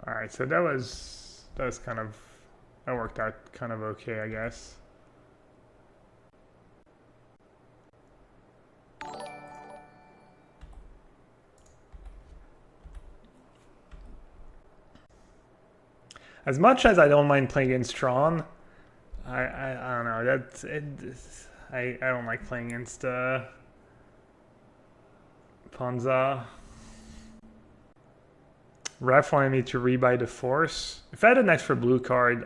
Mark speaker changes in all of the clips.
Speaker 1: Alright, so that was kind of, that worked out kind of okay, I guess. As much as I don't mind playing against Tron, I don't know, that's it. I don't like playing against Panza. Ref wanted me to rebuy the Force. If I had an extra blue card,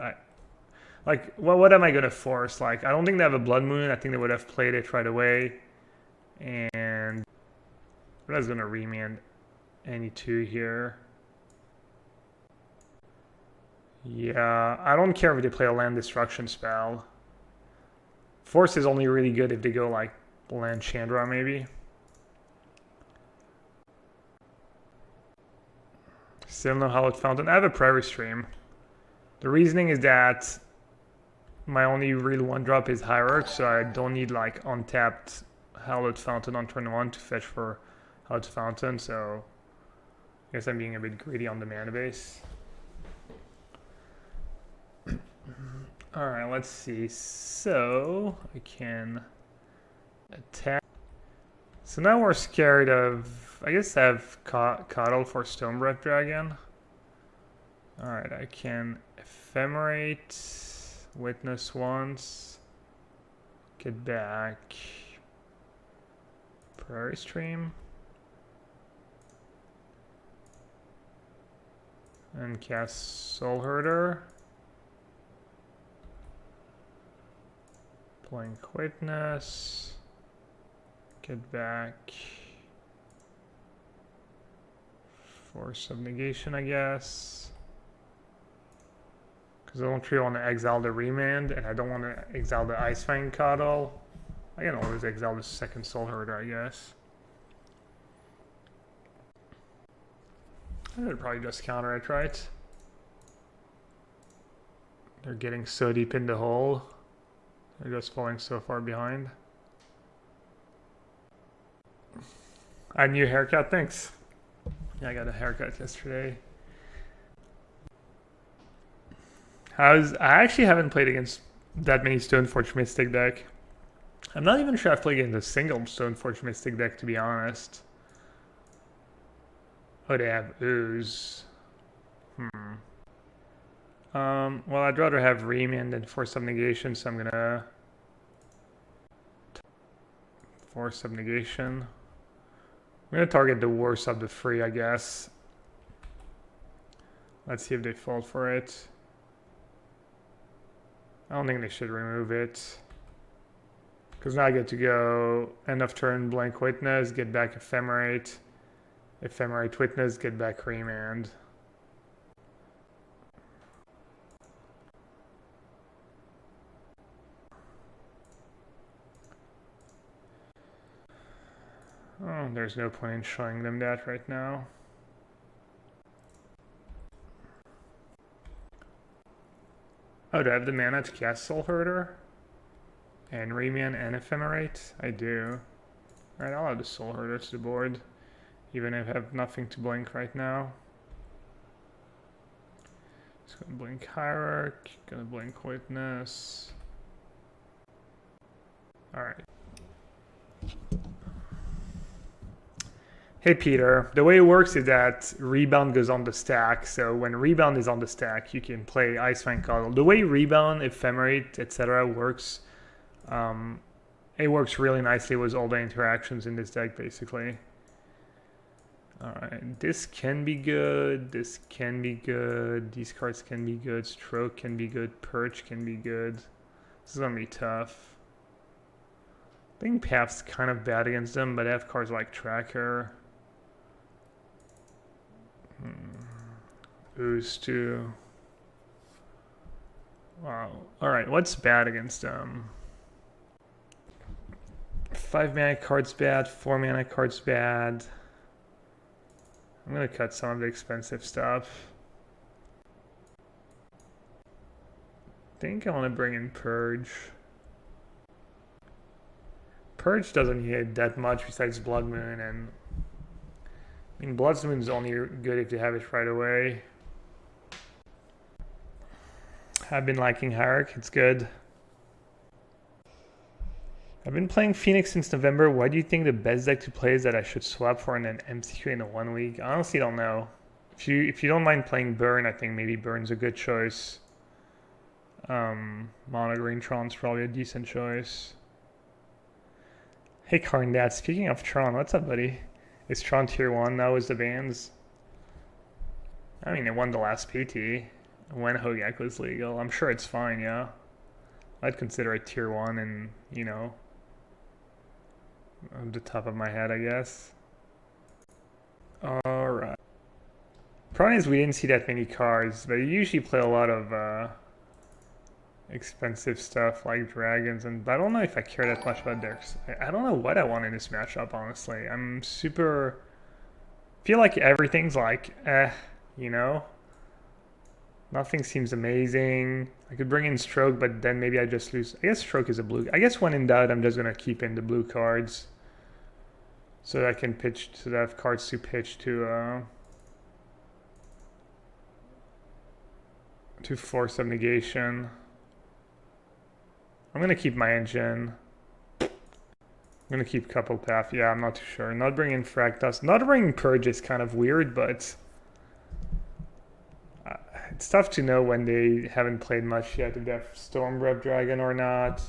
Speaker 1: like, what am I gonna force? Like, I don't think they have a Blood Moon. I think they would have played it right away. And I was gonna remand any two here. Yeah, I don't care if they play a land destruction spell. Force is only really good if they go like land Chandra maybe. Still no Hallowed Fountain. I have a Prairie Stream. The reasoning is that my only real one drop is Hierarch, so I don't need like untapped Hallowed Fountain on turn 1 to fetch for Hallowed Fountain, so I guess I'm being a bit greedy on the mana base. Alright, let's see. So I can attack. So now we're scared of, I guess I have Coddle for Stonebreath Dragon. Alright, I can Ephemerate, Witness once, get back, Prairie Stream, and cast Soulherder. Blank Witness, get back, Force of Negation, I guess. Because I don't really want to exile the Remand, and I don't want to exile the Icefang Coddle. I can always exile the second Soulherder, I guess. I would probably just counter it, right? They're getting so deep in the hole. They're just falling so far behind. I new haircut, thanks. Yeah, I got a haircut yesterday. I actually haven't played against that many Stoneforge Mystic deck. I'm not even sure I've played against a single Stoneforge Mystic deck, to be honest. Oh, they have Ooze. Well, I'd rather have Remand than Force of Negation, so I'm gonna Force of Negation. I'm gonna target the worst of the three, I guess. Let's see if they fall for it. I don't think they should remove it. Because now I get to go end of turn Blank Witness, get back Ephemerate. Ephemerate Witness, get back Remand. Oh, there's no point in showing them that right now. Oh, do I have the mana to cast Soulherder? And Remand and Ephemerate? I do. Alright, I'll add the Soulherder to the board. Even if I have nothing to blink right now. Just gonna blink Hierarch, gonna blink Witness. Alright. Hey Peter, the way it works is that Rebound goes on the stack, so when Rebound is on the stack, you can play Icefang Coddle. The way Rebound, Ephemerate, etc. works, it works really nicely with all the interactions in this deck, basically. Alright, this can be good, this can be good, these cards can be good, Stroke can be good, Perch can be good. This is gonna be tough. I think Path's kind of bad against them, but I have cards like Tracker. Ooze too. Wow. Alright, what's bad against them? 5 mana card's bad, 4 mana card's bad. I'm gonna cut some of the expensive stuff. I think I want to bring in Purge. Purge doesn't hit that much besides Blood Moon, and I mean Blood Moon's only good if you have it right away. I've been liking Hierarch, it's good. I've been playing Phoenix since November. Why do you think the best deck to play is that I should swap for an MTGO in a 1 week? I honestly don't know. If you don't mind playing Burn, I think maybe Burn's a good choice. Mono Green Tron's probably a decent choice. Hey Carndad, speaking of Tron, what's up, buddy? Is Tron tier 1 now as the bans? I mean, it won the last PT when Hogaak was legal. I'm sure it's fine, yeah. I'd consider it tier 1 and, you know, off the top of my head, I guess. Alright. Problem is we didn't see that many cards, but you usually play a lot of expensive stuff like dragons, and I don't know if I care that much about decks. I don't know what I want in this matchup, honestly. I'm super... feel like everything's like, you know? Nothing seems amazing. I could bring in Stroke, but then maybe I just lose. I guess Stroke is a blue. I guess when in doubt, I'm just gonna keep in the blue cards, so that I can pitch. So that I have cards to pitch to force some negation. I'm gonna keep my engine. I'm gonna keep couple path. Yeah, I'm not too sure. Not bringing Fractus. Not bringing Purge is kind of weird, but it's tough to know when they haven't played much yet if they have Stormbreath Dragon or not.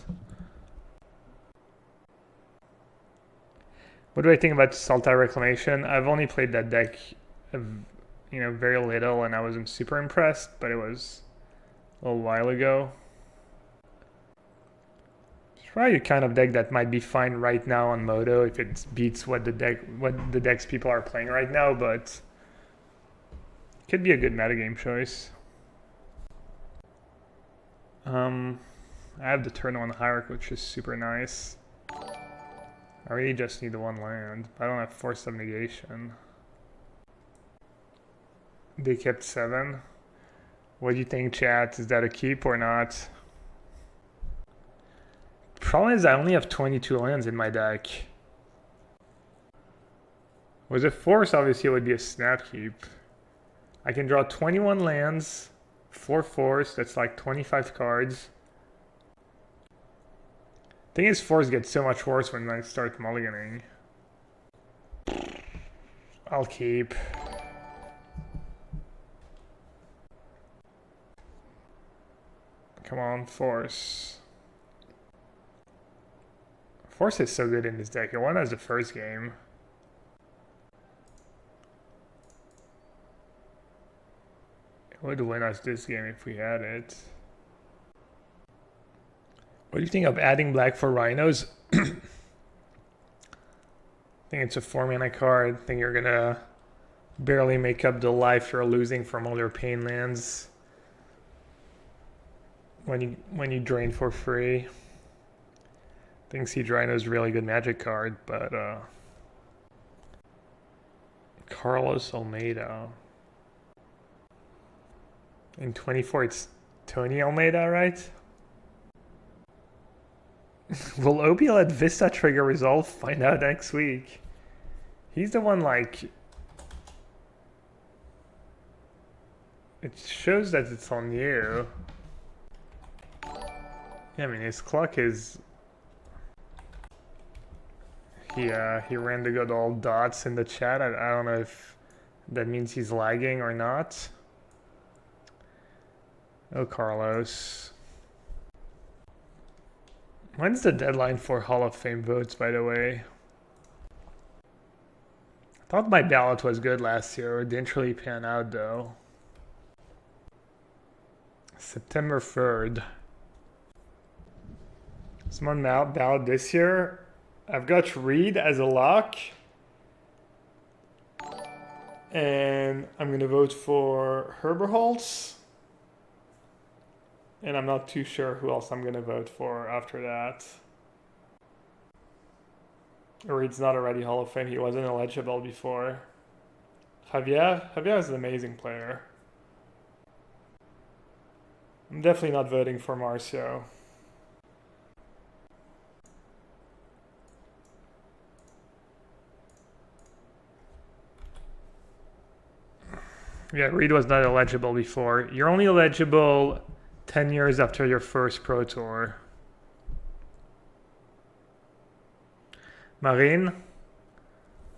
Speaker 1: What do I think about Sultai Reclamation? I've only played that deck, you know, very little, and I wasn't super impressed, but it was a little while ago. It's probably a kind of deck that might be fine right now on Moto if it beats what the decks people are playing right now, but could be a good metagame choice. I have the turn 1 Hierarch, which is super nice. I really just need the 1 land. I don't have Force of Negation. They kept 7. What do you think, chat? Is that a keep or not? Problem is I only have 22 lands in my deck. Was it Force? Obviously it would be a snap keep. I can draw 21 lands, 4 Force, that's like 25 cards. Thing is, Force gets so much worse when I start mulliganing. I'll keep. Come on, Force. Force is so good in this deck. It won as the first game. Would win us this game if we had it. What do you think of adding black for rhinos? I think it's a 4-mana card. I think you're gonna barely make up the life you're losing from all your pain lands when you drain for free. I think Siege Rhino is a really good magic card, but Carlos Almeida. In 24, it's Tony Almeida, right? Will Obi let Vista trigger resolve? Find out next week. He's the one, like... It shows that it's on you. Yeah, I mean, his clock is... He ran the good old dots in the chat. I don't know if that means he's lagging or not. Oh, Carlos. When's the deadline for Hall of Fame votes, by the way? I thought my ballot was good last year. It didn't really pan out, though. September 3rd. Someone ballot this year. I've got Reed as a lock. And I'm going to vote for Herberholz. And I'm not too sure who else I'm going to vote for after that. Reed's not already Hall of Fame. He wasn't eligible before. Javier is an amazing player. I'm definitely not voting for Marcio. Yeah, Reed was not eligible before. You're only eligible 10 years after your first Pro Tour. Marine?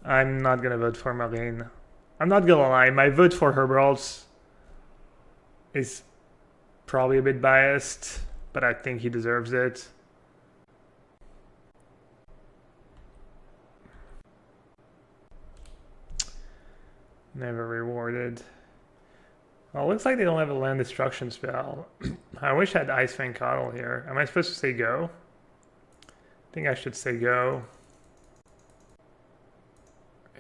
Speaker 1: I'm not gonna vote for Marine. I'm not gonna lie, my vote for Herberts is probably a bit biased, but I think he deserves it. Never rewarded. Well, it looks like they don't have a land destruction spell. I wish I had Ice Fang Coddle here. Am I supposed to say go? I think I should say go.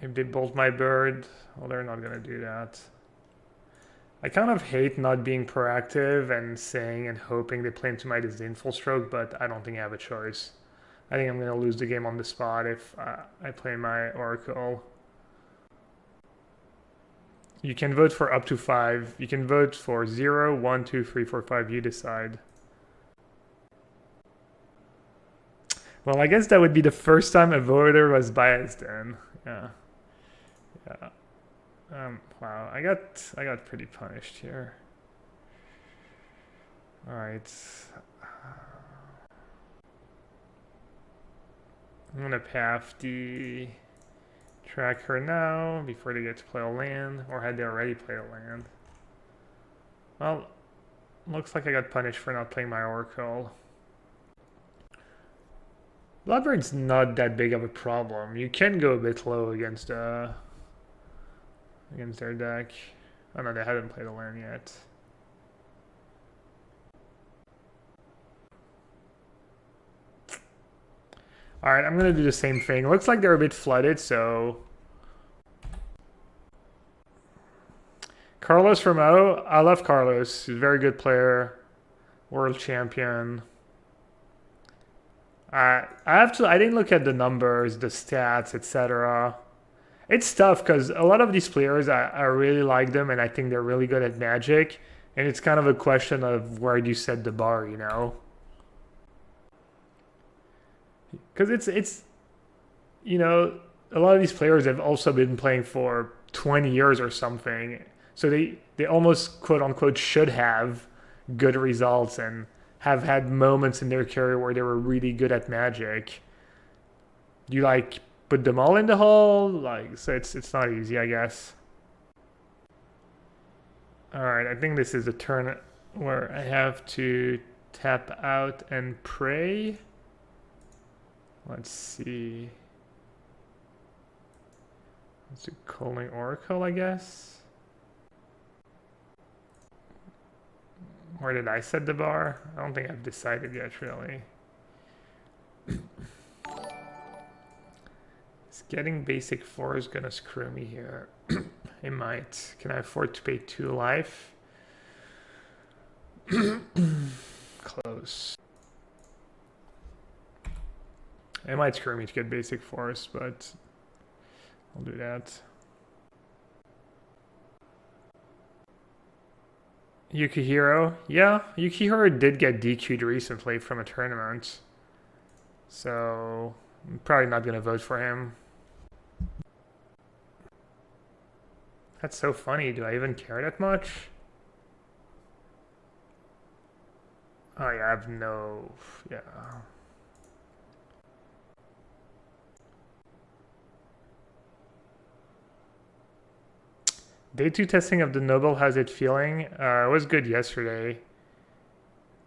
Speaker 1: If they bolt my bird, well, they're not gonna do that. I kind of hate not being proactive and saying and hoping they play into my Disdainful Stroke, but I don't think I have a choice. I think I'm gonna lose the game on the spot if I play my Oracle. You can vote for up to 5. You can vote for 0, 1, 2, 3, 4, 5. You decide. Well, I guess that would be the first time a voter was biased then. Yeah. Yeah. Wow, I got pretty punished here. All right. I'm gonna path the tracker now before they get to play a land, or had they already played a land? Well, looks like I got punished for not playing my Oracle. Bloodbird's not that big of a problem. You can go a bit low against their deck. Oh no, they haven't played a land yet. Alright, I'm gonna do the same thing. Looks like they're a bit flooded, so... Carlos from O. I love Carlos. He's a very good player. World champion. I didn't look at the numbers, the stats, etc. It's tough because a lot of these players, I really like them and I think they're really good at Magic. And it's kind of a question of where do you set the bar, you know? Because it's you know, a lot of these players have also been playing for 20 years or something. So they almost, quote unquote, should have good results and have had moments in their career where they were really good at Magic. You like put them all in the hole? Like, so it's not easy, I guess. Alright, I think this is a turn where I have to tap out and pray. Let's see. Let's do Calling Oracle, I guess. Where did I set the bar? I don't think I've decided yet, really. Is getting basic 4 is gonna screw me here. It might. Can I afford to pay 2 life? Close. It might screw me to get basic 4s, but I'll do that. Yukihiro? Yeah, Yukihiro did get DQ'd recently from a tournament. So, I'm probably not going to vote for him. That's so funny. Do I even care that much? Oh yeah, I have no... Yeah. Day 2 testing of the Noble, how's it feeling? It was good yesterday.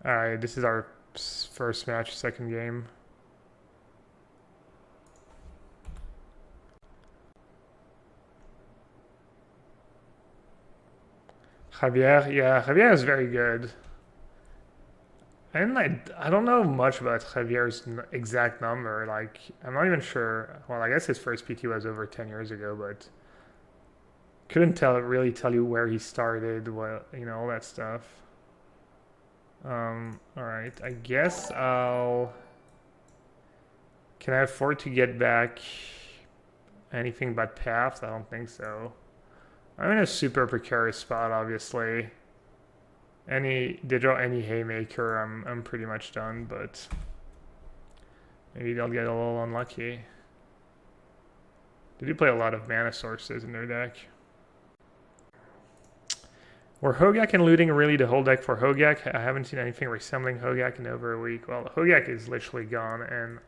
Speaker 1: Alright, this is our first match, second game. Javier, yeah, Javier is very good. And I don't know much about Javier's exact number. Like, I'm not even sure. Well, I guess his first PT was over 10 years ago, but couldn't really tell you where he started, what, you know, all that stuff. All right, I guess I'll... Can I afford to get back anything but paths? I don't think so. I'm in a super precarious spot, obviously. They draw any haymaker, I'm pretty much done, but maybe they'll get a little unlucky. They do play a lot of mana sources in their deck. Were Hogaak and looting really the whole deck for Hogaak? I haven't seen anything resembling Hogaak in over a week. Well, Hogaak is literally gone, and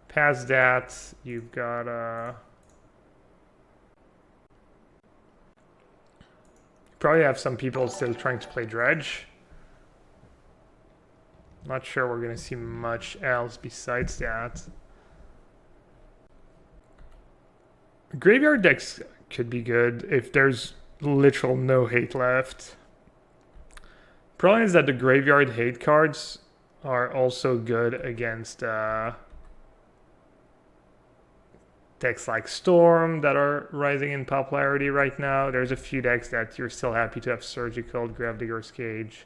Speaker 1: past that, you've got probably have some people still trying to play Dredge. Not sure we're gonna see much else besides that. Graveyard decks could be good if there's literal no hate left. Problem is that the graveyard hate cards are also good against decks like Storm that are rising in popularity right now. There's a few decks that you're still happy to have Surgical, Gravedigger's Cage,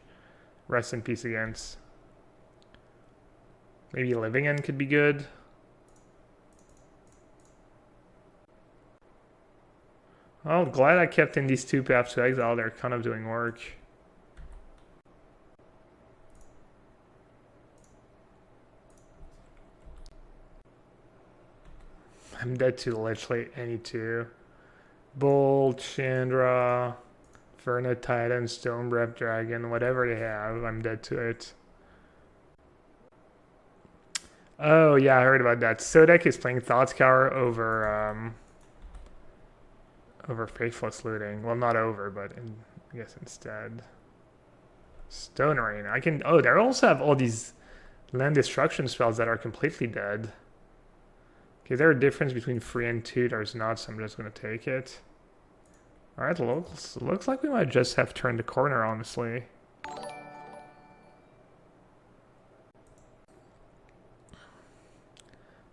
Speaker 1: Rest in Peace against. Maybe Living End could be good. Well, glad I kept in these 2 Paths to Exile. They're kind of doing work. I'm dead to literally any 2. Bolt, Chandra, Verna Titan, Stone Breath Dragon, whatever they have, I'm dead to it. Oh yeah, I heard about that. Sodek is playing Thoughtscour over Faithless Looting. Well, not over, but I guess instead. Stone Rain. I can. Oh, they also have all these land destruction spells that are completely dead. Okay, there a difference between 3 and 2. There's not, so I'm just gonna take it. All right, looks like we might just have turned the corner, honestly.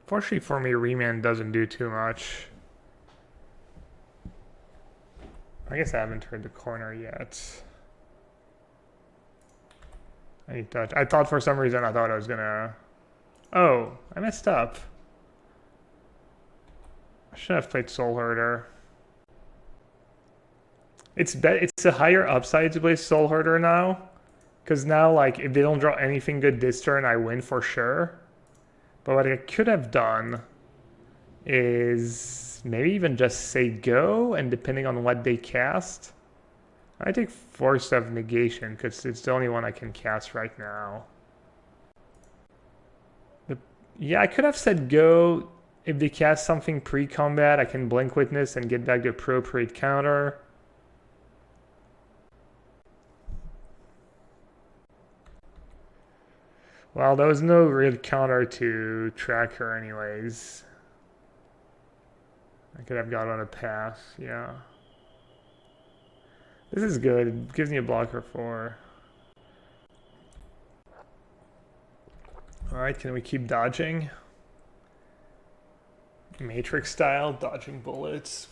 Speaker 1: Fortunately for me, Remand doesn't do too much. I guess I haven't turned the corner yet. I need touch. I thought for some reason I thought I was gonna... Oh, I messed up. I should have played Soulherder. It's a higher upside to play Soulherder now. Because now, like, if they don't draw anything good this turn, I win for sure. But what I could have done is maybe even just say go, and depending on what they cast, I take Force of Negation because it's the only one I can cast right now. Yeah, I could have said go. If they cast something pre-combat, I can Blink Witness and get back the appropriate counter. Well, there was no real counter to track her anyways. I could have got on a path, yeah. This is good. It gives me a blocker 4. Alright, can we keep dodging? Matrix style, dodging bullets.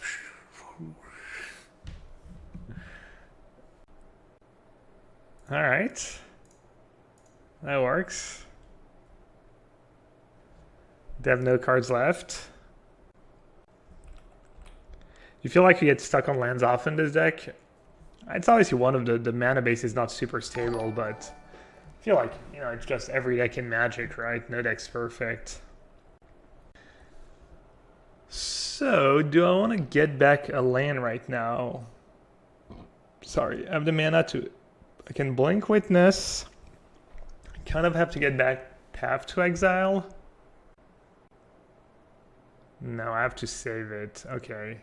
Speaker 1: Alright. That works. They have no cards left. You feel like you get stuck on lands often in this deck? It's obviously one of the mana base is not super stable, but I feel like, you know, it's just every deck in Magic, right? No deck's perfect. So, do I want to get back a land right now? Sorry, I have the mana to... I can Blink Witness. Kind of have to get back Path to Exile. No, I have to save it. Okay.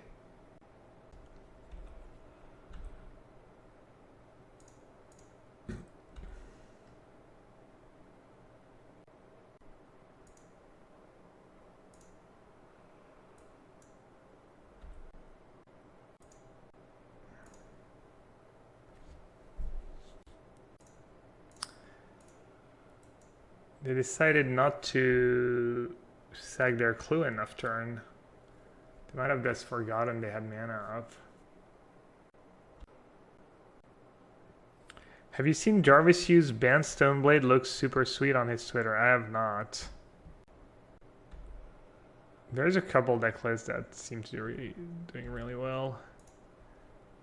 Speaker 1: They decided not to sack their clue enough turn. They might have just forgotten they had mana up. Have you seen Jarvis use Banned Stoneblade? Looks super sweet on his Twitter. I have not. There's a couple deck lists that seem to be doing really well.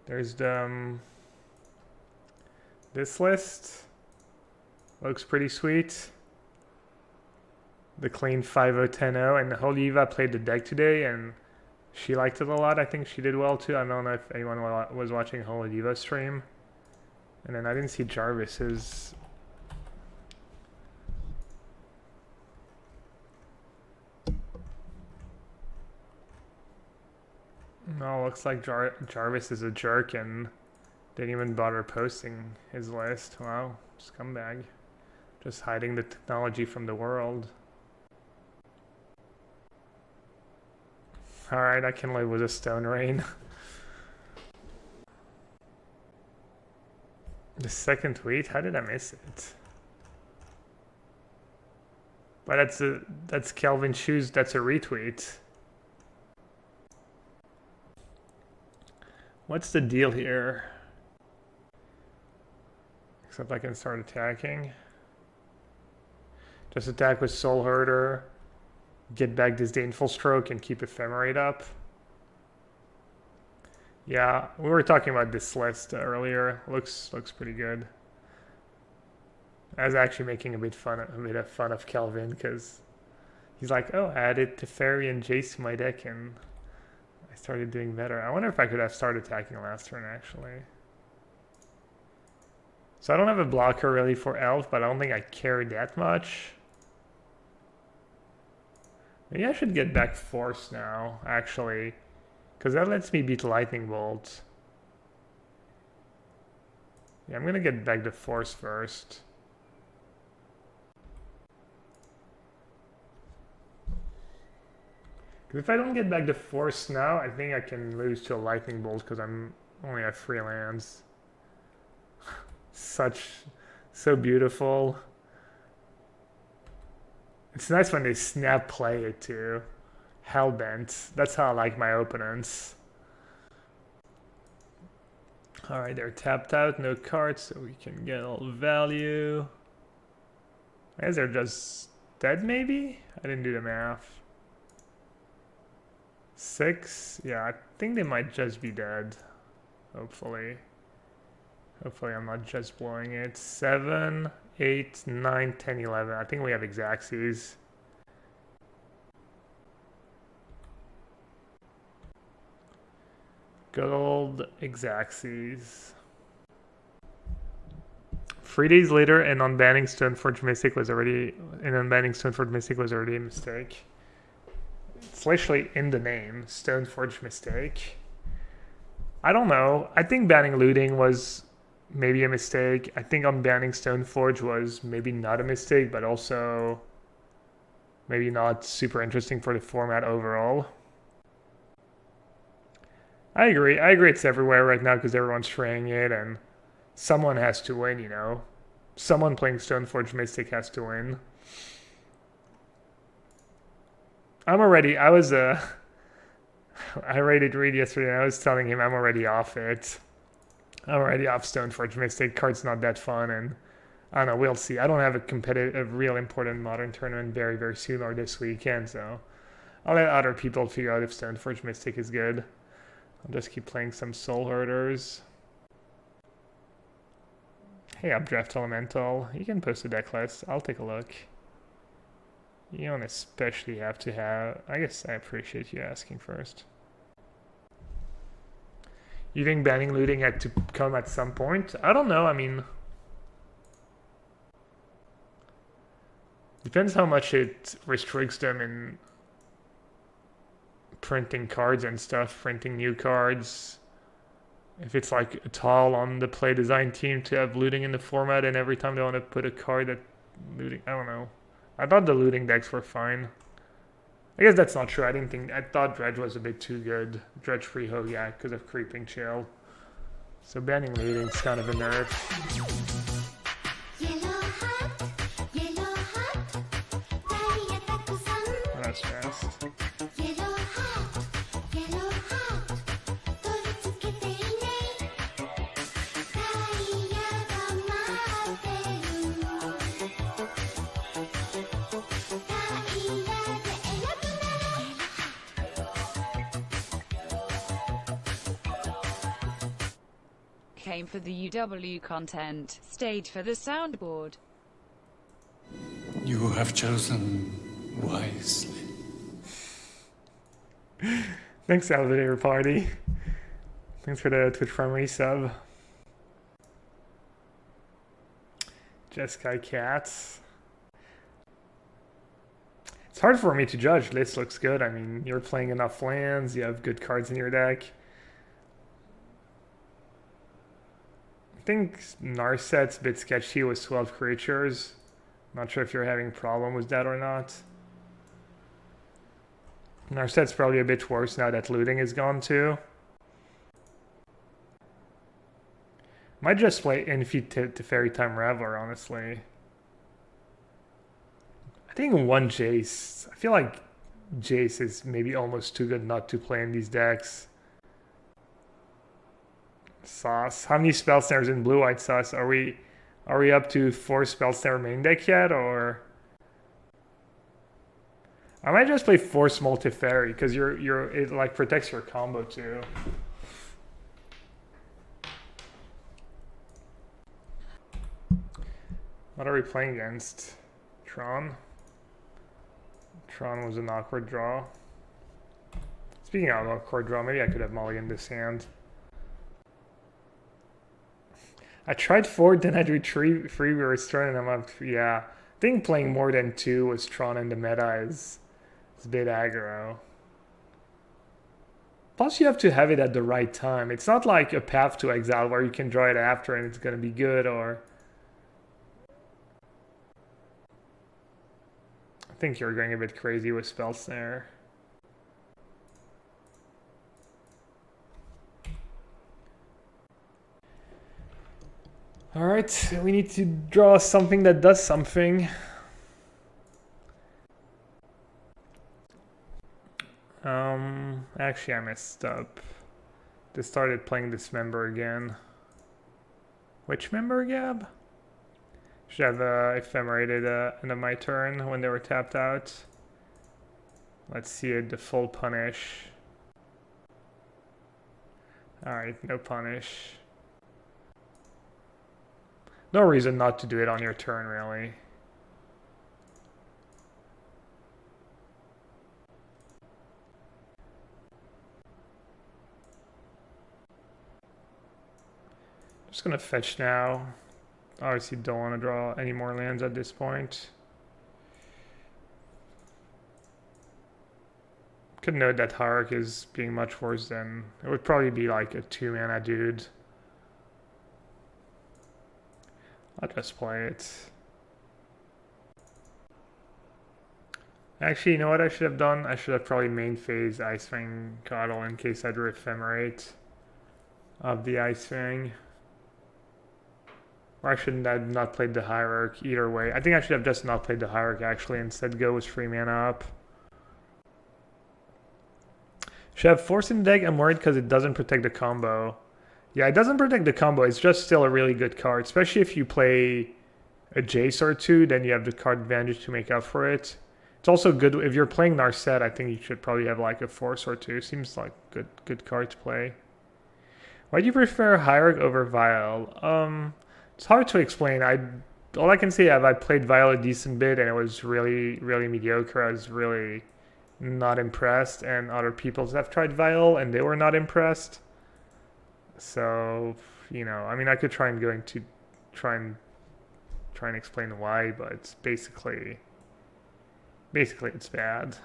Speaker 1: There's the this list. Looks pretty sweet. The clean 5-0-10-0, and Holiva played the deck today, and she liked it a lot. I think she did well too. I don't know if anyone was watching Holiva's stream. And then I didn't see Jarvis's. No, looks like Jarvis is a jerk and didn't even bother posting his list. Wow, scumbag. Just hiding the technology from the world. Alright, I can live with a stone rain. The second tweet? How did I miss it? But that's Kelvin Shoes, that's a retweet. What's the deal here? Except I can start attacking. Just attack with Soulherder. Get back Disdainful Stroke and keep Ephemerate up. Yeah, we were talking about this list earlier. Looks pretty good. I was actually making a bit of fun of Kelvin because he's like, oh, I added Teferi and Jace to my deck and I started doing better. I wonder if I could have started attacking last turn actually. So I don't have a blocker really for Elf, but I don't think I carry that much. Maybe I should get back Force now, actually. Because that lets me beat Lightning Bolt. Yeah, I'm going to get back to Force first. Because if I don't get back to Force now, I think I can lose to a Lightning Bolt because I'm only have 3 lands. So beautiful. It's nice when they snap play it too. Hellbent. That's how I like my opponents. Alright, they're tapped out, no cards, so we can get all the value. I guess they're just dead maybe? I didn't do the math. 6? Yeah, I think they might just be dead. Hopefully. Hopefully I'm not just blowing it. 7, 8, 9, 10, 11. I think we have Xaxes. Good old Xaxes. 3 days later, and unbanning Stoneforge Mystic was already a mistake. It's literally in the name, Stoneforge Mistake. I don't know. I think banning looting was maybe a mistake. I think unbanning Stoneforge was maybe not a mistake, but also maybe not super interesting for the format overall. I agree it's everywhere right now because everyone's trying it and someone has to win, you know. Someone playing Stoneforge Mystic has to win. I rated Reed yesterday and I was telling him I'm already off it. I'm already off Stoneforge Mystic. Card's not that fun and I don't know, we'll see. I don't have a real important Modern tournament very, very soon or this weekend, so I'll let other people figure out if Stoneforge Mystic is good. I'll just keep playing some Soul Herders. Hey, Updraft Elemental. You can post a deck list. I'll take a look. You don't especially have to have... I guess I appreciate you asking first. You think banning looting had to come at some point? I don't know, I mean... Depends how much it restricts them in printing cards and stuff, printing new cards. If it's like a tall on the play design team to have looting in the format and every time they want to put a card that looting, I don't know. I thought the looting decks were fine. I guess that's not true. I thought Dredge was a bit too good. Dredge free Hogaak because of Creeping Chill. So banning looting's kind of a nerf. Oh, that's fast.
Speaker 2: Came for the UW content, stayed for the soundboard.
Speaker 3: You have chosen wisely.
Speaker 1: Thanks, Elevator Party. Thanks for the Twitch Prime resub. Jeskai Cats. It's hard for me to judge. This looks good. I mean, you're playing enough lands. You have good cards in your deck. I think Narset's a bit sketchy with 12 creatures. Not sure if you're having a problem with that or not. Narset's probably a bit worse now that looting is gone too. Might just play Infeed to Fairy Time Reveler, honestly. I think one Jace. I feel like Jace is maybe almost too good not to play in these decks. Sauce. How many spell snares in blue-white sauce? Are we up to 4 spell snare main deck yet, or? I might just play Force Multifairy because it like protects your combo too. What are we playing against? Tron? Tron was an awkward draw. Speaking of awkward draw, maybe I could have mulliganed this hand. I tried 4, then I'd retreat free Tron, and I'm up. Yeah, I think playing more than 2 with Tron in the meta is a bit aggro. Plus, you have to have it at the right time. It's not like a Path to Exile where you can draw it after and it's going to be good, or... I think you're going a bit crazy with Spell Snare. Alright, we need to draw something that does something. Actually I messed up. They started playing Dismember again. Which member, Gab? Should have ephemerated end of my turn when they were tapped out. Let's see it, the full punish. Alright, no punish. No reason not to do it on your turn, really. Just gonna fetch now. Obviously don't want to draw any more lands at this point. Could note that Hierarch is being much worse than... It would probably be like a 2-mana dude. I'll just play it. Actually, you know what I should have done? I should have probably main phase Ice Fang Coddle in case I drew Ephemerate of the Ice Fang. Or I shouldn't have not played the Hierarch either way. I think I should have just not played the Hierarch actually, instead go with 3 mana up. Should have Force in the deck. I'm worried because it doesn't protect the combo. Yeah, it doesn't protect the combo. It's just still a really good card, especially if you play a Jace or 2, then you have the card advantage to make up for it. It's also good if you're playing Narset. I think you should probably have like a Force or 2. Seems like good card to play. Why do you prefer Hierarch over Vial? It's hard to explain. All I can say is I played Vial a decent bit and it was really mediocre. I was really not impressed, and other people have tried Vial and they were not impressed. So, you know, I mean, I could try and try and explain why, but it's basically it's bad.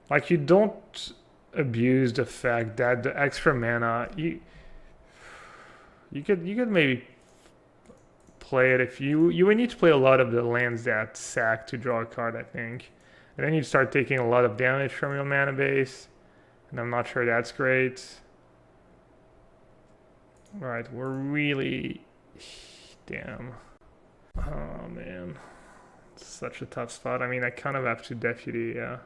Speaker 1: Like, you don't abuse the fact that the extra mana, you could maybe play it if you would need to play a lot of the lands that sack to draw a card, I think. And then you'd start taking a lot of damage from your mana base. And I'm not sure that's great. Alright, we're really... Damn. Oh, man. It's such a tough spot. I mean, I kind of have to Deputy, yeah.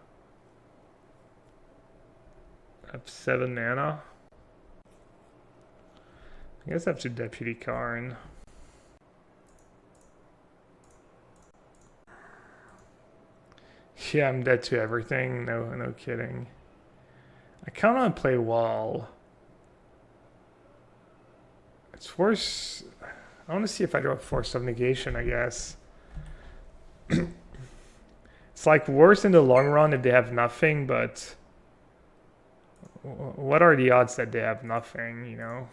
Speaker 1: I have 7 mana. I guess I have to Deputy Karn. Yeah, I'm dead to everything. No kidding. I kind of want to play Wall. It's worse. I want to see if I draw Force of Negation, I guess. It's like worse in the long run if they have nothing, but what are the odds that they have nothing, you know?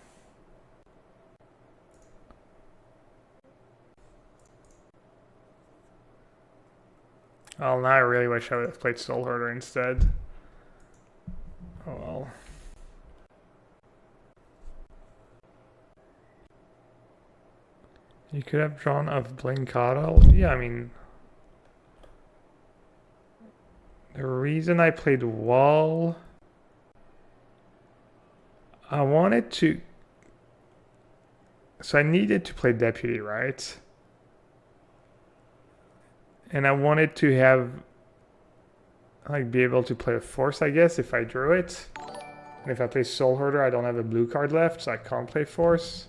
Speaker 1: Well, now I really wish I would have played Soulherder instead. Oh well. You could have drawn a Blinkadal. Yeah, I mean, the reason I played Wall, I wanted to, so I needed to play Deputy, right? And I wanted to have, like, be able to play a Force, I guess, if I drew it. And if I play Soulherder, I don't have a blue card left, so I can't play Force.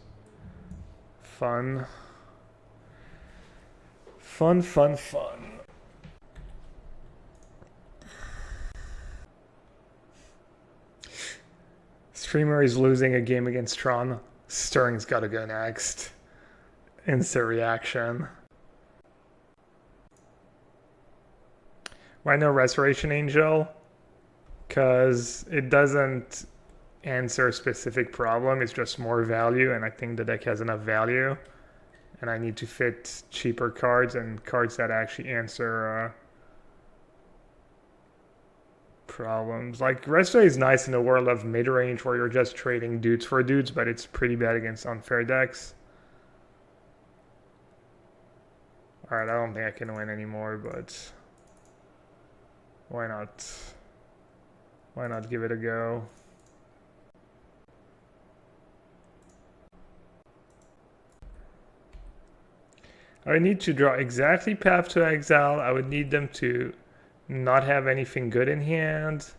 Speaker 1: Fun. Fun, fun, fun. Streamer is losing a game against Tron. Stirring's gotta go next. Instant reaction. Why no Restoration Angel? Because it doesn't answer a specific problem, it's just more value, and I think the deck has enough value. And I need to fit cheaper cards and cards that actually answer problems. Like, Resto is nice in the world of mid-range where you're just trading dudes for dudes, but it's pretty bad against unfair decks. Alright, I don't think I can win anymore, but why not? Why not give it a go? I would need to draw exactly Path to Exile. I would need them to not have anything good in hand.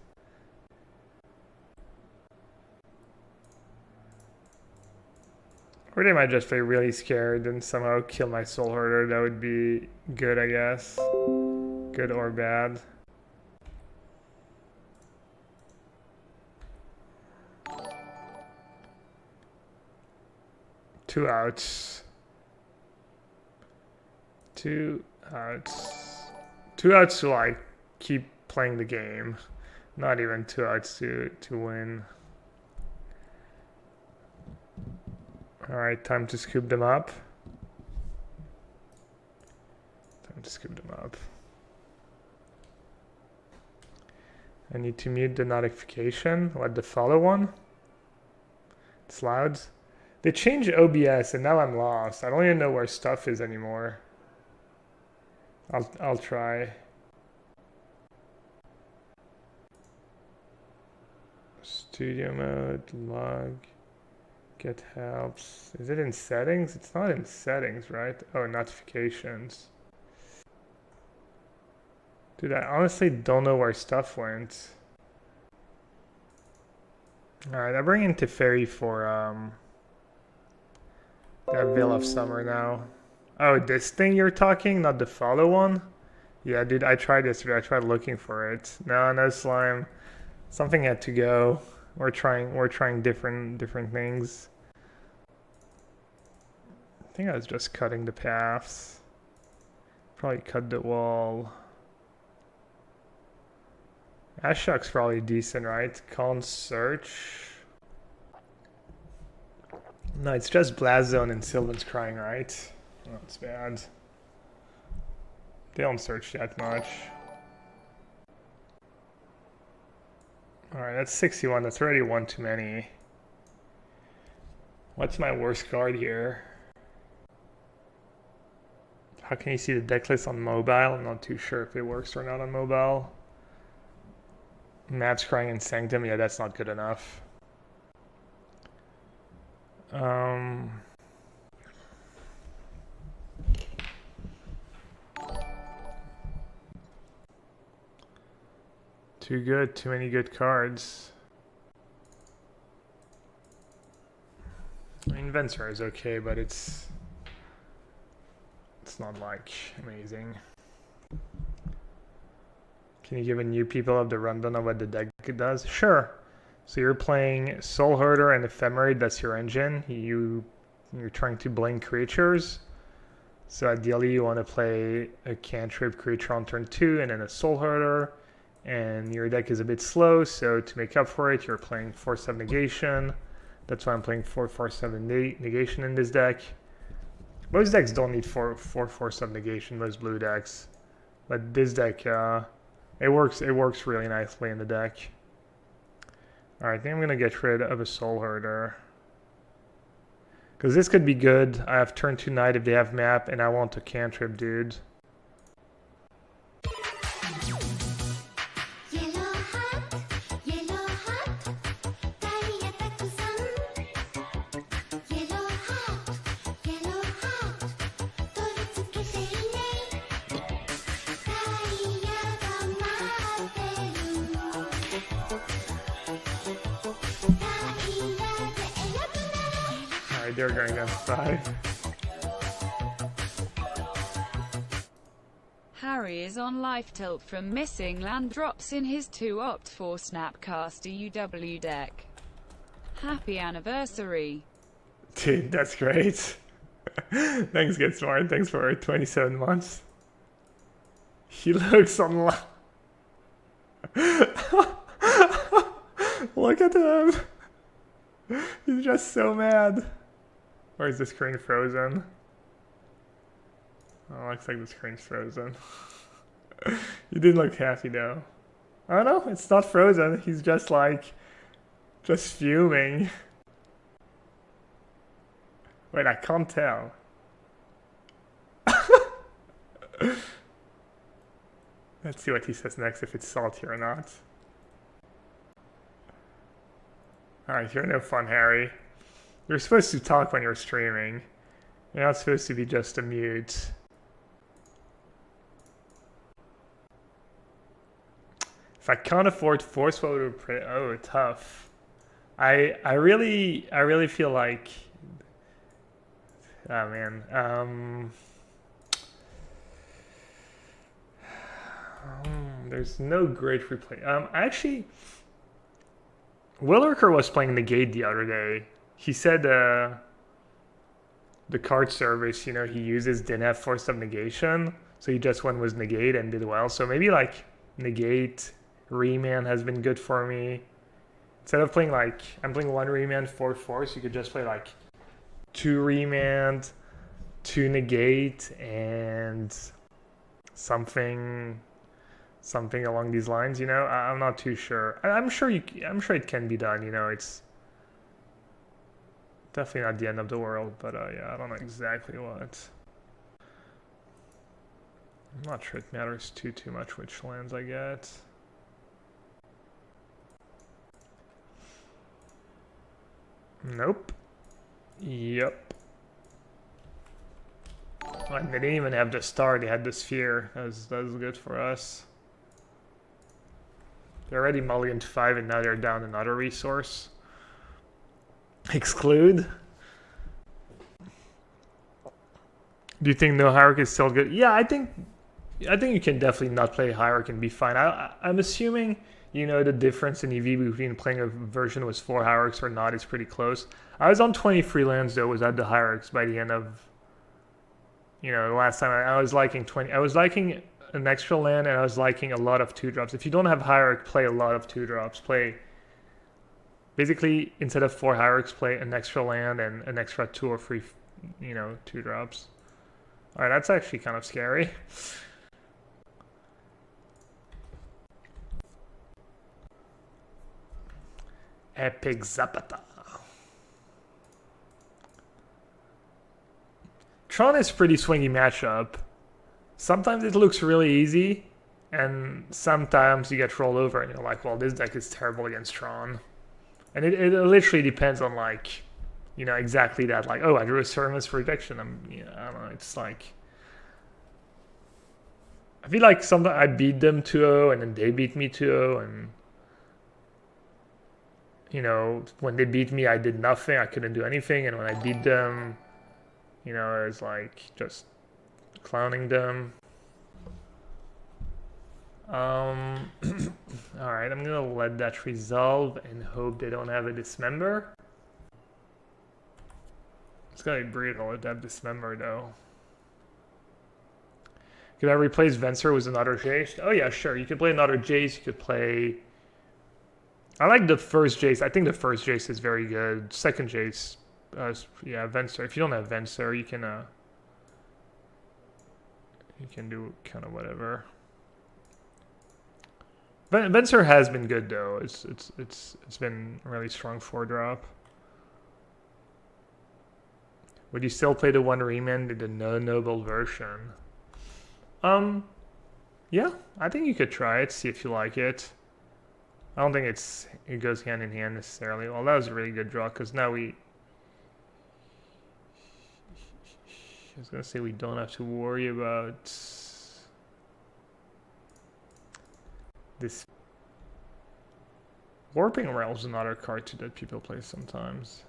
Speaker 1: Or they might just play really scared and somehow kill my Soulherder. That would be good, I guess. Good or bad. Two outs. Two outs. Two outs to like keep playing the game. Not even two outs to win. Alright, time to scoop them up. Time to scoop them up. I need to mute the notification. What, the follow one? It's loud. They changed OBS and now I'm lost. I don't even know where stuff is anymore. I'll try. Studio mode, log, get helps. Is it in settings? It's not in settings, right? Oh, notifications. Dude, I honestly don't know where stuff went. Alright, I bring in Teferi for that Veil of Summer now. Oh, this thing you're talking, not the follow one? Yeah, dude, I tried yesterday. I tried looking for it. No slime. Something had to go. We're trying different things. I think I was just cutting the paths. Probably cut the wall. Ashok's probably decent, right? Can't search. No, it's just Blast Zone and Sylvan's Crying, right? That's bad. They don't search that much. Alright, that's 61. That's already one too many. What's my worst card here? How can you see the deck list on mobile? I'm not too sure if it works or not on mobile. Maps Crying and Sanctum. Yeah, that's not good enough. Too good, too many good cards. I mean, Venser is okay, but it's not like amazing. Can you give a new people of the rundown of what the deck does? Sure. So you're playing Soulherder and Ephemerate, that's your engine. You're trying to blink creatures. So ideally you want to play a cantrip creature on turn 2 and then a Soulherder. And your deck is a bit slow, so to make up for it, you're playing Force of Negation. That's why I'm playing 4 Force of Negation in this deck. Most decks don't need 4 Force of Negation, most blue decks. But this deck, it works really nicely in the deck. Alright, I think I'm gonna get rid of a Soul Herder. Because this could be good. I have turn 2 Knight if they have map, and I want a cantrip, dude. They're going down 5.
Speaker 2: Harry is on life tilt from missing land drops in his 2-opt-4 Snapcaster UW deck. Happy anniversary.
Speaker 1: Dude, that's great. Thanks, Get Smart. Thanks for 27 months. He looks on life. Look at him. He's just so mad. Or is the screen frozen? Oh, looks like the screen's frozen. You didn't look happy though. Oh no, it's not frozen. He's just like, just fuming. Wait, I can't tell. Let's see what he says next, if it's salty or not. Alright, you're no fun, Harry. You're supposed to talk when you're streaming. You're not supposed to be just a mute. If I can't afford force, what would we play? Oh, tough. I really feel like. Oh man. There's no great replay. Actually, Willerker was playing Negate the other day. He said the card service, he uses didn't have force of negation, so he just went with Negate and did well. So maybe like Negate, Remand has been good for me. Instead of playing like, I'm playing 1 Remand, 4 Force, you could just play like 2 Remand, 2 Negate, and something along these lines. I'm not too sure. I'm sure it can be done. It's definitely not the end of the world, but yeah, I don't know exactly what. I'm not sure it matters too much which lands I get. Nope. Yep. And they didn't even have the star, they had the sphere. That was good for us. They're already mulliganed 5 and now they're down another resource. Exclude. Do you think no hierarchy is still good? Yeah, I think you can definitely not play hierarchy and be fine. I'm assuming the difference in EV between playing a version with 4 hierarchs or not is pretty close. I was on 23 lands though, was at the hierarchs by the end of the last time. I was liking 20. I was liking an extra land and I was liking a lot of 2-drops. If you don't have hierarch, play a lot of 2-drops. Play basically, instead of 4 hierarchs, play an extra land and an extra 2 or 3 2-drops. Alright, that's actually kind of scary. Epic Zapata. Tron is pretty swingy matchup. Sometimes it looks really easy, and sometimes you get rolled over and you're like, well, this deck is terrible against Tron. And it literally depends on like, exactly that. Like, oh, I drew a Sermons for eviction. I don't know. It's like, I feel like sometimes I beat them 2-0 and then they beat me 2-0, and when they beat me, I did nothing. I couldn't do anything, and when I beat them, it was like just clowning them. Alright, I'm gonna let that resolve and hope they don't have a dismember. It's gonna be brutal if they have dismember though. Could I replace Venser with another Jace? Oh yeah, sure. You could play another Jace, you could play... I like the first Jace. I think the first Jace is very good. Second Jace, yeah, Venser. If you don't have Venser, you can do kind of whatever. Venser has been good though. It's been a really strong 4-drop. Would you still play the one remnant in the no noble version? Yeah, I think you could try it, see if you like it. I don't think it goes hand in hand necessarily. Well, that was a really good draw because now I was gonna say we don't have to worry about this. Warping Realm's another card too that people play sometimes.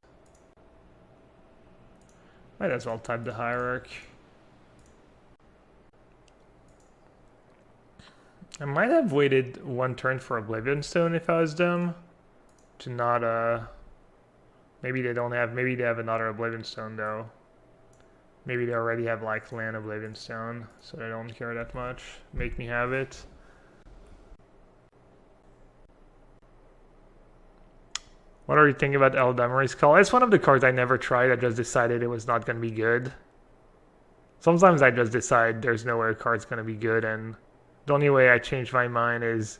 Speaker 1: Might as well type the Hierarch. I might have waited one turn for Oblivion Stone if I was them. To not, maybe they have another Oblivion Stone though. Maybe they already have like land Oblivion Stone, so they don't care that much. Make me have it. What are you thinking about Eldamary's Call? It's one of the cards I never tried. I just decided it was not going to be good. Sometimes I just decide there's no way a card's going to be good, and the only way I change my mind is,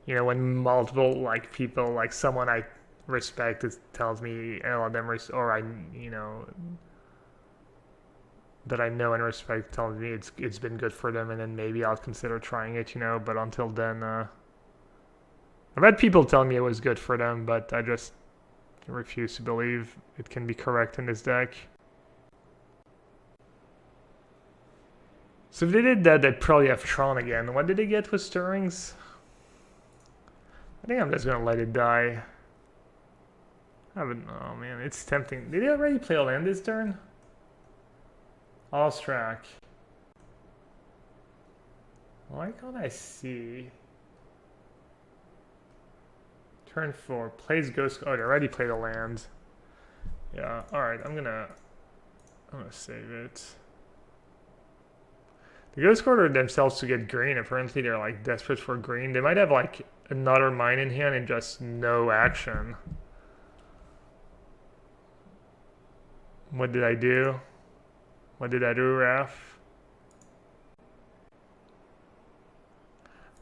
Speaker 1: you know, when multiple like people, like someone I respect, tells me Eldamary's, or that I know and respect tells me it's been good for them, and then maybe I'll consider trying it, you know. But until then, I've had people tell me it was good for them, but I just refuse to believe it can be correct in this deck. So if they did that, they'd probably have Tron again. What did they get with Stirrings? I think I'm just gonna let it die. Oh man, it's tempting. Did they already play a land this turn? Ostrak. Why can't I see? Turn 4, plays Ghost. Oh, they already played a land. Yeah, alright, I'm gonna save it. The Ghost ordered themselves to get green. Apparently they're like desperate for green. They might have like another mine in hand and just no action. What did I do? What did I do, Raph?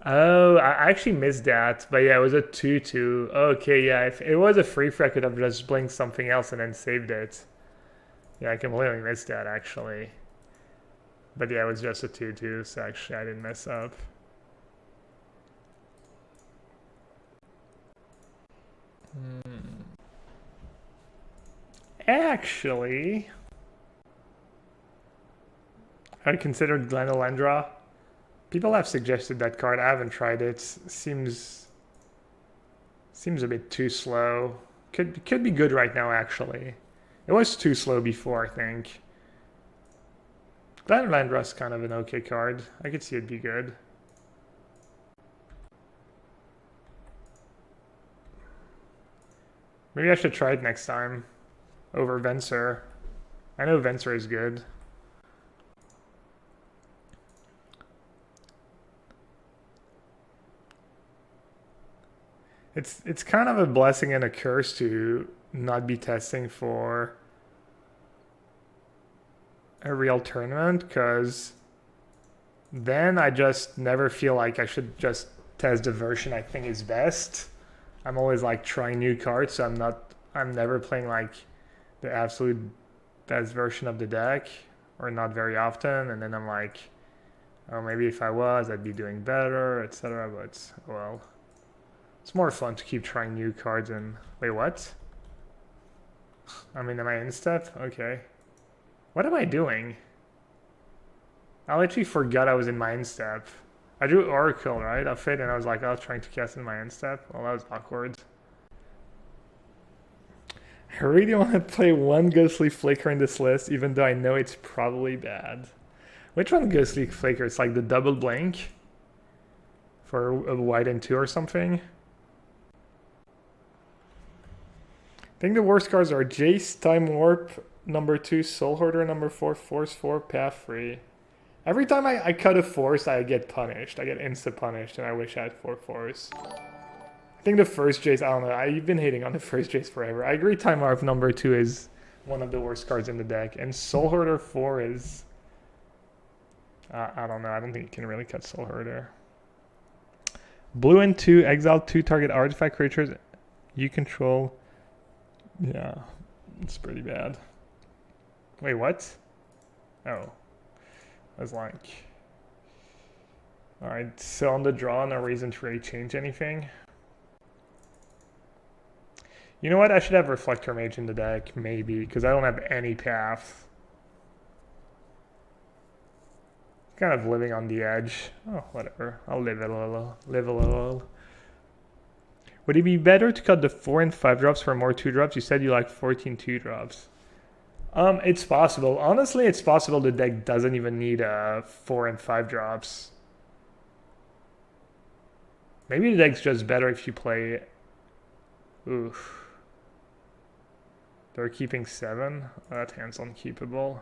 Speaker 1: Oh, I actually missed that. But yeah, it was a 2-2. Okay, yeah. If it was a free for, I could have just blinked something else and then saved it. Yeah, I completely missed that, actually. But yeah, it was just a 2-2, so actually I didn't mess up. Actually, I considered Glenelendra. People have suggested that card. I haven't tried it. Seems a bit too slow. Could be good right now, actually. It was too slow before, I think. Glenelendra's kind of an okay card. I could see it be good. Maybe I should try it next time over Venser. I know Venser is good. It's kind of a blessing and a curse to not be testing for a real tournament, because then I just never feel like I should just test the version I think is best. I'm always like trying new cards, so I'm never playing like the absolute best version of the deck, or not very often, and then I'm like, oh, maybe if I was, I'd be doing better, etc. But well, it's more fun to keep trying new cards. And wait, what? I mean, am I in step? Okay. What am I doing? I literally forgot I was in my end step. I drew Oracle, right? Of it, and I was like, I was trying to cast in my end step. Well, that was awkward. I really want to play one Ghostly Flicker in this list, even though I know it's probably bad. Which one Ghostly Flicker? It's like the double blink for a white and 2 or something. I think the worst cards are Jace, Time Warp, number 2, Soulherder, number 4, Force 4, Path 3. Every time I cut a Force, I get punished. I get insta-punished, and I wish I had 4 Force. I think the first Jace, I don't know, I've been hating on the first Jace forever. I agree Time Warp number 2 is one of the worst cards in the deck, and Soulherder 4 is... I don't know, I don't think you can really cut Soulherder. Blue and 2, exile 2 target artifact creatures you control. Yeah, it's pretty bad. Wait, what? Oh. I was like... Alright, so on the draw, no reason to really change anything. You know what? I should have Reflector Mage in the deck, maybe, because I don't have any path. Kind of living on the edge. Oh, whatever. I'll live a little. Live a little. Would it be better to cut the 4 and 5 drops for more 2 drops? You said you like 14 2 drops. It's possible. Honestly, it's possible the deck doesn't even need 4 and 5 drops. Maybe the deck's just better if you play... Oof. They're keeping 7. That hand's unkeepable.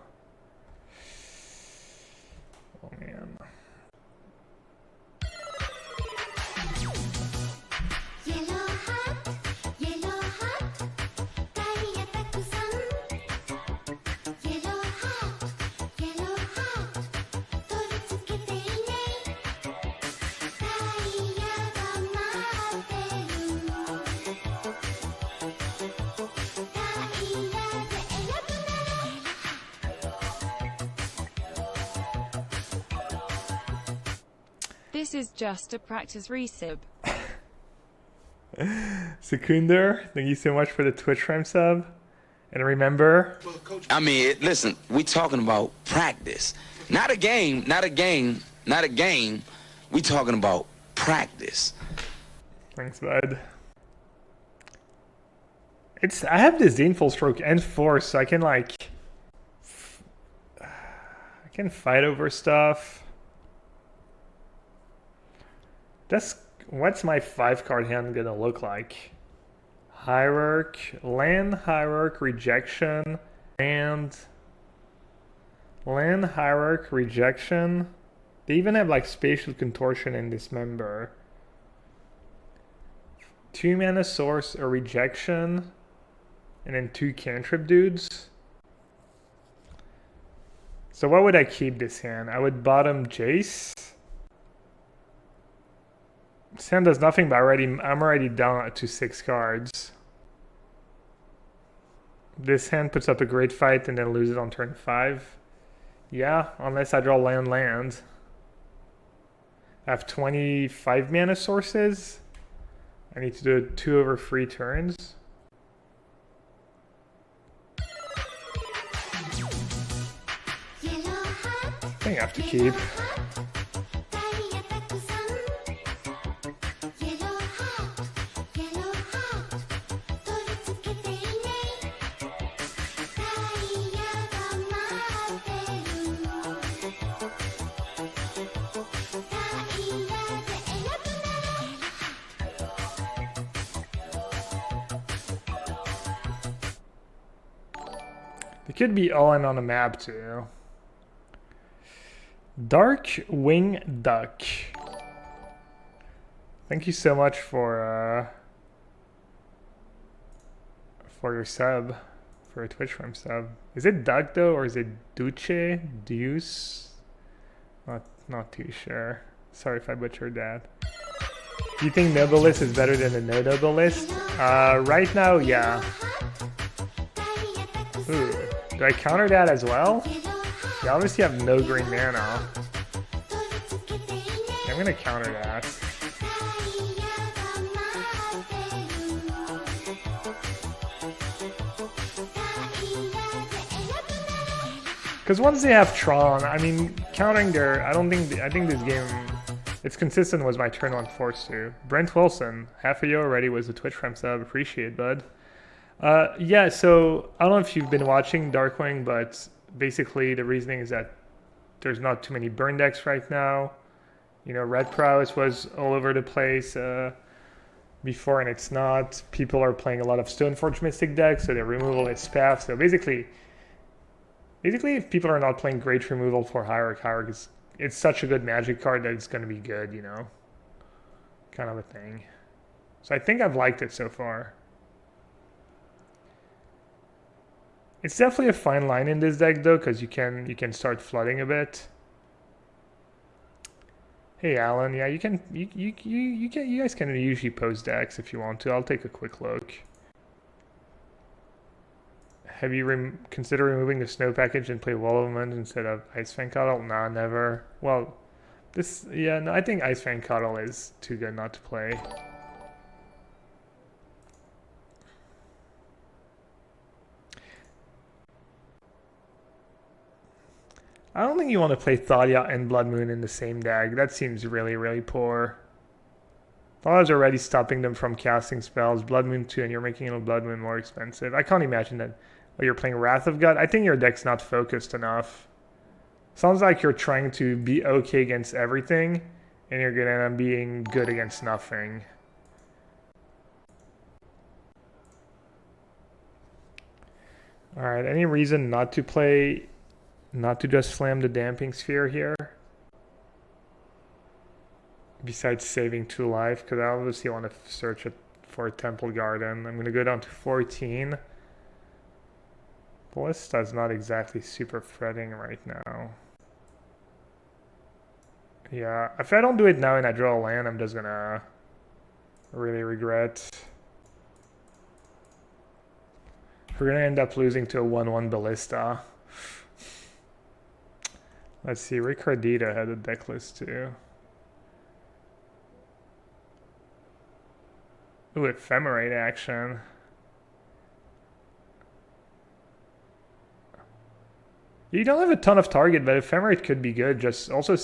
Speaker 1: Oh man.
Speaker 2: This is just a practice resub.
Speaker 1: Sekunder, thank you so much for the Twitch Prime sub. And remember...
Speaker 4: I mean, listen, we talking about practice. Not a game, not a game, not a game. We talking about practice.
Speaker 1: Thanks, bud. I have this Full Stroke and Force, so I can like... I can fight over stuff. What's my 5-card hand gonna look like? Hierarch, land, Hierarch, rejection, land, Hierarch, rejection. They even have like spatial contortion and dismember. 2 mana source, a rejection, and then 2 cantrip dudes. So what would I keep this hand? I would bottom Jace. This hand does nothing, but I'm already down to 6 cards. This hand puts up a great fight and then loses on turn 5. Yeah, unless I draw land. I have 25 mana sources. I need to do 2 over 3 turns. I think I have to keep. It could be all in on a map too. Dark Wing Duck. Thank you so much for your sub, for a Twitch Prime sub. Is it Duck though, or is it Duce? Deuce? Not too sure. Sorry if I butchered that. Do you think Noble List is better than the No Noble List? Right now, yeah. Ooh. Do I counter that as well? You obviously have no green mana. I'm gonna counter that. Because once they have Tron, I mean, countering their... I think this game... It's consistent was my turn 1 force too. Brent Wilson, half a year already was a Twitch Prime sub. Appreciate, bud. Yeah, so I don't know if you've been watching Darkwing, but basically the reasoning is that there's not too many burn decks right now. You know, Red Prowess was all over the place before, and it's not. People are playing a lot of Stoneforge Mystic decks, so their removal is path. So basically, if people are not playing great removal for Hierarch is it's such a good Magic card that it's going to be good, you know, kind of a thing. So I think I've liked it so far. It's definitely a fine line in this deck though, because you can start flooding a bit. Hey Alan, yeah, you guys can usually post decks if you want to. I'll take a quick look. Have you considered removing the snow package and play Wall of Wind instead of Ice Fang Cuddle? Nah, never. Well, no, I think Ice Fang Cuddle is too good not to play. I don't think you want to play Thalia and Blood Moon in the same deck. That seems really, really poor. Thalia's already stopping them from casting spells. Blood Moon too, and you're making a Blood Moon more expensive. I can't imagine that. Oh, you're playing Wrath of God? I think your deck's not focused enough. Sounds like you're trying to be okay against everything, and you're gonna end up being good against nothing. Alright, any reason not to just slam the Damping Sphere here? Besides saving 2 life, because I obviously want to search for a Temple Garden. I'm going to go down to 14. Ballista's not exactly super fretting right now. Yeah, if I don't do it now and I draw a land, I'm just going to really regret. We're going to end up losing to a 1-1 Ballista. Let's see, Ricardita had a deck list too. Ooh, Ephemerate action. You don't have a ton of target, but Ephemerate could be good. Just also,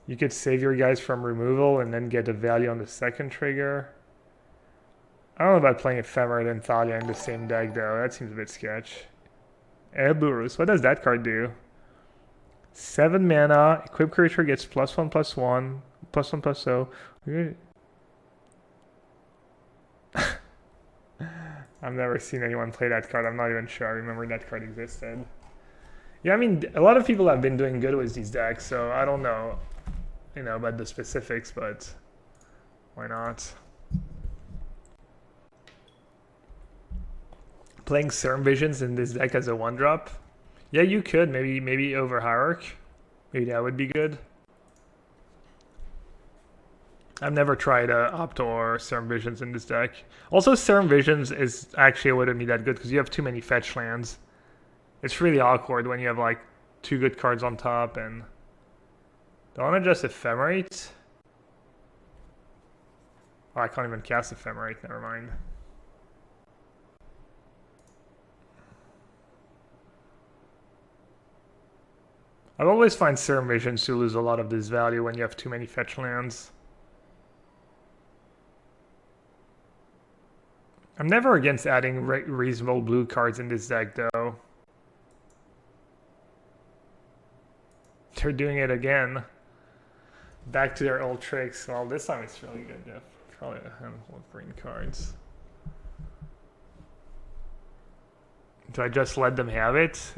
Speaker 1: you could save your guys from removal and then get a value on the second trigger. I don't know about playing Ephemerate and Thalia in the same deck though. That seems a bit sketch. Eburus, what does that card do? 7 mana, equipped creature gets +1/+1, +1/+0. I've never seen anyone play that card. I'm not even sure I remember that card existed. Yeah, I mean, a lot of people have been doing good with these decks, so I don't know, about the specifics, but why not? Playing Cerm Visions in this deck as a 1-drop? Yeah, you could. Maybe over Hierarch. Maybe that would be good. I've never tried Opto or Cerm Visions in this deck. Also, Cerm Visions is actually wouldn't be that good because you have too many fetch lands. It's really awkward when you have like 2 good cards on top and... Do I want to just Ephemerate? Oh, I can't even cast Ephemerate, never mind. I always find Cerm Visions to lose a lot of this value when you have too many fetch lands. I'm never against adding reasonable blue cards in this deck, though. They're doing it again. Back to their old tricks. Well, this time it's really good, Jeff. Probably a handful of green cards. Do I just let them have it?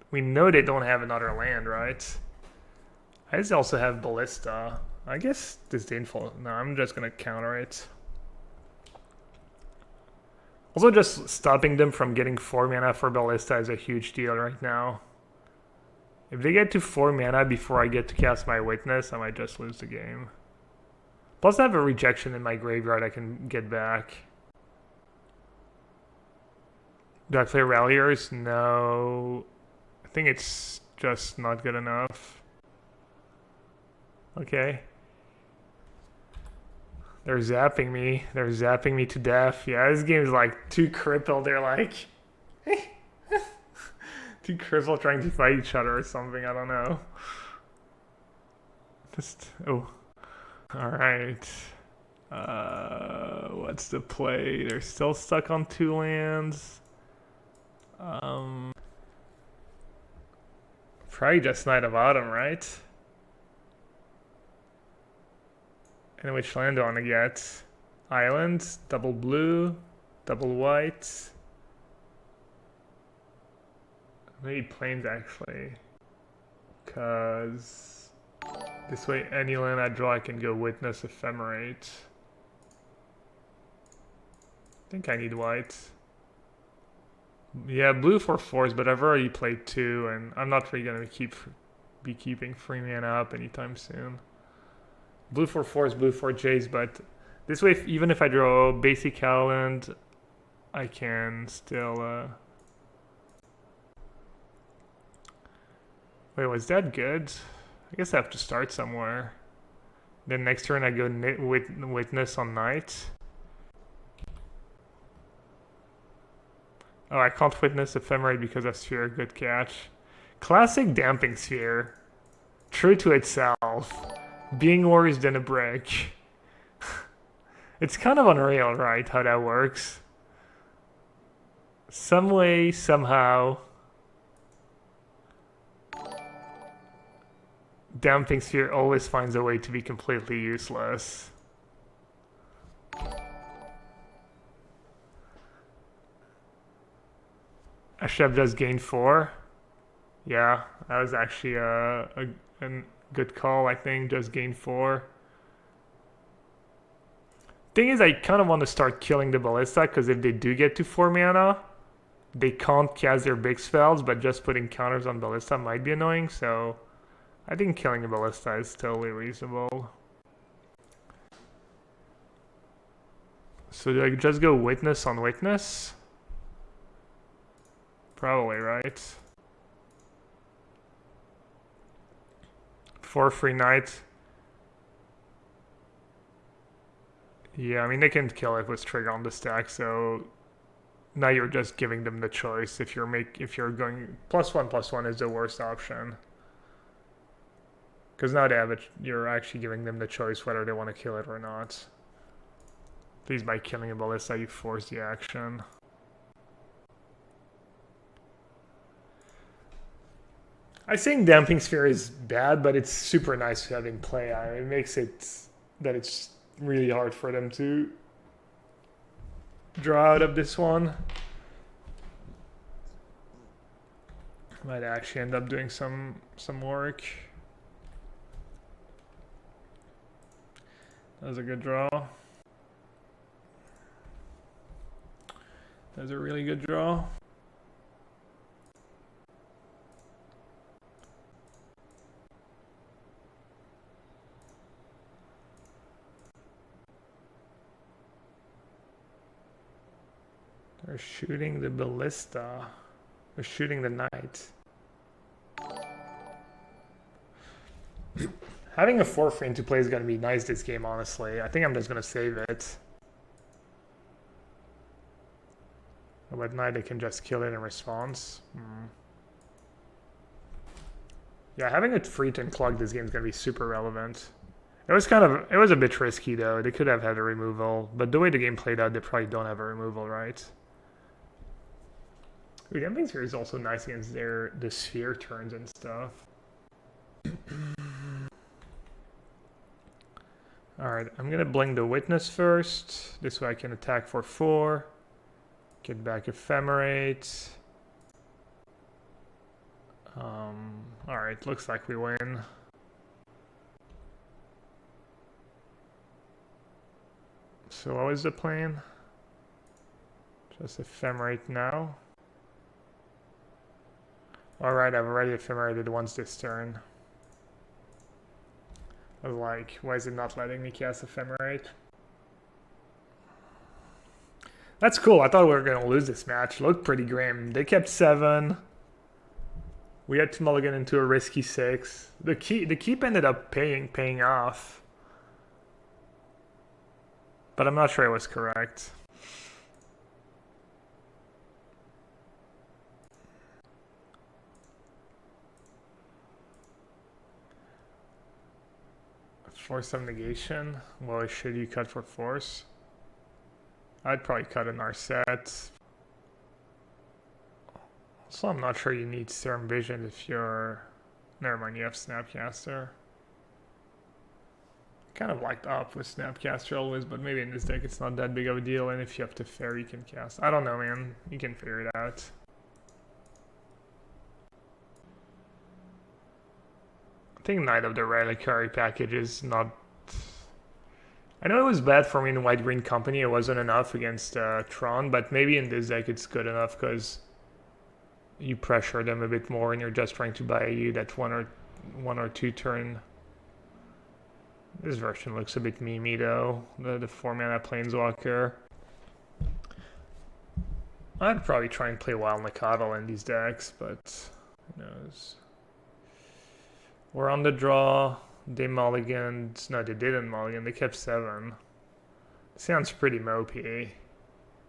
Speaker 1: We know they don't have another land, right? I just also have Ballista. I guess Disdainful. No, I'm just gonna counter it. Also, just stopping them from getting 4 mana for Ballista is a huge deal right now. If they get to 4 mana before I get to cast my Witness, I might just lose the game. Plus, I have a rejection in my graveyard I can get back. Do I play Ralliers? No. I think it's just not good enough. Okay. They're zapping me. They're zapping me to death. Yeah, this game is like too crippled. They're like... too crippled trying to fight each other or something. I don't know. Just... Oh. Alright. What's the play? They're still stuck on 2 lands. Probably just Knight of Autumn, right? And which land do I want to get? Island, double blue, double white. Maybe plains actually. Because this way any land I draw I can go Witness Ephemerate. I think I need white. Yeah, blue for 4s, but I've already played 2 and I'm not really going to be keeping 3 mana up anytime soon. Blue for force, blue for Jace, but this way, even if I draw basic Howland, I can still... Wait, was that good? I guess I have to start somewhere. Then next turn I go Witness on Knight. Oh, I can't Witness Ephemerate because of Sphere. Good catch. Classic Damping Sphere. True to itself. Being worse than a brick. It's kind of unreal, right, how that works. Some way, somehow. Damping Sphere always finds a way to be completely useless. Asheb does gain 4. Yeah, that was actually a good call, I think. Just gain 4. Thing is, I kind of want to start killing the Ballista, because if they do get to 4 mana, they can't cast their big spells, but just putting counters on Ballista might be annoying, so I think killing a Ballista is totally reasonable. So do I just go Witness on Witness? Probably, right? 4 free Knight. Yeah, I mean, they can kill it with Trigger on the stack, so now you're just giving them the choice. If you're going +1/+1 is the worst option. Because now they have it, you're actually giving them the choice whether they want to kill it or not. At least by killing a Ballista, you force the action. I think Damping Sphere is bad, but it's super nice to have in play. It makes it that it's really hard for them to draw out of this one. Might actually end up doing some work. That was a good draw. That was a really good draw. They're shooting the Ballista. They're shooting the Knight. Having a 4-free into play is going to be nice this game, honestly. I think I'm just going to save it. But Knight, I can just kill it in response. Yeah, having it free to unclog this game is going to be super relevant. It was a bit risky though. They could have had a removal, but the way the game played out, they probably don't have a removal, right? Ooh, Damping Sphere is also nice against the sphere turns and stuff. Alright, I'm gonna blink the Witness first. This way I can attack for 4. Get back Ephemerate. Alright, looks like we win. So what was the plan? Just Ephemerate now. Alright, I've already Ephemerated once this turn. I was like, why is it not letting me cast Ephemerate? That's cool. I thought we were going to lose this match. Looked pretty grim. They kept 7. We had to mulligan into a risky 6. The keep ended up paying off. But I'm not sure it was correct. Force of negation. Well, should you cut for force? I'd probably cut in our set. Also, I'm not sure you need Serum Vision if you're... Never mind, you have Snapcaster. Kind of liked up with Snapcaster always, but maybe in this deck it's not that big of a deal, and if you have to Fairy, you can cast. I don't know, man. You can figure it out. I think Knight of the Reliquary package is not... I know it was bad for me in White-Green Company. It wasn't enough against Tron, but maybe in this deck it's good enough because you pressure them a bit more and you're just trying to buy you that one or two turn This version looks a bit memey though, the 4-mana Planeswalker. I'd probably try and play Wild Nacatl in these decks, but who knows. We're on the draw. They mulliganed. No, they didn't mulligan. They kept 7. Sounds pretty mopey.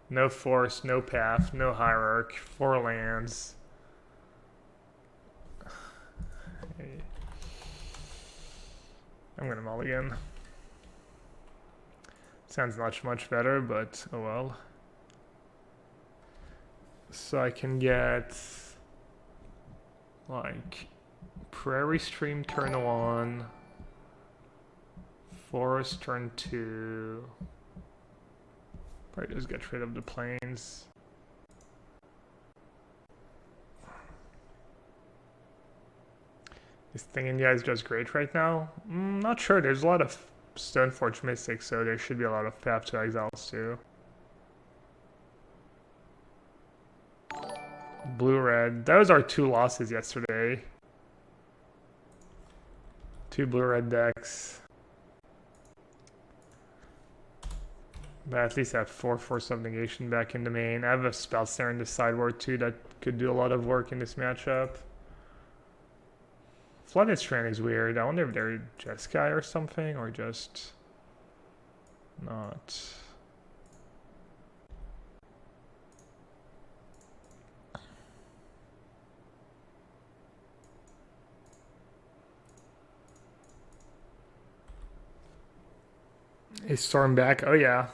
Speaker 1: No force, no path, no hierarch, 4 lands. I'm gonna mulligan. Sounds much better, but oh well. So I can get like Prairie Stream turn 1, Forest turn 2. Probably just get rid of the plains. This thing India is just great right now. Not sure. There's a lot of Stoneforge Mystics, so there should be a lot of Path to Exiles too. Blue-red. That was our 2 losses yesterday. 2 blue-red decks. But at least I have 4 Force of Negation back in the main. I have a Spellsnare in the sideboard too that could do a lot of work in this matchup. Flooded Strand is weird. I wonder if they're Jeskai or something, or just not. Is Storm back? Oh yeah.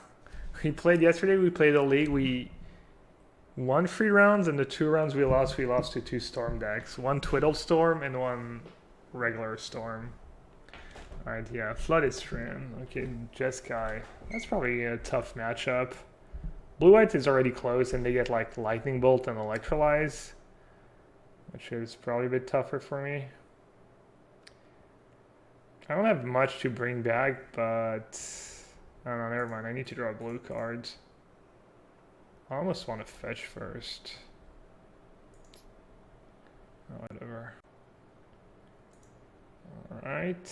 Speaker 1: We played yesterday, we played a league, we won 3 rounds, and the 2 rounds we lost to 2 Storm decks. 1 Twiddle Storm and 1 regular Storm. Alright, yeah, Flooded Strand. Okay, Jeskai. That's probably a tough matchup. Blue-white is already close, and they get like Lightning Bolt and Electrolyze, which is probably a bit tougher for me. I don't have much to bring back, but I don't know, never mind. I need to draw blue cards. I almost want to fetch first. Oh, whatever. Alright.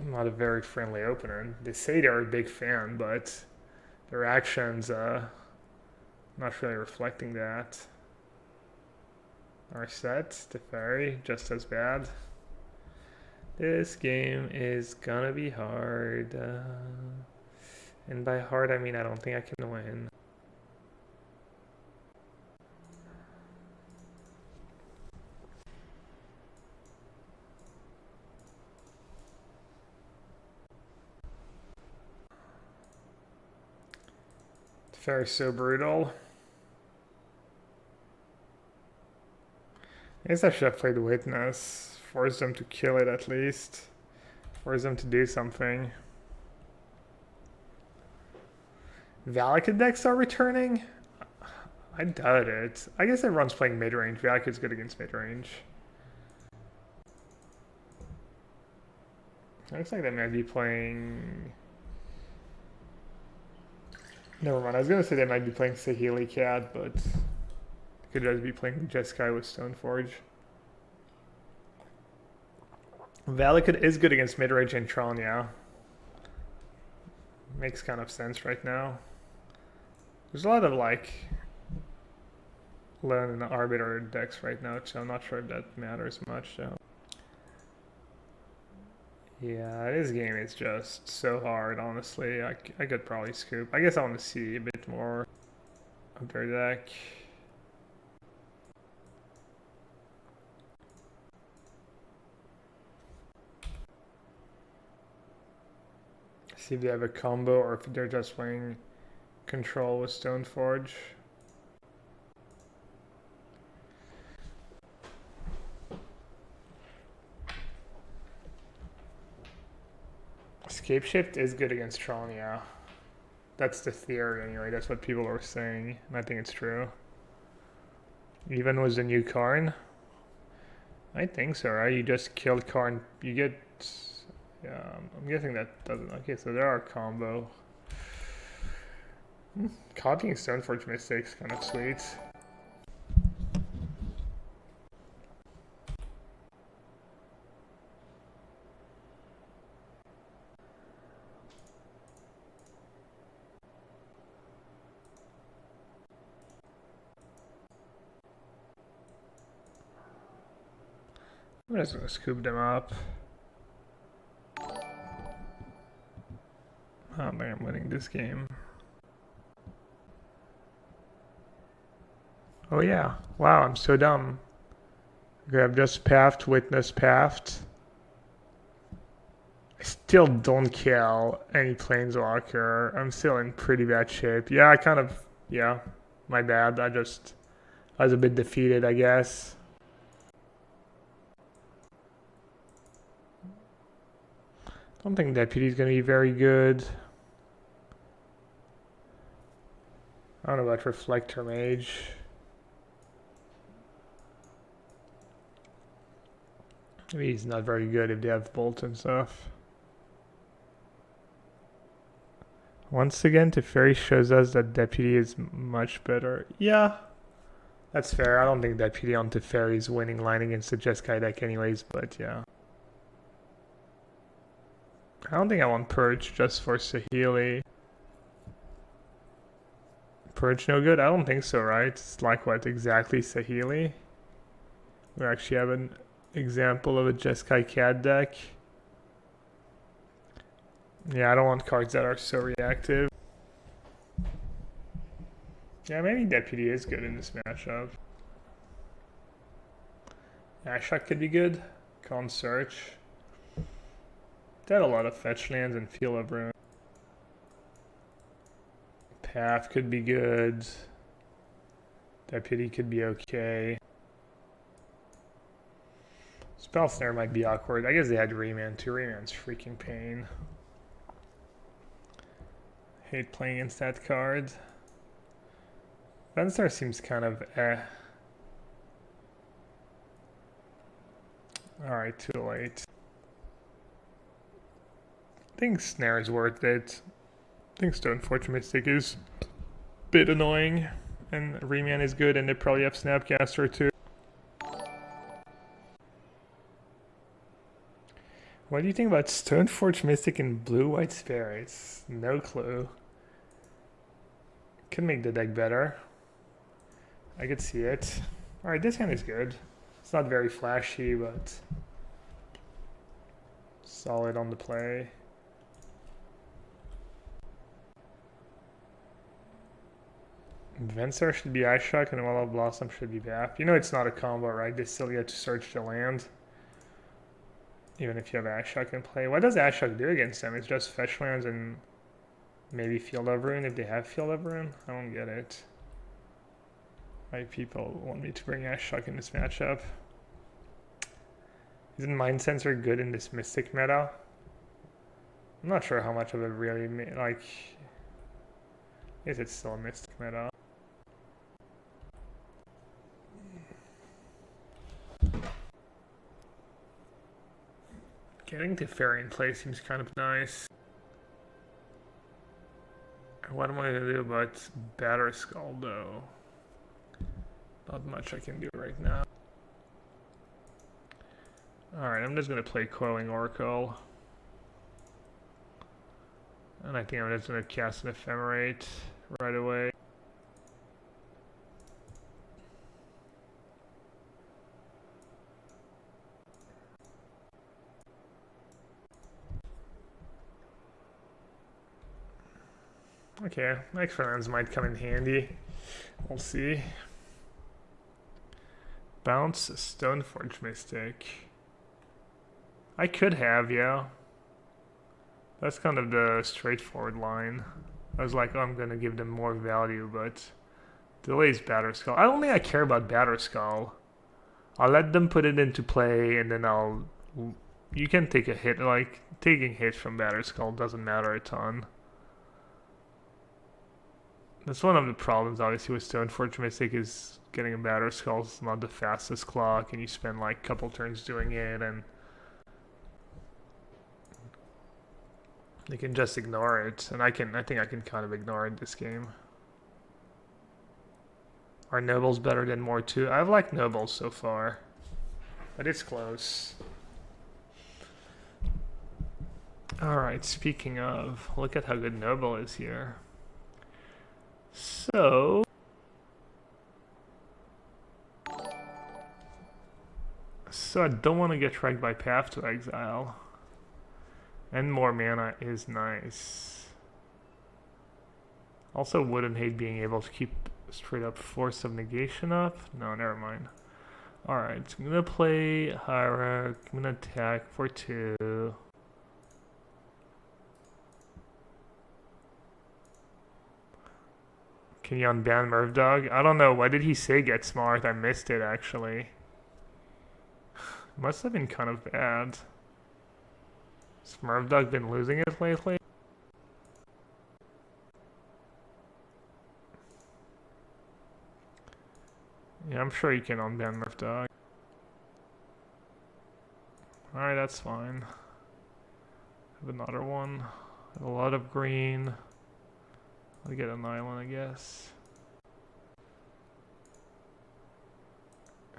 Speaker 1: Not a very friendly opener. They say they're a big fan, but their actions not really reflecting that. Our set, Teferi, just as bad. This game is gonna be hard. And by hard, I mean I don't think I can win. Teferi's so brutal. I guess I should have played Witness. Force them to kill it at least. Force them to do something. Valakut decks are returning? I doubt it. I guess everyone's playing mid-range. Valakut's good against mid-range. Looks like they might be playing... Never mind, I was gonna say they might be playing Saheeli Cat, but... Could just be playing Jeskai with Stoneforge. Valakut is good against midrange and Tron, yeah. Makes kind of sense right now. There's a lot of like Lone and Arbiter decks right now, so I'm not sure if that matters much. So. Yeah, this game is just so hard, honestly. I could probably scoop. I guess I want to see a bit more of their deck. See if they have a combo or if they're just playing control with Stoneforge. Escape Shift is good against Tron, yeah. That's the theory anyway, that's what people are saying, and I think it's true. Even with the new Karn? I think so, right? You just killed Karn, you get... Yeah, I'm guessing that doesn't... Okay, so there are combo. Copying Stoneforge Mystics, kind of sweet. I'm just gonna scoop them up. I don't think I'm winning this game. Oh yeah. Wow, I'm so dumb. Okay, I've just pathed, witness pathed. I still don't kill any planeswalker. I'm still in pretty bad shape. Yeah, yeah, my bad. I was a bit defeated, I guess. Don't think Deputy's gonna be very good. I don't know about Reflector Mage. Maybe he's not very good if they have Bolt and stuff. Once again, Teferi shows us that Deputy is much better. Yeah, that's fair. I don't think Deputy on Teferi is winning line against the Jeskai deck anyways, but yeah. I don't think I want Purge just for Saheeli. Purge no good? I don't think so, right? It's like what exactly Saheeli? We actually have an example of a Jeskai Cat deck. Yeah, I don't want cards that are so reactive. Yeah, maybe Deputy is good in this matchup. Ashok could be good. Con Search. They had a lot of fetch lands and Field of Ruin. Path could be good. Deputy could be okay. Spell Snare might be awkward. I guess they had Remand too. Remand's freaking pain. Hate playing against that card. Venstar seems kind of eh. Alright, too late. I think Snare is worth it. I think Stoneforge Mystic is a bit annoying. And Remand is good, and they probably have Snapcaster too. What do you think about Stoneforge Mystic and Blue-White Spirits? No clue. Could make the deck better. I could see it. Alright, this hand is good. It's not very flashy, but solid on the play. Vensar should be Ice Shock and Well of Blossom should be BAP. You know it's not a combo, right? They still get to search the land. Even if you have Ashok in play. What does Ashok do against them? It's just fetch lands and maybe Field of Ruin if they have Field of Ruin? I don't get it. Why people want me to bring Ashok in this matchup. Isn't Mind Sensor good in this Mystic meta? I'm not sure how much of it really, like... I guess it's still a Mystic meta. Getting Teferi in play seems kind of nice. What am I gonna do about Batterskull though? Not much I can do right now. Alright, I'm just gonna play Coiling Oracle. And I think I'm just gonna cast an Ephemerate right away. Okay, extra lands might come in handy. We'll see. Bounce Stoneforge Mystic. I could have, yeah. That's kind of the straightforward line. I was like, oh, I'm gonna give them more value, but delays Batterskull. I don't think I care about Batterskull. I'll let them put it into play, and then you can take a hit. Like taking hits from Batterskull doesn't matter a ton. That's one of the problems, obviously, with Stoneforge Mystic is getting a Batterskull is not the fastest clock, and you spend like a couple turns doing it, and they can just ignore it. And I think I can kind of ignore it this game. Are Nobles better than more too? I've liked Nobles so far, but it's close. Alright, speaking of, look at how good Noble is here. So I don't want to get wrecked by Path to Exile. And more mana is nice. Also wouldn't hate being able to keep straight up Force of Negation up. No, never mind. Alright, so I'm gonna play Hierarch. I'm gonna attack for 2. Can you unban Murphdog? I don't know. Why did he say get smart? I missed it actually. Must have been kind of bad. Has Murphdog been losing it lately? Yeah, I'm sure you can unban Murphdog. Alright, that's fine. Have another one. Have a lot of green. I'll get an island, I guess.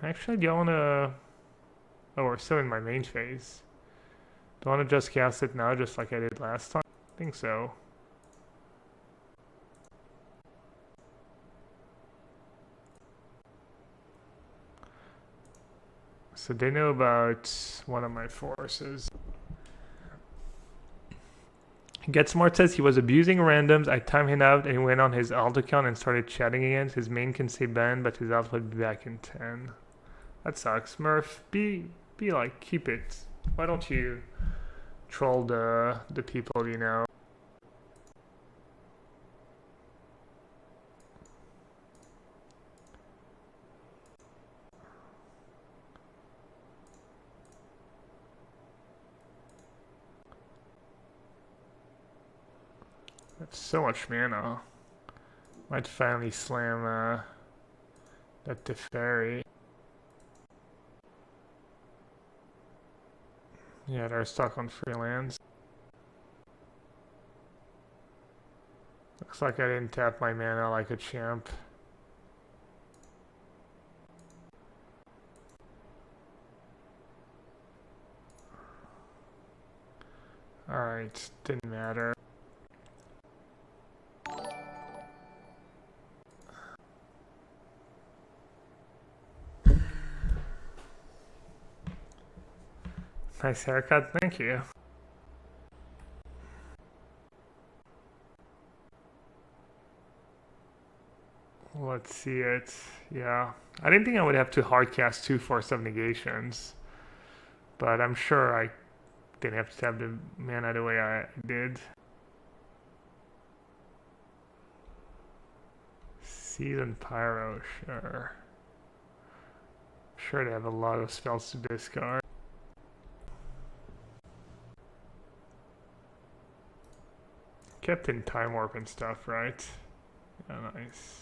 Speaker 1: Actually, do you wanna... Oh, we're still in my main phase. Do I wanna just cast it now, just like I did last time? I think so. So they know about one of my forces. Get Smart says he was abusing randoms. I timed him out and he went on his alt account and started chatting again. His main can say ban, but his alt would be back in 10. That sucks. Murph, be like, keep it. Why don't you troll the people you know? That's so much mana. Might finally slam that Teferi. Yeah, they're stuck on free lands. Looks like I didn't tap my mana like a champ. Alright, didn't matter. Nice haircut, thank you. Let's see it. Yeah. I didn't think I would have to hardcast 2 Force of Negations. But I'm sure I didn't have to have the mana the way I did. Seasoned Pyro, sure. Sure they have a lot of spells to discard. Kept in Time Warp and stuff, right? Yeah, nice.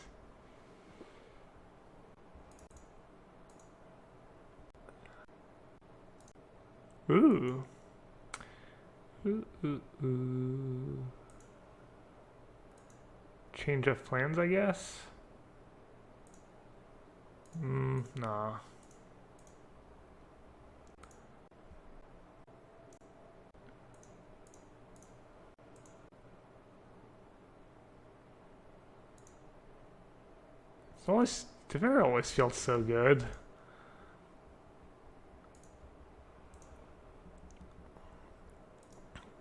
Speaker 1: Ooh. Ooh. Change of plans, I guess? Nah. Teferi always feels so good.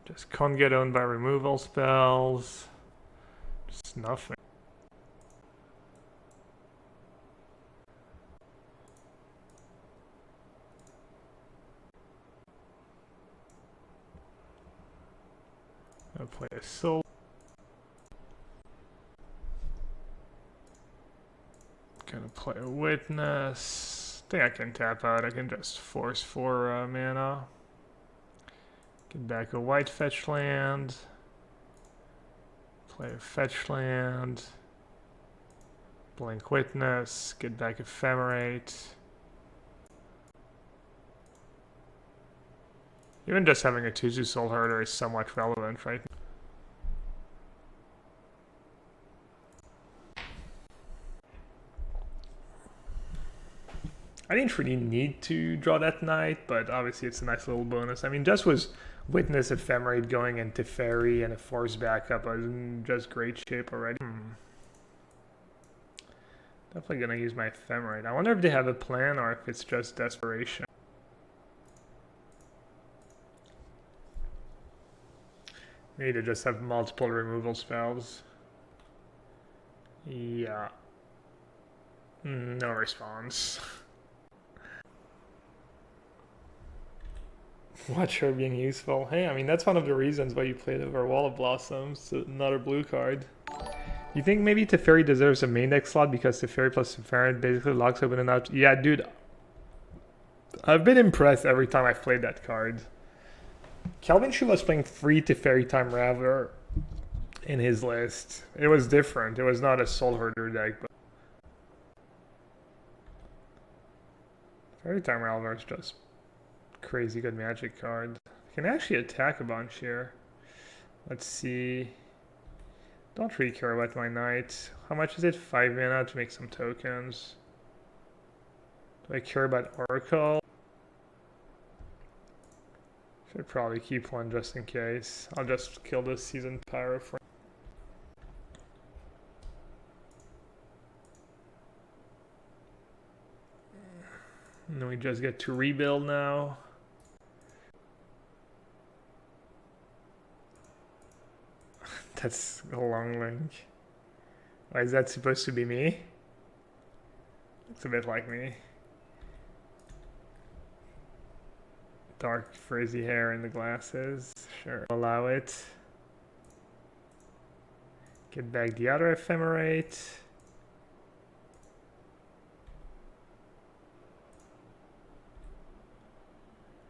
Speaker 1: Just can't get owned by removal spells. Just nothing. I'll play a soul. Gonna play a witness. I think I can tap out. I can just force 4 mana. Get back a white fetch land. Play a fetch land. Blink witness. Get back ephemerate. Even just having a 2/2 soul herder is somewhat relevant right now. I didn't really need to draw that night, but obviously it's a nice little bonus. I mean, just was Witness Ephemerate going into Teferi and a Force backup. I was in just great shape already. Definitely gonna use my Ephemerate. I wonder if they have a plan or if it's just desperation. Maybe to just have multiple removal spells. Yeah. No response. Watch her being useful. Hey, I mean, that's one of the reasons why you played over Wall of Blossoms, another blue card. You think maybe Teferi deserves a main deck slot because Teferi plus Teferi basically locks open and out? Yeah, dude. I've been impressed every time I've played that card. Calvin Shu was playing free Teferi Time Raveler in his list. It was different. It was not a Soulherder deck, but Teferi Time Raveler is just crazy good magic card. Can actually attack a bunch here. Let's see. Don't really care about my knight. How much is it? 5 mana to make some tokens. Do I care about Oracle? Should probably keep one just in case. I'll just kill this Seasoned Pyro for. And then we just get to rebuild now. That's a long link. Why is that supposed to be me? Looks a bit like me. Dark frizzy hair in the glasses. Sure. Allow it. Get back the other ephemerate.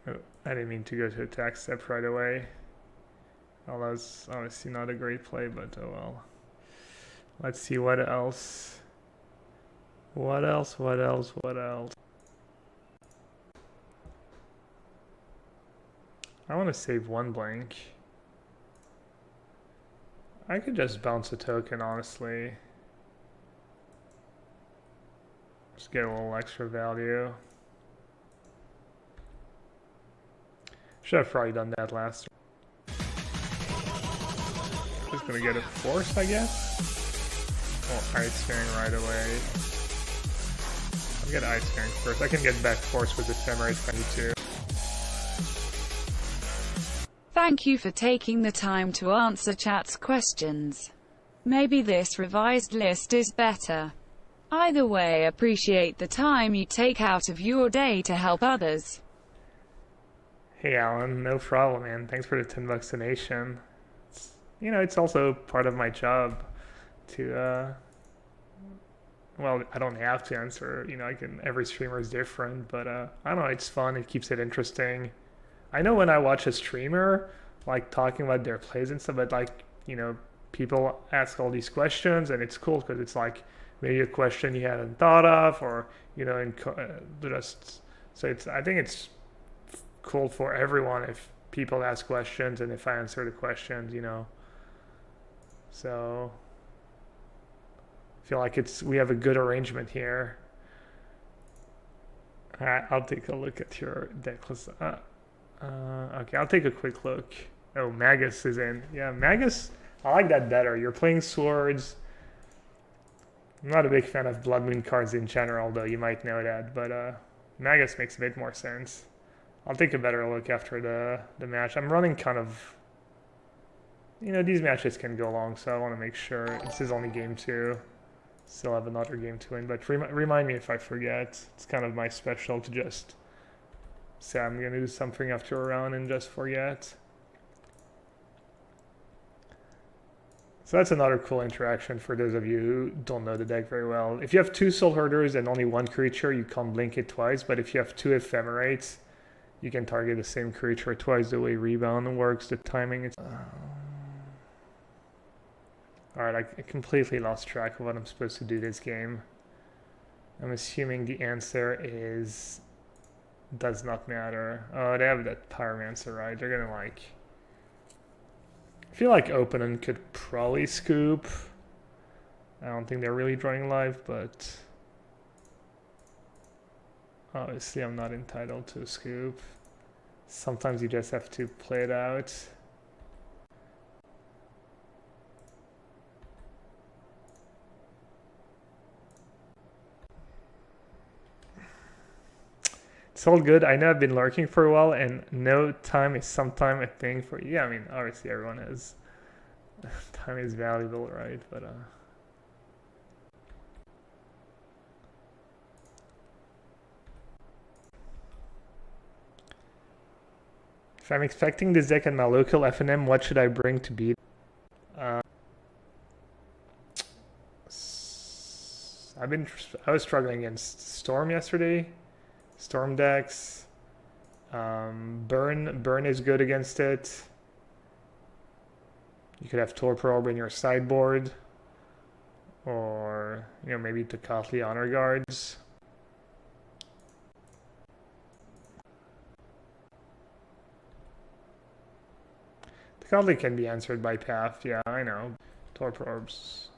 Speaker 1: Oh, I didn't mean to go to attack step right away. Well, that was obviously not a great play, but oh well. Let's see what else. What else? I want to save one blank. I could just bounce a token, honestly. Just get a little extra value. Should have probably done that last. Just gonna get it forced, I guess. Oh, Ice Fairing right away. I'll get Ice Fairing first. I can get back force with Ephemerate if I need to.
Speaker 2: Thank you for taking the time to answer chat's questions. Maybe this revised list is better. Either way, appreciate the time you take out of your day to help others.
Speaker 1: Hey Alan, no problem, man. Thanks for the $10 donation. You know, it's also part of my job to, well, I don't have to answer, you know, every streamer is different, but, I don't know, it's fun, it keeps it interesting. I know when I watch a streamer, like, talking about their plays and stuff, but, like, you know, people ask all these questions, and it's cool, because it's, like, maybe a question you hadn't thought of, or, you know, I think it's cool for everyone if people ask questions, and if I answer the questions, you know. So I feel like we have a good arrangement here. All right, I'll take a look at your deck list. Okay, I'll take a quick look. Oh, Magus is in. Yeah, Magus, I like that better. You're playing swords. I'm not a big fan of Blood Moon cards in general, though you might know that, but Magus makes a bit more sense. I'll take a better look after the match. I'm running kind of, you know, these matches can go long, so I want to make sure. This is only game 2. Still have another game to win, but remind me if I forget. It's kind of my special to just say I'm going to do something after a round and just forget. So that's another cool interaction for those of you who don't know the deck very well. If you have 2 Soul Herders and only 1 creature, you can't blink it twice, but if you have 2 Ephemerates, you can target the same creature twice. The way Rebound works, the timing is... Alright, I completely lost track of what I'm supposed to do this game. I'm assuming the answer is... does not matter. Oh, they have that Pyromancer, right? They're gonna like... I feel like Opponent could probably scoop. I don't think they're really drawing live, but... obviously I'm not entitled to a scoop. Sometimes you just have to play it out. It's It's all good. I know I've been lurking for a while, and no time is sometime a thing for you. Yeah, I mean, obviously everyone has time is valuable, right? But if I'm expecting this deck at my local FNM, what should I bring to beat? I was struggling against Storm yesterday. Storm decks. Burn is good against it. You could have Torpor Orb in your sideboard, or maybe Tocatli Honor Guards. Tocatli can be answered by Path. Yeah, I know. Torpor Orbs.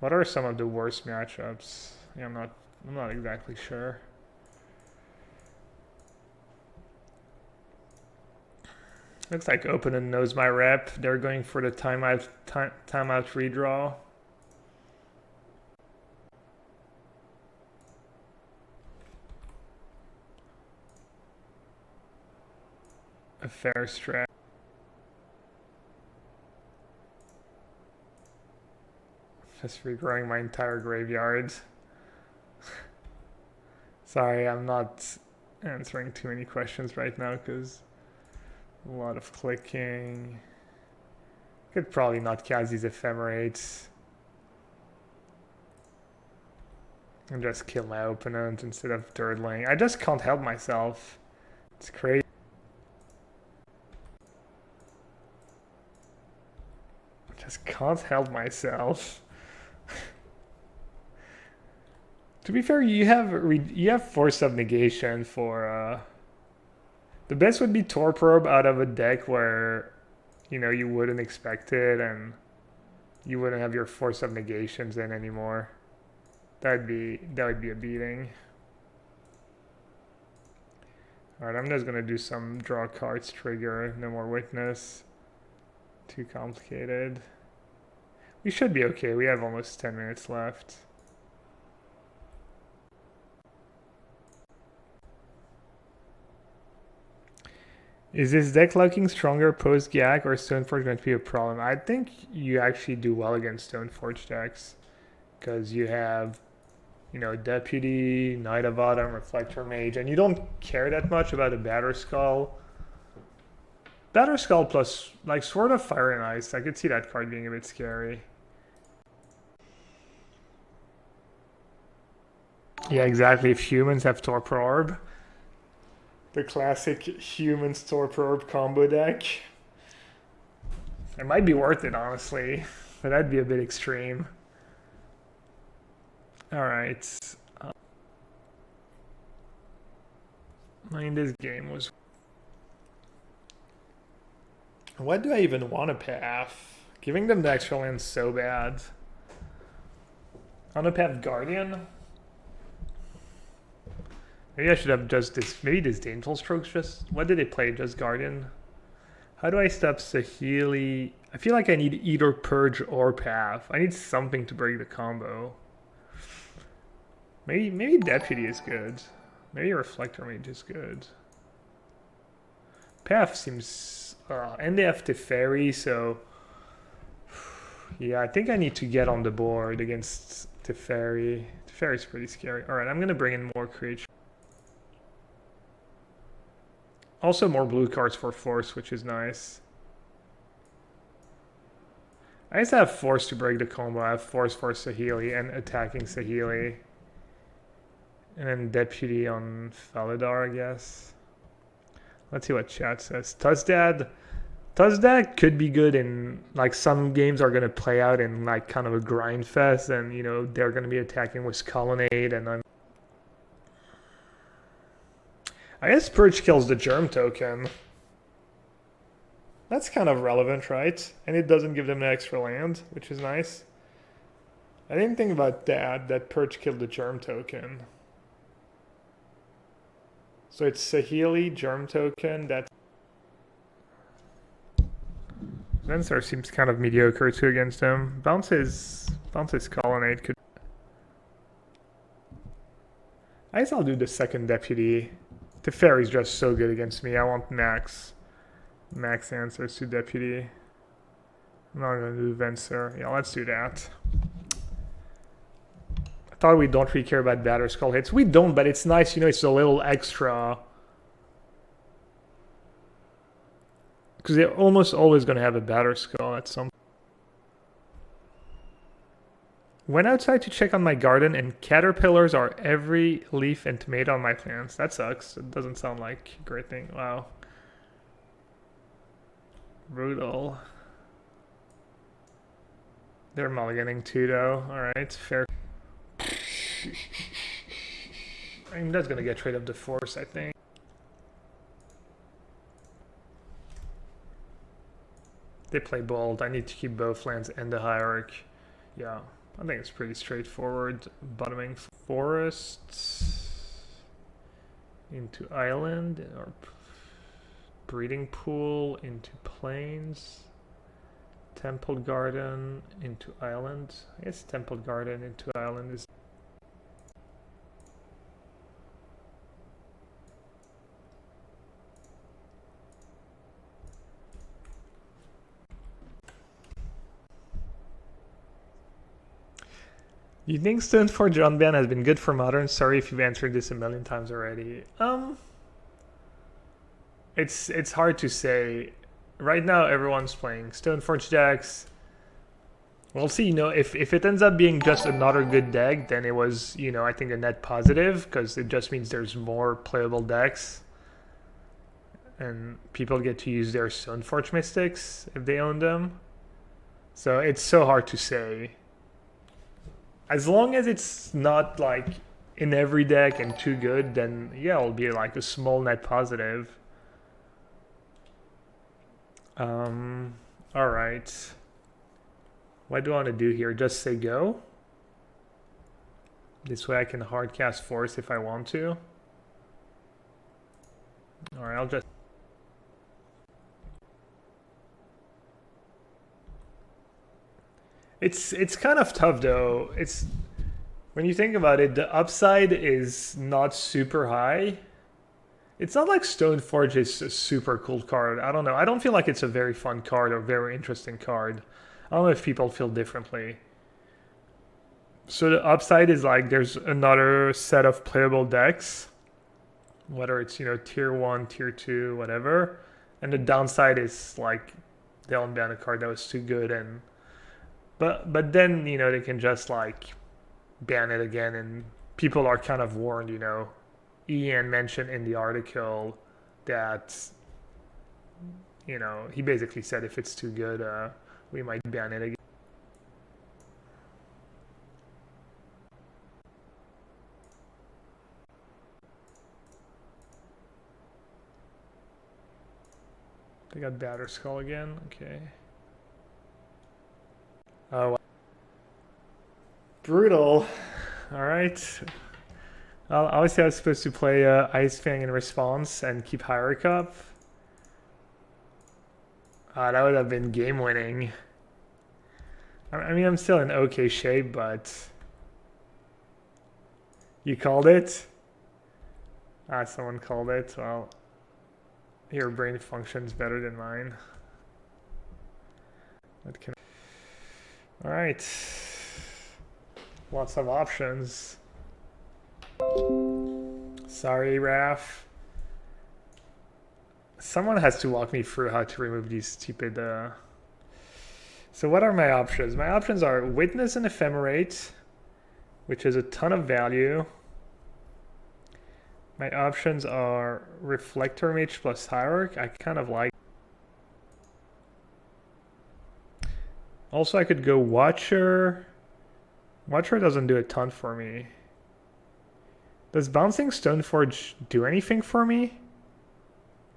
Speaker 1: What are some of the worst matchups? Yeah, I'm not exactly sure. Looks like opponent knows my rep. They're going for the timeout redraw. A fair strat. Just regrowing my entire graveyard. Sorry, I'm not answering too many questions right now because a lot of clicking. Could probably not cast these Ephemerates and just kill my opponent instead of dirtling. I just can't help myself. It's crazy. I just can't help myself. To be fair, you have Force of Negation for the best would be Torpor Orb out of a deck where you wouldn't expect it and you wouldn't have your Force of Negations in anymore. That would be a beating. Alright, I'm just gonna do some draw cards trigger, no more witness. Too complicated. We should be okay, we have almost 10 minutes left. Is this deck looking stronger post-Hogaak or Stoneforge going to be a problem? I think you actually do well against Stoneforge decks because you have, Deputy, Knight of Autumn, Reflector Mage, and you don't care that much about a Batterskull. Batterskull plus, Sword of Fire and Ice, I could see that card being a bit scary. Yeah, exactly. If humans have Torpor Orb. The classic humans Torpor Orb combo deck. It might be worth it, honestly, but that'd be a bit extreme. Alright. This game was... What do I even want to Path? Giving them the extra land so bad. I want to Path Guardian? Maybe I should have just this, maybe Disdainful Strokes just, what did they play, just Guardian? How do I stop Saheeli? I feel like I need either Purge or Path. I need something to break the combo. Maybe Deputy is good. Maybe Reflector Mage is good. Path seems, and they have Teferi, so yeah, I think I need to get on the board against Teferi. Teferi's pretty scary. Alright, I'm gonna bring in more creatures. Also more blue cards for Force, which is nice. I just have Force to break the combo. I have Force for Saheeli and attacking Saheeli. And then Deputy on Faladar, I guess. Let's see what chat says. Tuzdad could be good in, some games are going to play out in, kind of a grind fest. And, they're going to be attacking with Colonnade. And I guess Purge kills the Germ token. That's kind of relevant, right? And it doesn't give them an extra land, which is nice. I didn't think about that Purge killed the Germ token. So it's Saheeli, Germ token, that's... Venser seems kind of mediocre too against him. Bounces Colonnade could... I guess I'll do the second deputy. The fairy's just so good against me. I want max answers to deputy. I'm not gonna do Venser. Yeah, let's do that. I thought we don't really care about batter skull hits. We don't, but it's nice, you know, it's a little extra. Because they're almost always gonna have a batter skull at some point. Went outside to check on my garden and caterpillars are every leaf and tomato on my plants. That sucks. It doesn't sound like a great thing. Wow. Brutal. They're mulliganing too though. Alright, fair. I mean, that's gonna get rid of the force, I think. They play bold. I need to keep both lands and the hierarchy. Yeah. I think it's pretty straightforward. Bottoming forests into island or breeding pool into plains. Temple garden into island. I guess temple garden into island is. You think Stoneforge Unban has been good for Modern? Sorry if you've answered this a million times already. It's hard to say. Right now everyone's playing Stoneforge decks. We'll see, you know, if it ends up being just another good deck, then it was, you know, I think a net positive, because it just means there's more playable decks. And people get to use their Stoneforge Mystics if they own them. So it's so hard to say. As long as it's not like in every deck and too good, then yeah, it'll be like a small net positive. Alright. What do I want to do here? Just say go? This way I can hardcast force if I want to. Alright, I'll just... It's kind of tough though. It's when you think about it, the upside is not super high. It's not like Stoneforge is a super cool card. I don't know. I don't feel like it's a very fun card or very interesting card. I don't know if people feel differently. So the upside is like there's another set of playable decks, whether it's, you know, tier 1, tier 2, whatever. And the downside is like they unban a card that was too good, and but then, you know, they can just like ban it again, and people are kind of warned, you know. Ian mentioned in the article that, you know, he basically said if it's too good, we might ban it again. They got Batter Skull again, okay. Oh, brutal. Alright. Obviously I was supposed to play Ice Fang in response and keep Hierarch up. That would have been game winning. I mean, I'm still in okay shape, but... You called it? Someone called it. Well, your brain functions better than mine. What can... Alright. Lots of options. Sorry, Raf. Someone has to walk me through how to remove these stupid... So what are my options? My options are Witness and Ephemerate, which is a ton of value. My options are Reflector Mage plus Hierarch. I kind of like. Also, I could go Watcher. Watcher doesn't do a ton for me. Does Bouncing Stoneforge do anything for me?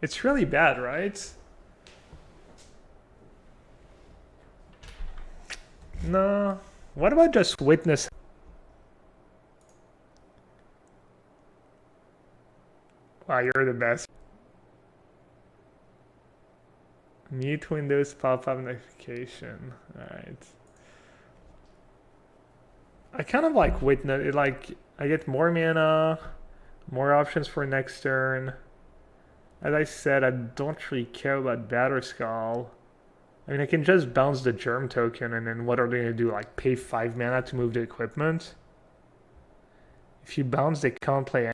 Speaker 1: It's really bad, right? No. What about just Witness? Wow, you're the best. Mute Windows pop-up notification. Alright. I kind of like Witness. Like, I get more mana. More options for next turn. As I said, I don't really care about Batterskull. I mean, I can just bounce the Germ token, and then what are they going to do? Like, pay 5 mana to move the equipment? If you bounce, they can't play.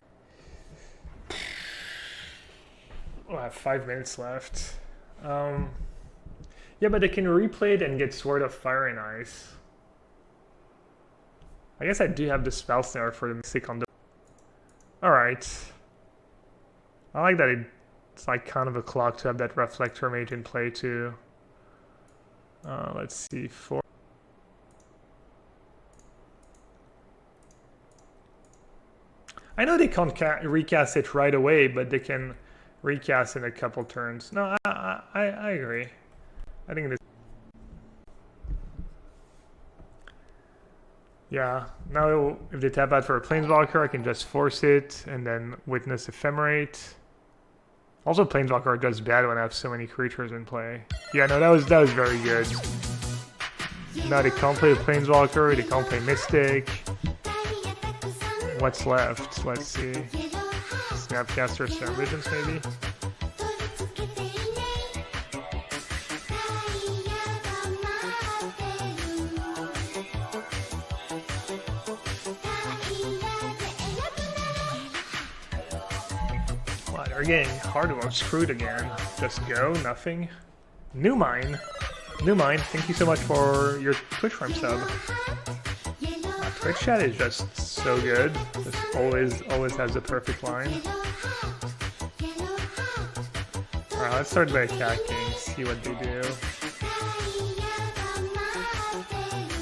Speaker 1: Oh, I have 5 minutes left. Yeah, but they can replay it and get Sword of Fire and Ice. I guess I do have the Spell Snare for the stick on the... Alright. I like that it's like kind of a clock to have that Reflector Mage in play too. Let's see, 4. I know they can't recast it right away, but they can recast in a couple turns. No, I agree. I think this... Yeah, now if they tap out for a Planeswalker, I can just force it and then Witness Ephemerate. Also, Planeswalker does bad when I have so many creatures in play. Yeah, no, that was very good. Now they can't play a Planeswalker, they can't play Mystic. What's left? Let's see. Snapcaster, Storm Visions, maybe? Wow, they're getting hardware screwed again. Just go, nothing. New Mine, thank you so much for your Twitch Prime sub. Twitch chat is just so good. Just always has the perfect line. Alright, let's start by attacking, see what they do.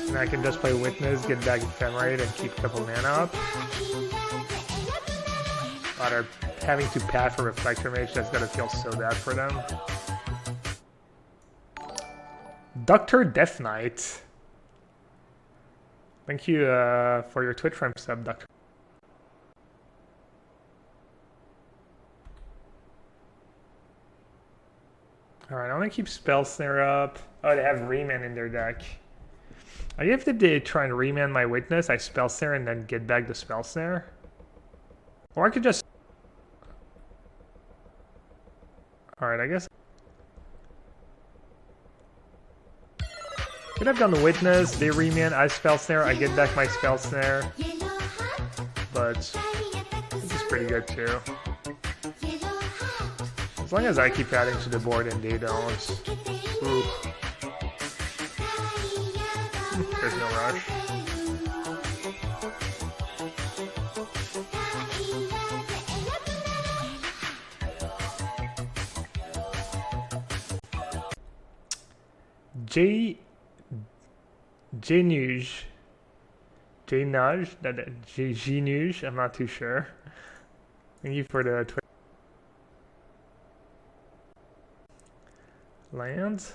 Speaker 1: And I can just play Witness, get back Ephemerate, and keep a couple mana up. Oh, they're having to path a Reflector Mage, that's gotta feel so bad for them. Dr. Death Knight. Thank you for your Twitch Prime sub, Doctor. Alright, I'm gonna keep Spell Snare up. Oh, they have Remand in their deck. I guess if they try and Remand my Witness, I Spell Snare and then get back the Spell Snare. Or I could just... Alright, I guess... Could have done the Witness, they Remand, I Spell Snare, I get back my Spell Snare. But this is pretty good too. As long as I keep adding to the board and they don't. Ooh. There's no rush. Jnuge, I'm not too sure. Thank you for the Twitter. Land?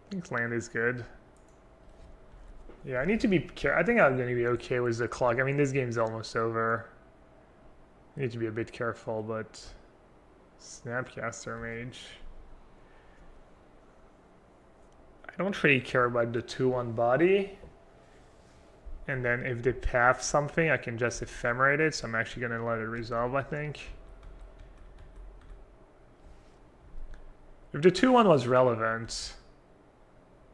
Speaker 1: I think land is good. Yeah, I need to be careful. I think I'm going to be okay with the clock. I mean, this game's almost over. I need to be a bit careful, but... Snapcaster Mage. I don't really care about the 2/1 body. And then if they path something, I can just Ephemerate it, so I'm actually going to let it resolve, I think. If the 2/1 was relevant,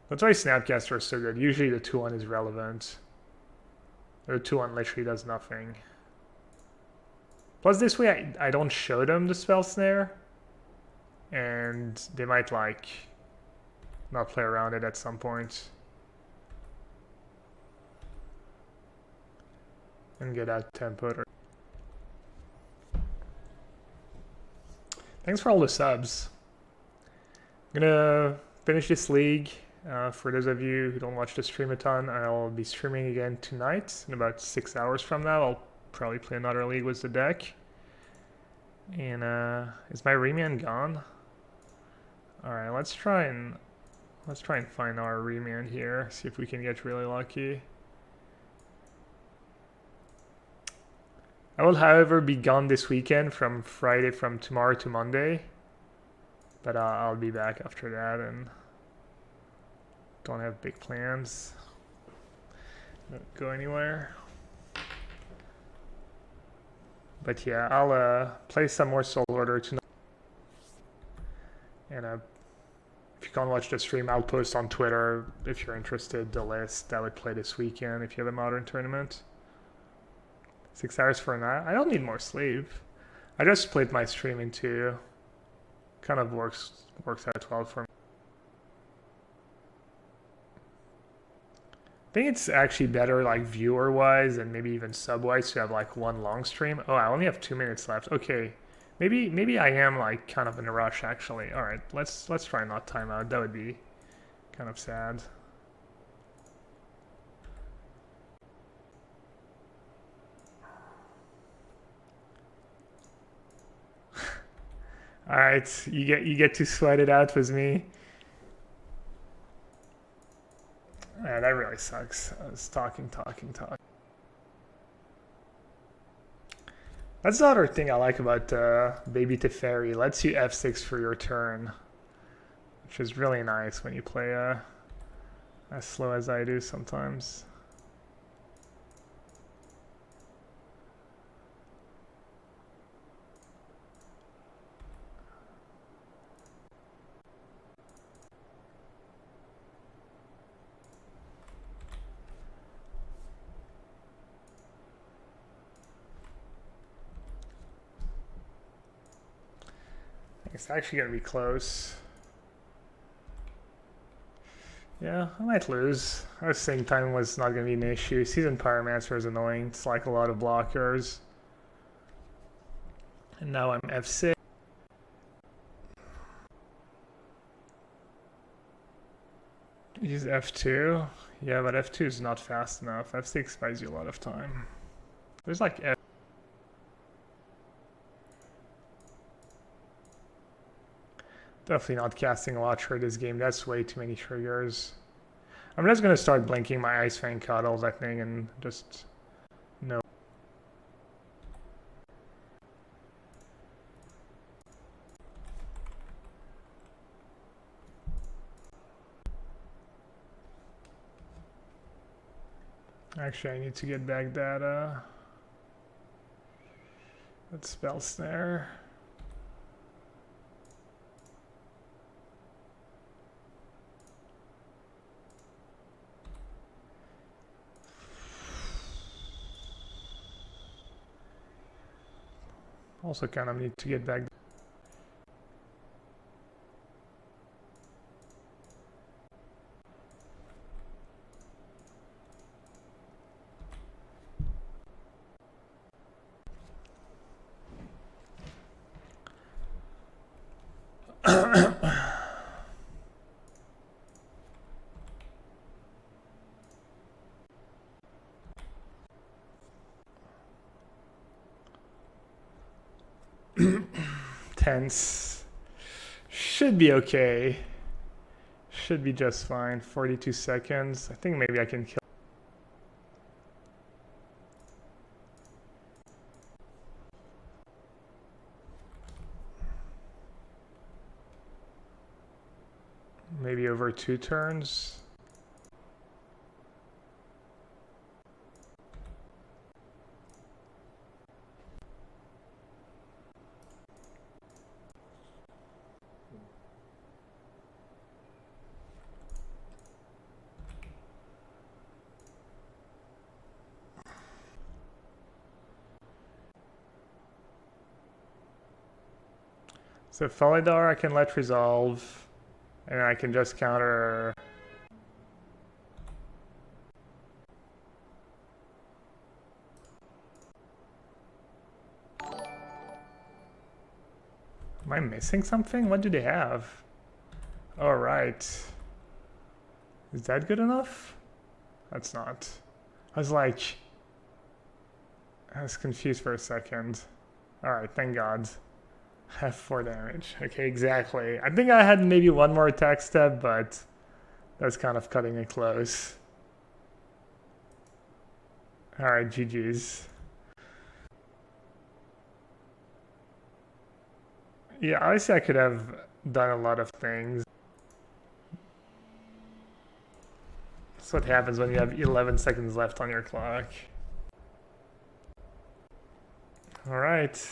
Speaker 1: that's why Snapcaster is so good. Usually the 2/1 is relevant. The 2/1 literally does nothing. Plus this way I don't show them the Spell Snare. And they might like not play around it at some point. And get out tempo. Thanks for all the subs. I'm gonna finish this league. For those of you who don't watch the stream a ton, I'll be streaming again tonight. In about 6 hours from now, I'll probably play another league with the deck. And is my Remand gone? All right, let's try and find our Remand here. See if we can get really lucky. I will, however, be gone this weekend from tomorrow to Monday. But I'll be back after that and don't have big plans. Don't go anywhere. But yeah, I'll play some more Soulherding tonight. And if you can't watch the stream, I'll post on Twitter, if you're interested, the list that would play this weekend if you have a modern tournament. 6 hours for a night. I don't need more sleep. I just split my stream into. Kind of works out well for me. I think it's actually better like viewer wise and maybe even sub wise to have like one long stream. Oh, I only have 2 minutes left. Okay. Maybe I am like kind of in a rush actually. All right, let's try not time out. That would be kind of sad. All right, you get to sweat it out with me. Yeah, that really sucks. I was talking. That's the other thing I like about Baby Teferi. Lets you F6 for your turn, which is really nice when you play as slow as I do sometimes. It's actually going to be close. Yeah, I might lose. I was saying time was not going to be an issue. Seasoned Pyromancer is annoying. It's like a lot of blockers. And now I'm F6. Use F2. Yeah, but F2 is not fast enough. F6 buys you a lot of time. There's like F. Definitely not casting a Watcher this game. That's way too many triggers. I'm just going to start blinking my Ice Fang Cuddles, I think, and just... No. Actually, I need to get back that Spell Snare. Also kind of need to get back. Tense. Should be okay. Should be just fine. 42 seconds. I think maybe I can kill. Maybe over 2 turns. So Felidar I can let resolve, and I can just counter. Am I missing something? What do they have? All right. Is that good enough? That's not. I was confused for a second. All right, thank God. Have 4 damage. Okay, exactly. I think I had maybe one more attack step, but that's kind of cutting it close. Alright, GG's. Yeah, obviously I could have done a lot of things. That's what happens when you have 11 seconds left on your clock. Alright.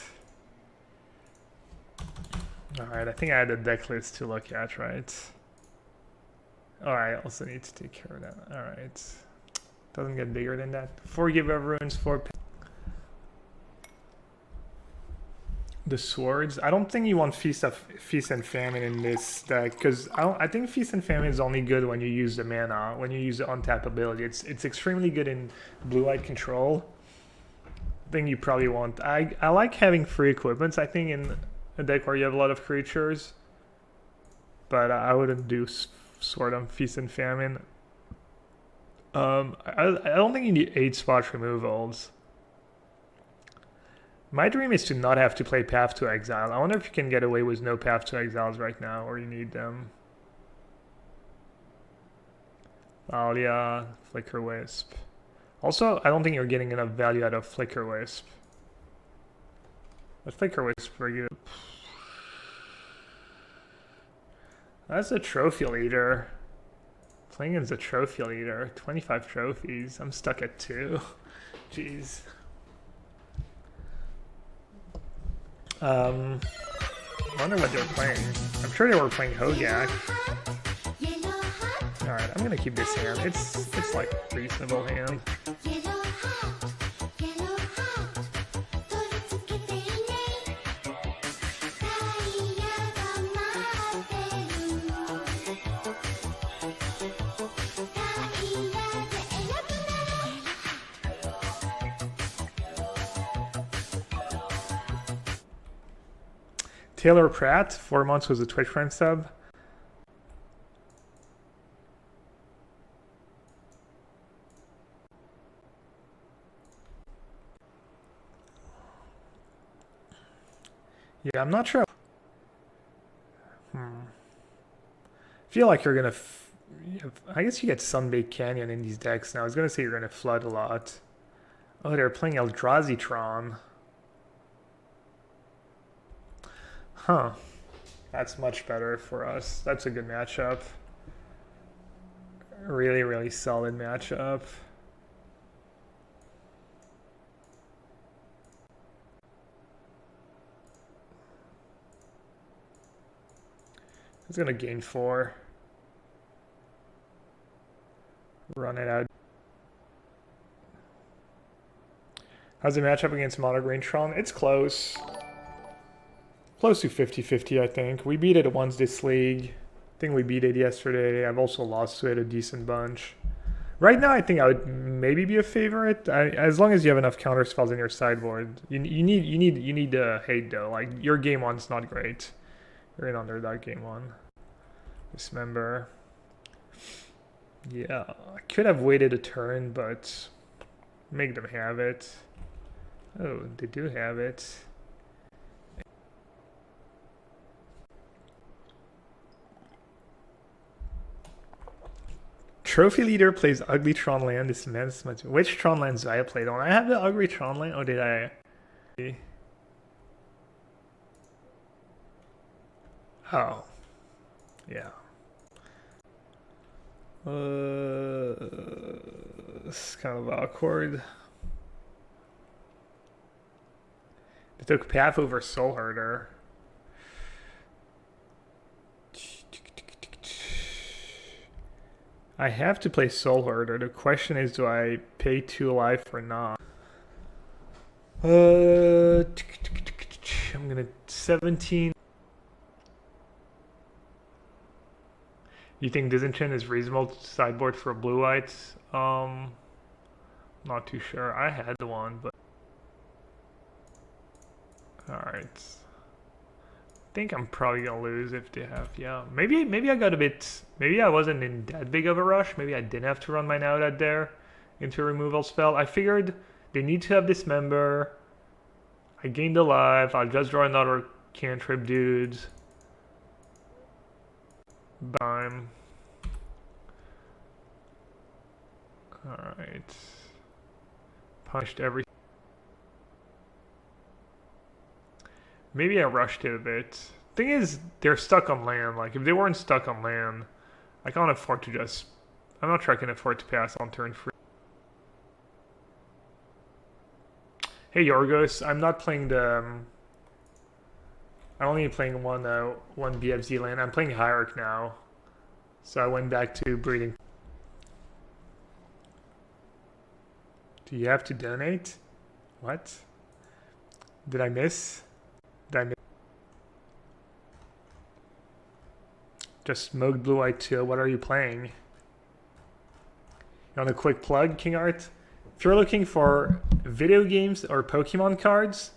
Speaker 1: Alright, I think I had a deck list to look at, right? Oh, I also need to take care of that. Alright. Doesn't get bigger than that. 4 give of runes, 4 the swords. I don't think you want Feast and Famine in this deck, because I think Feast and Famine is only good when you use the mana, when you use the untap ability. It's extremely good in blue-white control. Thing you probably want. I like having free equipments, I think, in a deck where you have a lot of creatures, but I wouldn't do Sword on Feast and Famine. I don't think you need 8 spot removals. My dream is to not have to play Path to Exile. I wonder if you can get away with no Path to Exiles right now, or you need them. Thalia, Flicker Wisp. Also, I don't think you're getting enough value out of Flicker Wisp. But Flicker Wisp for you. That's a trophy leader. Playing as a trophy leader. 25 trophies. I'm stuck at 2. Jeez. I wonder what they're playing. I'm sure they were playing Hogaak. Alright, I'm gonna keep this hand. It's like a reasonable hand. Taylor Pratt, 4 months was a Twitch Prime sub. Yeah, I'm not sure. Feel like you're gonna. I guess you get Sunbaked Canyon in these decks now. I was gonna say you're gonna flood a lot. Oh, they're playing Eldrazi-tron. Huh. That's much better for us. That's a good matchup. Really, really solid matchup. It's gonna gain 4. Run it out. How's the matchup against Mono Green Tron? It's close. Close to 50-50, I think. We beat it once this league. I think we beat it yesterday. I've also lost to it a decent bunch. Right now, I think I would maybe be a favorite. As long as you have enough counter spells in your sideboard. You need hate though. Like, your game 1's not great. You're in underdog game 1. Dismember. Yeah, I could have waited a turn, but make them have it. Oh, they do have it. Trophy leader plays ugly Tron land. This man's much. Which Tron lands do I play on? I have the ugly Tron land. Oh, did I? Oh, yeah. It's kind of awkward. They took Path over Soulherder. I have to play Soulherder. The question is, do I pay 2 life or not? I'm gonna 17. You think Disenchant is reasonable sideboard for blue-white? Not too sure. I had one, but alright. I think I'm probably gonna lose if they have, yeah. Maybe I got a bit, maybe I wasn't in that big of a rush. Maybe I didn't have to run my Now That there into a removal spell. I figured they need to have Dismember. I gained a life. I'll just draw another cantrip dudes. Bime. Alright. Punched every. Maybe I rushed it a bit. Thing is, they're stuck on land. Like, if they weren't stuck on land, I can't afford to just. I'm not sure I can afford to pass on turn 3. Hey Yorgos, I'm not playing the. I'm only playing one BFZ lane. I'm playing Hierarch now, so I went back to breeding. Do you have to donate? What? Did I miss? Did I miss? Just smoked Blue Eye 2. What are you playing? You want a quick plug, King Art? If you're looking for video games or Pokemon cards,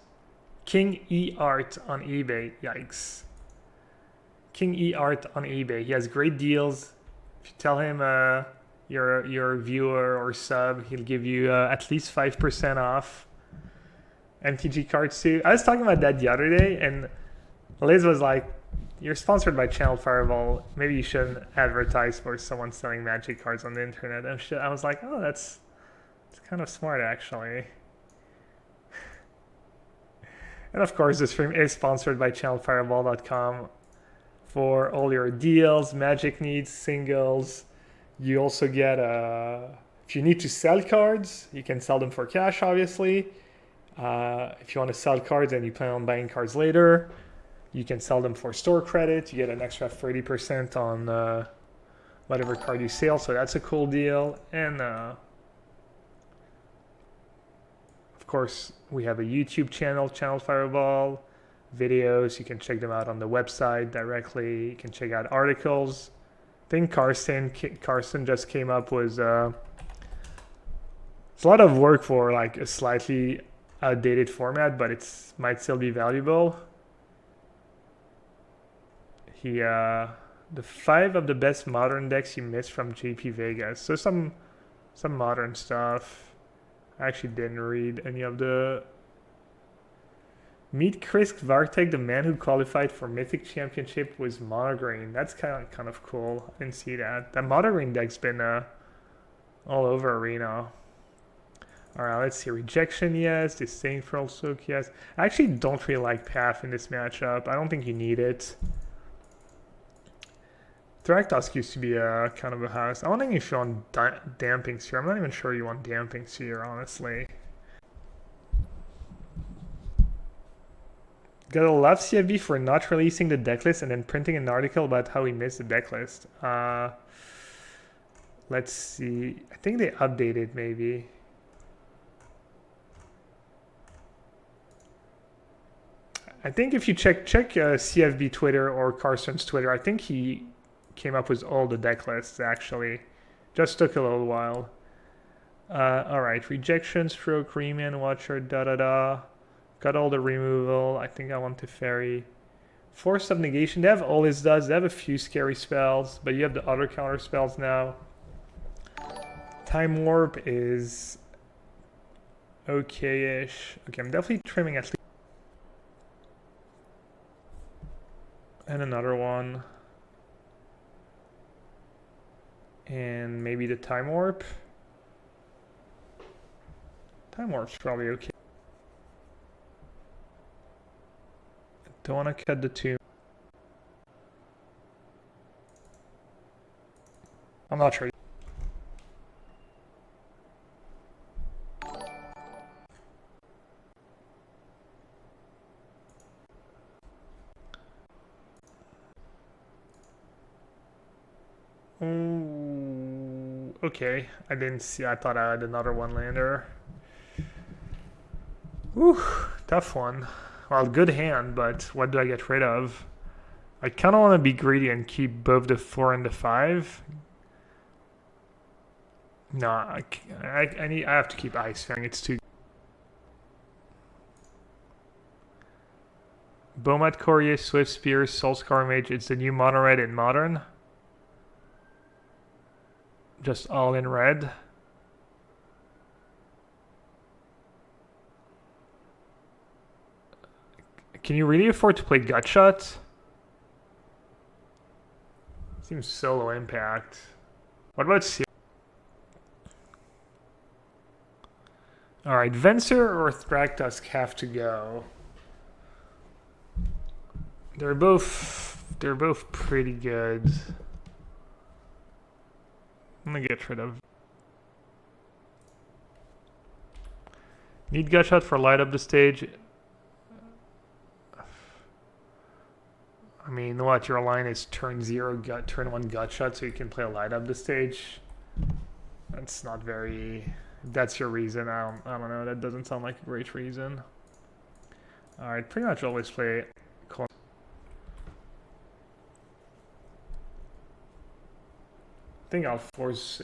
Speaker 1: King E Art on eBay. Yikes. King E Art on eBay. He has great deals. If you tell him you're a viewer or sub, he'll give you at least 5% off. MTG cards too. I was talking about that the other day, and Liz was like, "You're sponsored by Channel Fireball. Maybe you shouldn't advertise for someone selling Magic cards on the internet." And I was like, "Oh, that's kind of smart, actually." And of course, this stream is sponsored by channelfireball.com for all your deals, Magic needs, singles. You also get if you need to sell cards, you can sell them for cash, obviously. If you want to sell cards and you plan on buying cards later, you can sell them for store credit. You get an extra 30% on whatever card you sell, so that's a cool deal. And of course, we have a YouTube channel, Channel Fireball, videos. You can check them out on the website directly. You can check out articles. I think Carson just came up with it's a lot of work for like a slightly outdated format, but it might still be valuable. The 5 of the best modern decks you missed from JP Vegas. So some modern stuff. I actually didn't read any of the. Meet Chris Vartek, the man who qualified for Mythic Championship with Mono Green. That's kind of cool. I didn't see that. That Mono Green deck's been all over Arena. Alright, let's see. Rejection, yes. Disdainful Soak, yes. I actually don't really like Path in this matchup. I don't think you need it. Thragtusk used to be kind of a house. I don't think if you want Damping Sphere. I'm not even sure you want Damping Sphere, honestly. Gotta love CFB for not releasing the decklist and then printing an article about how he missed the decklist. Let's see. I think they updated maybe. I think if you check CFB Twitter or Carson's Twitter, I think he came up with all the deck lists, actually. Just took a little while. Alright, Rejection, Stroke, Remand, Watcher, da-da-da. Got all the removal. I think I want to Fairy. Force of Negation. They have all this does. They have a few scary spells, but you have the other counter spells now. Time Warp is okay-ish. Okay, I'm definitely trimming at least. And another one. And maybe the Time Warp. Time Warp's probably okay. Don't want to cut the tomb. I'm not sure. Okay, I didn't see. I thought I had another one lander. Whew, tough one. Well, good hand, but what do I get rid of? I kind of want to be greedy and keep both the 4 and the 5. No, I have to keep Ice Fang. It's too. Bomat Courier, Swift Spear, Soulscar Mage. It's the new mono red in Modern. Just all in red. Can you really afford to play Gutshot? Seems so low impact. What about Seer? Alright, Venser or Thragtusk have to go. They're both pretty good. I'm gonna get rid of. Need Gutshot for light up the stage. I mean, what, your line is turn 1 Gutshot, so you can play a light up the stage. That's not very... That's your reason. I don't know. That doesn't sound like a great reason. Alright, pretty much always play... I think I'll force...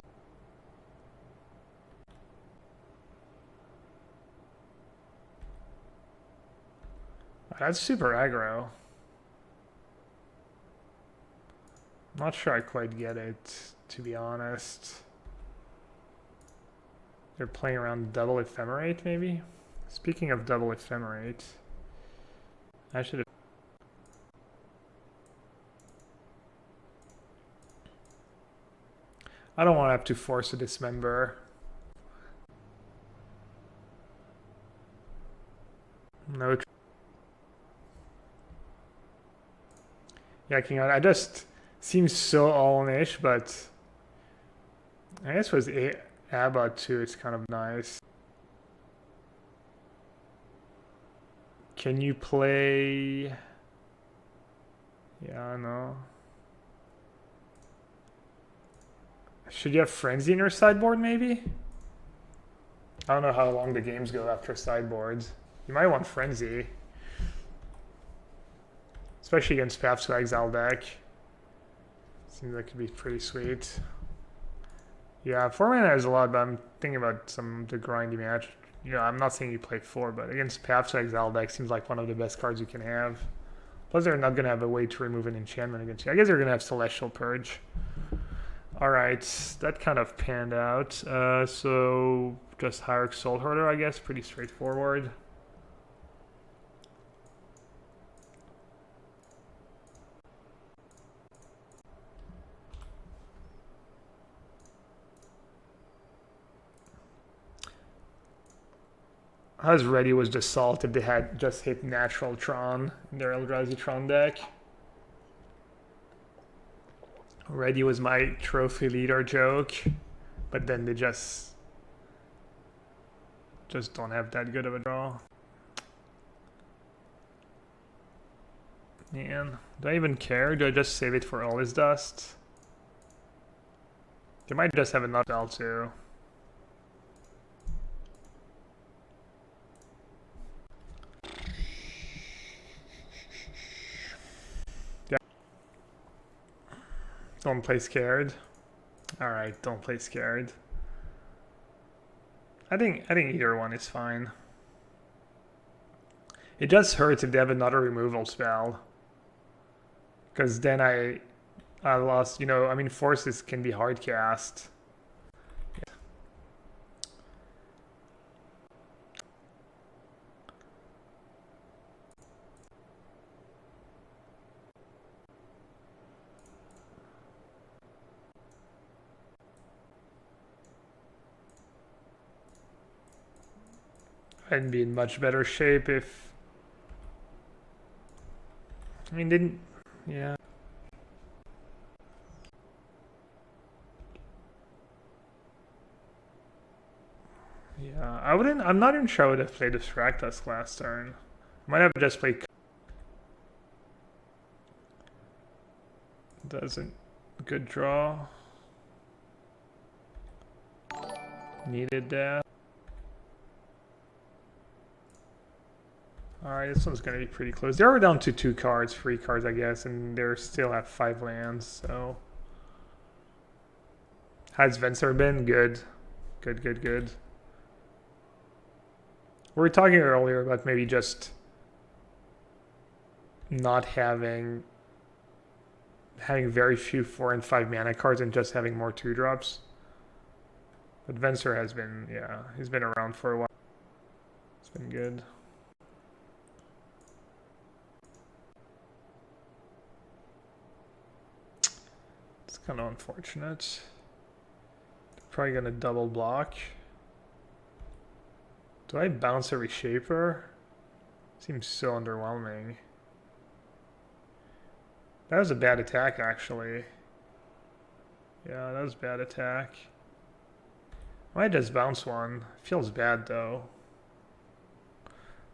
Speaker 1: That's super aggro. I'm not sure I quite get it, to be honest. They're playing around double ephemerate, maybe? Speaking of double ephemerate, I should have... I don't want to have to force a dismember. No. Yeah, King, I just... Seems so all-in-ish, but... I guess with Abba too, it's kind of nice. Can you play... Yeah, I know. Should you have Frenzy in your sideboard, maybe? I don't know how long the games go after sideboards. You might want Frenzy. Especially against Paths to Exile deck. Seems like it could be pretty sweet. Yeah, 4 mana is a lot, but I'm thinking about some of the grindy match. You know, I'm not saying you play 4, but against Paths to Exile deck seems like one of the best cards you can have. Plus, they're not going to have a way to remove an enchantment against you. I guess they're going to have Celestial Purge. Alright, that kind of panned out. So, just Hierarch Soulherder, I guess. Pretty straightforward. I was ready was just Salt if they had just hit Natural Tron in their Eldrazi Tron deck. Ready was my trophy leader joke, but then they just don't have that good of a draw. Man, do I even care? Do I just save it for All Is Dust? They might just have another spell too. Don't play scared. Alright, don't play scared. I think either one is fine. It just hurts if they have another removal spell. Because then I lost, you know, I mean, forces can be hard cast. I'd be in much better shape if... I mean, didn't... Yeah. Yeah, I wouldn't... I'm not even sure I would have played Distractus last turn. I might have just played... Doesn't... Good draw. Needed that. Alright, this one's going to be pretty close. They were down to 2 cards, 3 cards, I guess, and they still have 5 lands, so... Has Venser been? Good. Good, good, good. We were talking earlier about maybe just not having very few 4 and 5 mana cards and just having more 2-drops. But Venser has been, yeah, he's been around for a while. It's been good. Kind of unfortunate. Probably gonna double block. Do I bounce a Reshaper? Seems so underwhelming. That was a bad attack, actually. Yeah, that was a bad attack. I might just bounce one. Feels bad, though.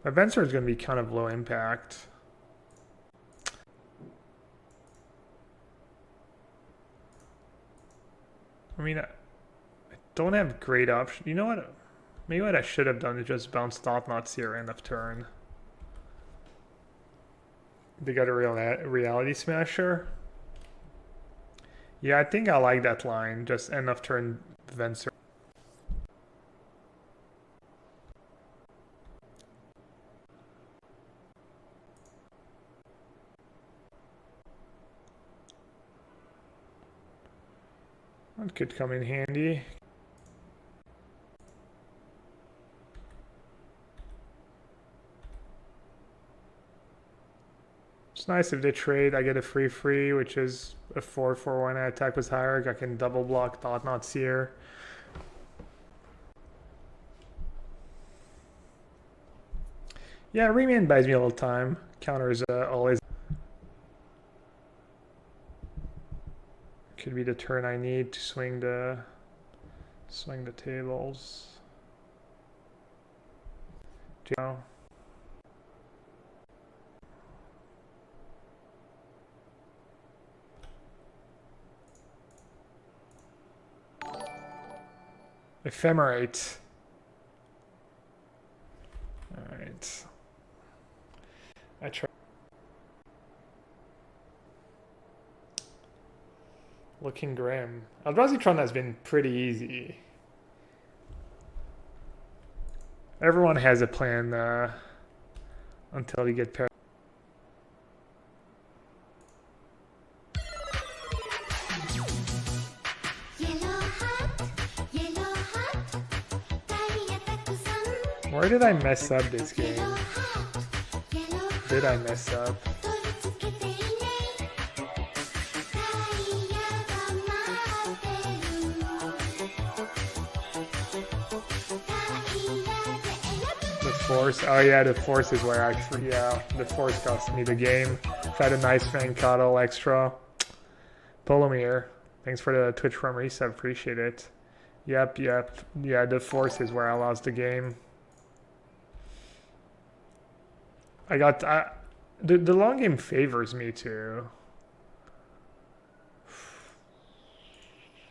Speaker 1: Adventure is going to be kind of low impact. I mean, I don't have great options. You know what? Maybe what I should have done is just bounce Thought-Knots here end of turn. They got a reality smasher. Yeah, I think I like that line. Just end of turn Venser. That could come in handy. It's nice if they trade. I get a free, which is a 4/4 when I attack with Hierarch. I can double block Thought-Knots here. Yeah, Remain buys me a little time. Counters always. Could be the turn I need to swing the tables. Ephemerate. All right. I try. Looking grim. Eldrazi has been pretty easy. Everyone has a plan until you get paired. Where did I mess up this game? Did I mess up? Force. Oh yeah, the force is where actually, yeah, the force cost me the game. If I had a nice fan cuddle extra. Polomir, thanks for the Twitch from reset, appreciate it. Yep, yeah, the force is where I lost the game. I got, the long game favors me too.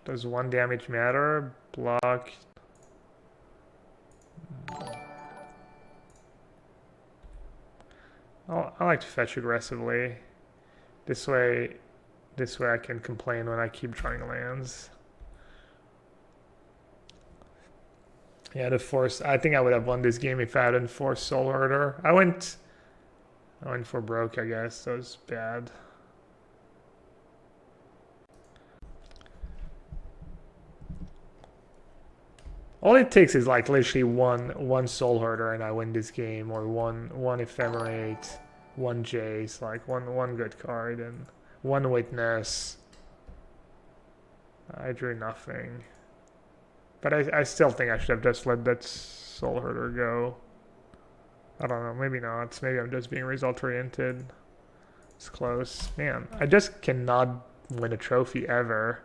Speaker 1: Does 1 damage matter? Block. I like to fetch aggressively. This way I can complain when I keep drawing lands. Yeah, the force. I think I would have won this game if I hadn't forced Soulherder. I went for broke, I guess. That was bad. All it takes is like literally one Soulherder and I win this game, or one Ephemerate, one Jace, like one good card and one Witness. I drew nothing. But I still think I should have just let that Soulherder go. I don't know, maybe not. Maybe I'm just being result oriented. It's close. Man, I just cannot win a trophy ever.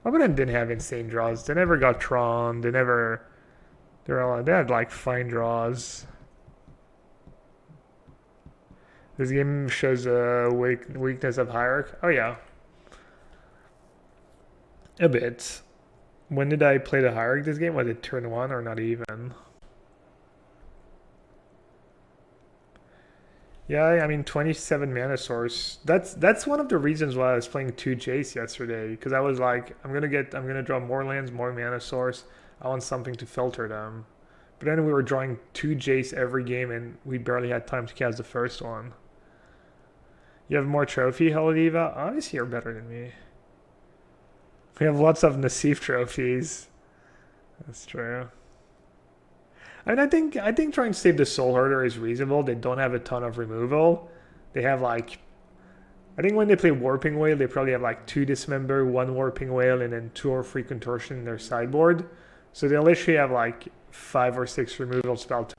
Speaker 1: Opponent didn't have insane draws. They never got Tron. They had like fine draws. This game shows a weakness of Hierarch. Oh yeah, a bit. When did I play the Hierarch this game? Was it turn 1 or not even? Yeah, I mean 27 mana source. That's one of the reasons why I was playing 2 Jace yesterday, because I was like, I'm gonna draw more lands, more mana source. I want something to filter them. But then we were drawing 2 Jace every game and we barely had time to cast the first one. You have more trophy, Heladiva? Obviously you're better than me. We have lots of Nassif trophies. That's true. I mean, I think trying to save the Soulherder is reasonable. They don't have a ton of removal. They have like, I think when they play Warping Whale, they probably have like 2 Dismember, 1 Warping Whale, and then 2 or 3 Contortion in their sideboard. So they literally have like 5 or 6 removal spells.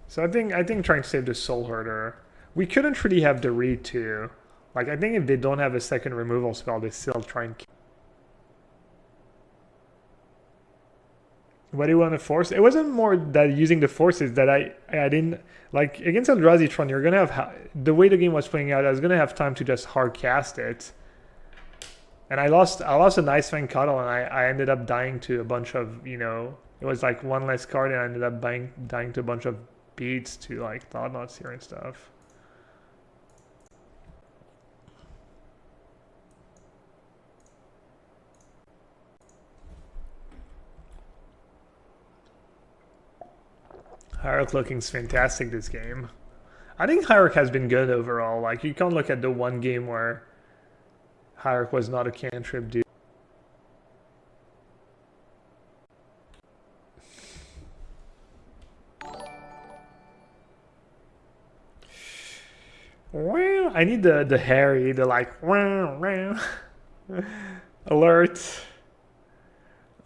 Speaker 1: So I think trying to save the Soulherder. We couldn't really have the read too. Like I think if they don't have a second removal spell, they still try and. What do you want to force? It wasn't more that using the forces that I didn't like against Eldrazi Tron. You're gonna have the way the game was playing out. I was gonna have time to just hard cast it, and I lost a nice Fang Cuddle, and I ended up dying to a bunch of it was like one less card, and I ended up dying to a bunch of beats to like Thought Knots here and stuff. Hierarch looking's fantastic this game. I think Hierarch has been good overall. Like, you can't look at the one game where Hierarch was not a cantrip dude. I need the Harry, the like alert.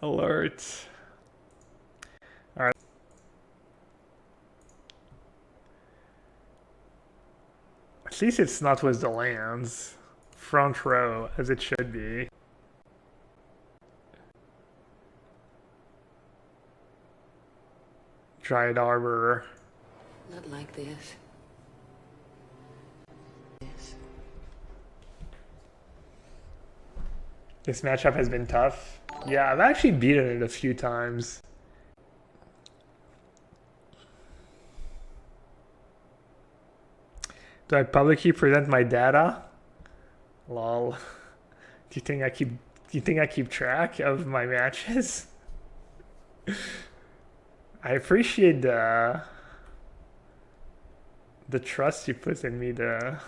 Speaker 1: Alert. Alright. At least it's not with the lands. Front row, as it should be. Dryad Arbor.
Speaker 5: Not like this.
Speaker 1: This matchup has been tough. Yeah, I've actually beaten it a few times. Do I publicly present my data? Lol. Do you think I keep track of my matches? I appreciate the trust you put in me to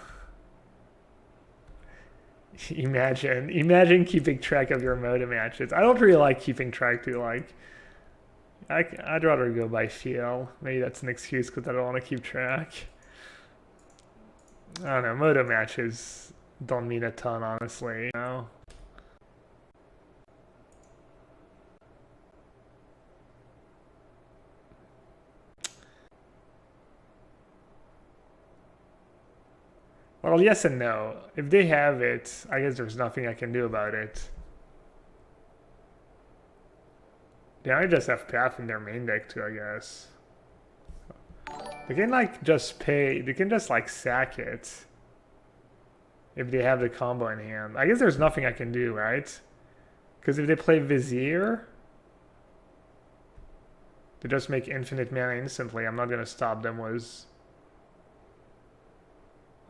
Speaker 1: imagine keeping track of your Moda matches. I don't really like keeping track too. Like, I'd rather go by feel. Maybe that's an excuse because I don't want to keep track. I don't know, Moda matches don't mean a ton, honestly, you know? Well, yes and no. If they have it, I guess there's nothing I can do about it. Yeah, I just have Path in their main deck too, I guess. They can like just pay, they can just like sack it if they have the combo in hand. I guess there's nothing I can do, right? Because if they play Vizier, they just make infinite mana instantly. I'm not going to stop them with...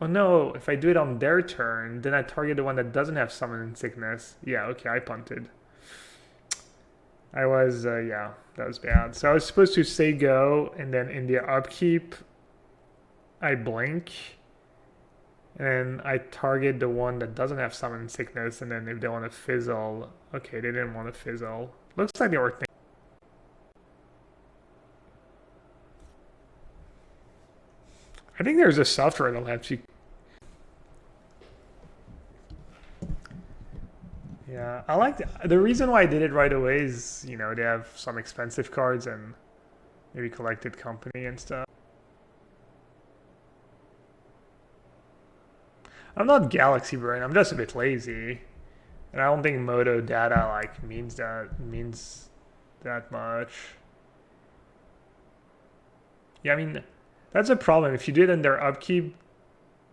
Speaker 1: Oh no, if I do it on their turn, then I target the one that doesn't have Summon Sickness. Yeah, okay, I punted. I was, yeah, that was bad. So I was supposed to say go, and then in the upkeep, I blink. And I target the one that doesn't have Summon Sickness, and then if they want to fizzle... Okay, they didn't want to fizzle. Looks like they were thinking... I think there's a software that'll have you... Yeah, I like the reason why I did it right away is, you know, they have some expensive cards and maybe collected company and stuff. I'm not Galaxy Brain, I'm just a bit lazy. And I don't think Moto data like means that much. Yeah, I mean, that's a problem. If you do it in their upkeep,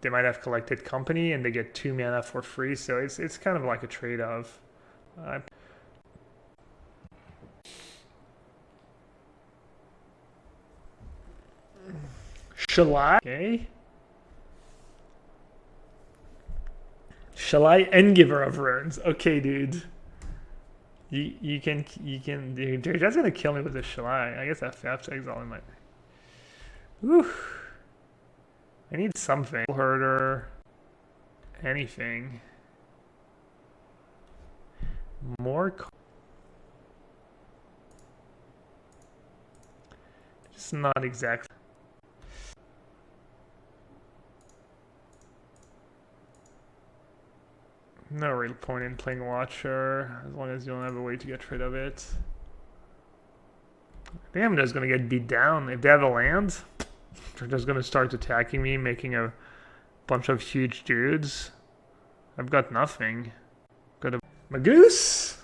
Speaker 1: they might have collected company and they get 2 mana for free, so it's kind of like a trade-off. Shall I? Okay. Shall I? Endgiver of Runes. Okay, dude. You can dude, that's gonna kill me with the Shall I guess that FF exile in my... Whew. I need something. Herder. Anything. More. Just not exactly. No real point in playing Watcher, as long as you don't have a way to get rid of it. Damn, they're just gonna get beat down. If they have a land, they're just gonna start attacking me, making a bunch of huge dudes. I've got nothing. Got a Magoose?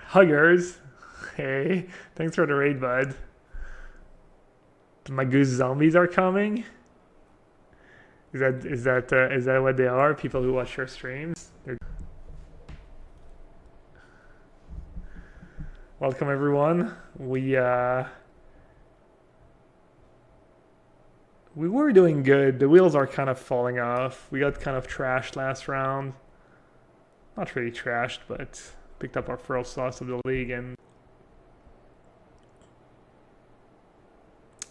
Speaker 1: Huggers. Hey, thanks for the raid, bud. My goose zombies are coming. Is that what they are? People who watch your streams. Welcome everyone. We were doing good. The wheels are kind of falling off. We got kind of trashed last round. Not really trashed, but picked up our first loss of the league. And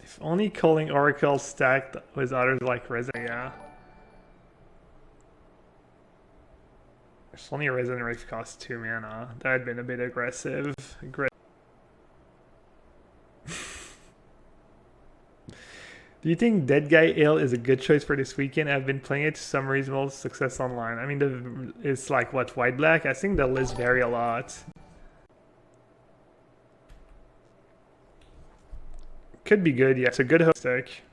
Speaker 1: if only calling Oracle stacked with others like Resin, yeah. There's only a Resin Rift cost 2 mana. That had been a bit aggressive. Do you think Dead Guy Ale is a good choice for this weekend? I've been playing it to some reasonable success online. I mean, it's like, what, white-black? I think the lists vary a lot. Could be good, yeah. It's a good hook stick.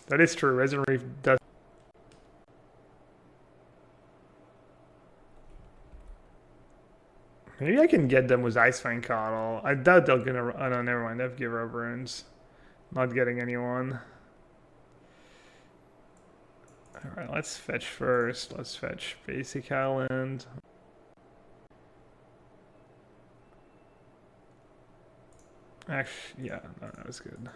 Speaker 1: That is true. Resident Reef does. Maybe I can get them with Icefang Coddle. I doubt they're gonna. Oh no, never mind. They have Give Up Runes. Not getting anyone. Alright, let's fetch first. Let's fetch Basic Island. Actually, yeah, no, that was good.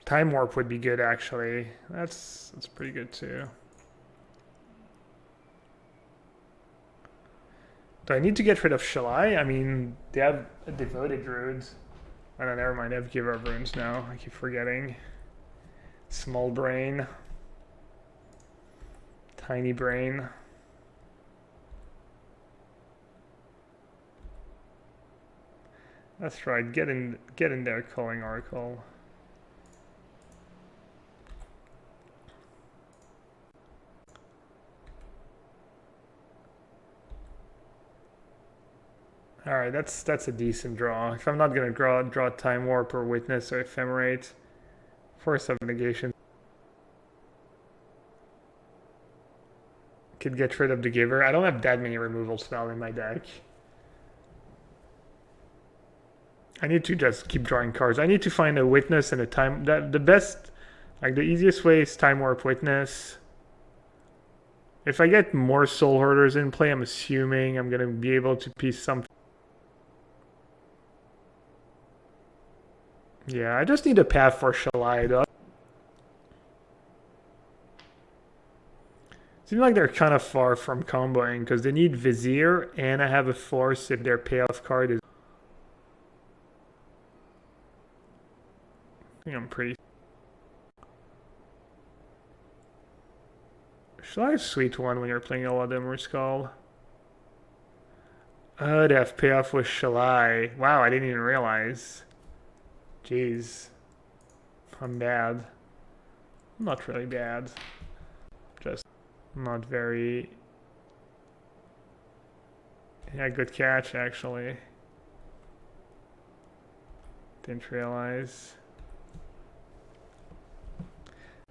Speaker 1: Time Warp would be good, actually. That's pretty good too. Do I need to get rid of Shalai? I mean, they have a Devoted Druid. Oh no, never mind. They have Give Up Runes now. I keep forgetting. Small Brain. Tiny Brain. That's right. Get in there, Calling Oracle. All right, that's a decent draw. If I'm not gonna draw Time Warp or Witness or Ephemerate, Force of Negation. Could get rid of the Giver. I don't have that many removal spells in my deck. I need to just keep drawing cards. I need to find a Witness and a Time. The best, like the easiest way is Time Warp Witness. If I get more Soul Herders in play, I'm assuming I'm gonna be able to piece something. Yeah, I just need a path for Shalai though. Seems like they're kind of far from comboing because they need Vizier and I have a Force if their payoff card is. I think I'm pretty. Shalai is a sweet one when you're playing a Vladimir Skull. Oh, they have payoff with Shalai. Wow, I didn't even realize. Jeez. I'm bad. I'm not really bad. Just not very... Yeah, good catch, actually. Didn't realize.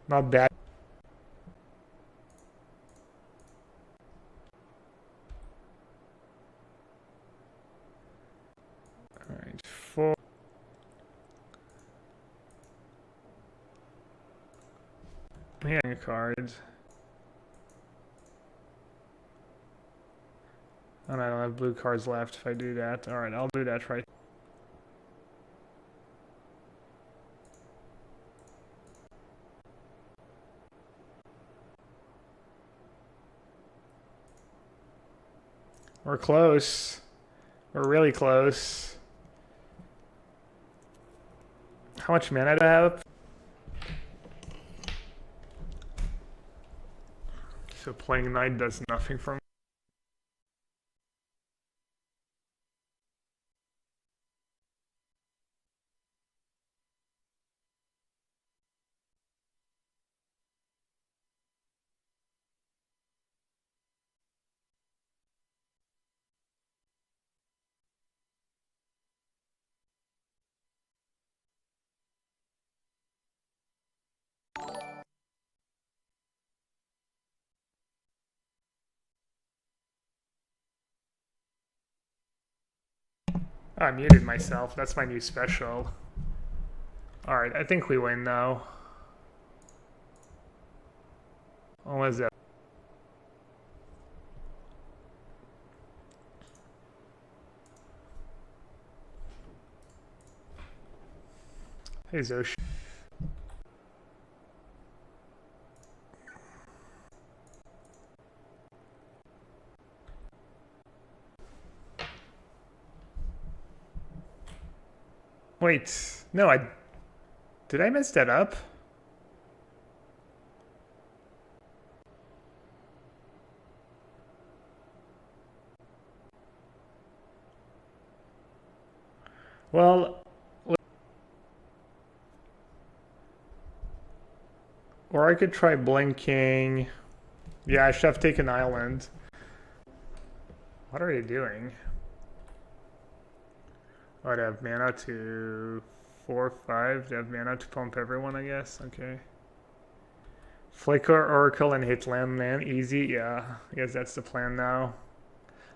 Speaker 1: Not bad. Alright, 4. Yeah, cards. And I don't have blue cards left if I do that. Alright, I'll do that right. We're close. We're really close. How much mana do I have? So playing Knight does nothing for me. Oh, I muted myself. That's my new special. Alright, I think we win now. What was that? Hey, Zosh. Wait, no, did I mess that up? Well, or I could try blinking. Yeah, I should have taken island. What are they doing? Oh, they have mana to 4, 5. They have mana to pump everyone, I guess. Okay. Flicker, Oracle, and hit land. Easy. Yeah, I guess that's the plan now.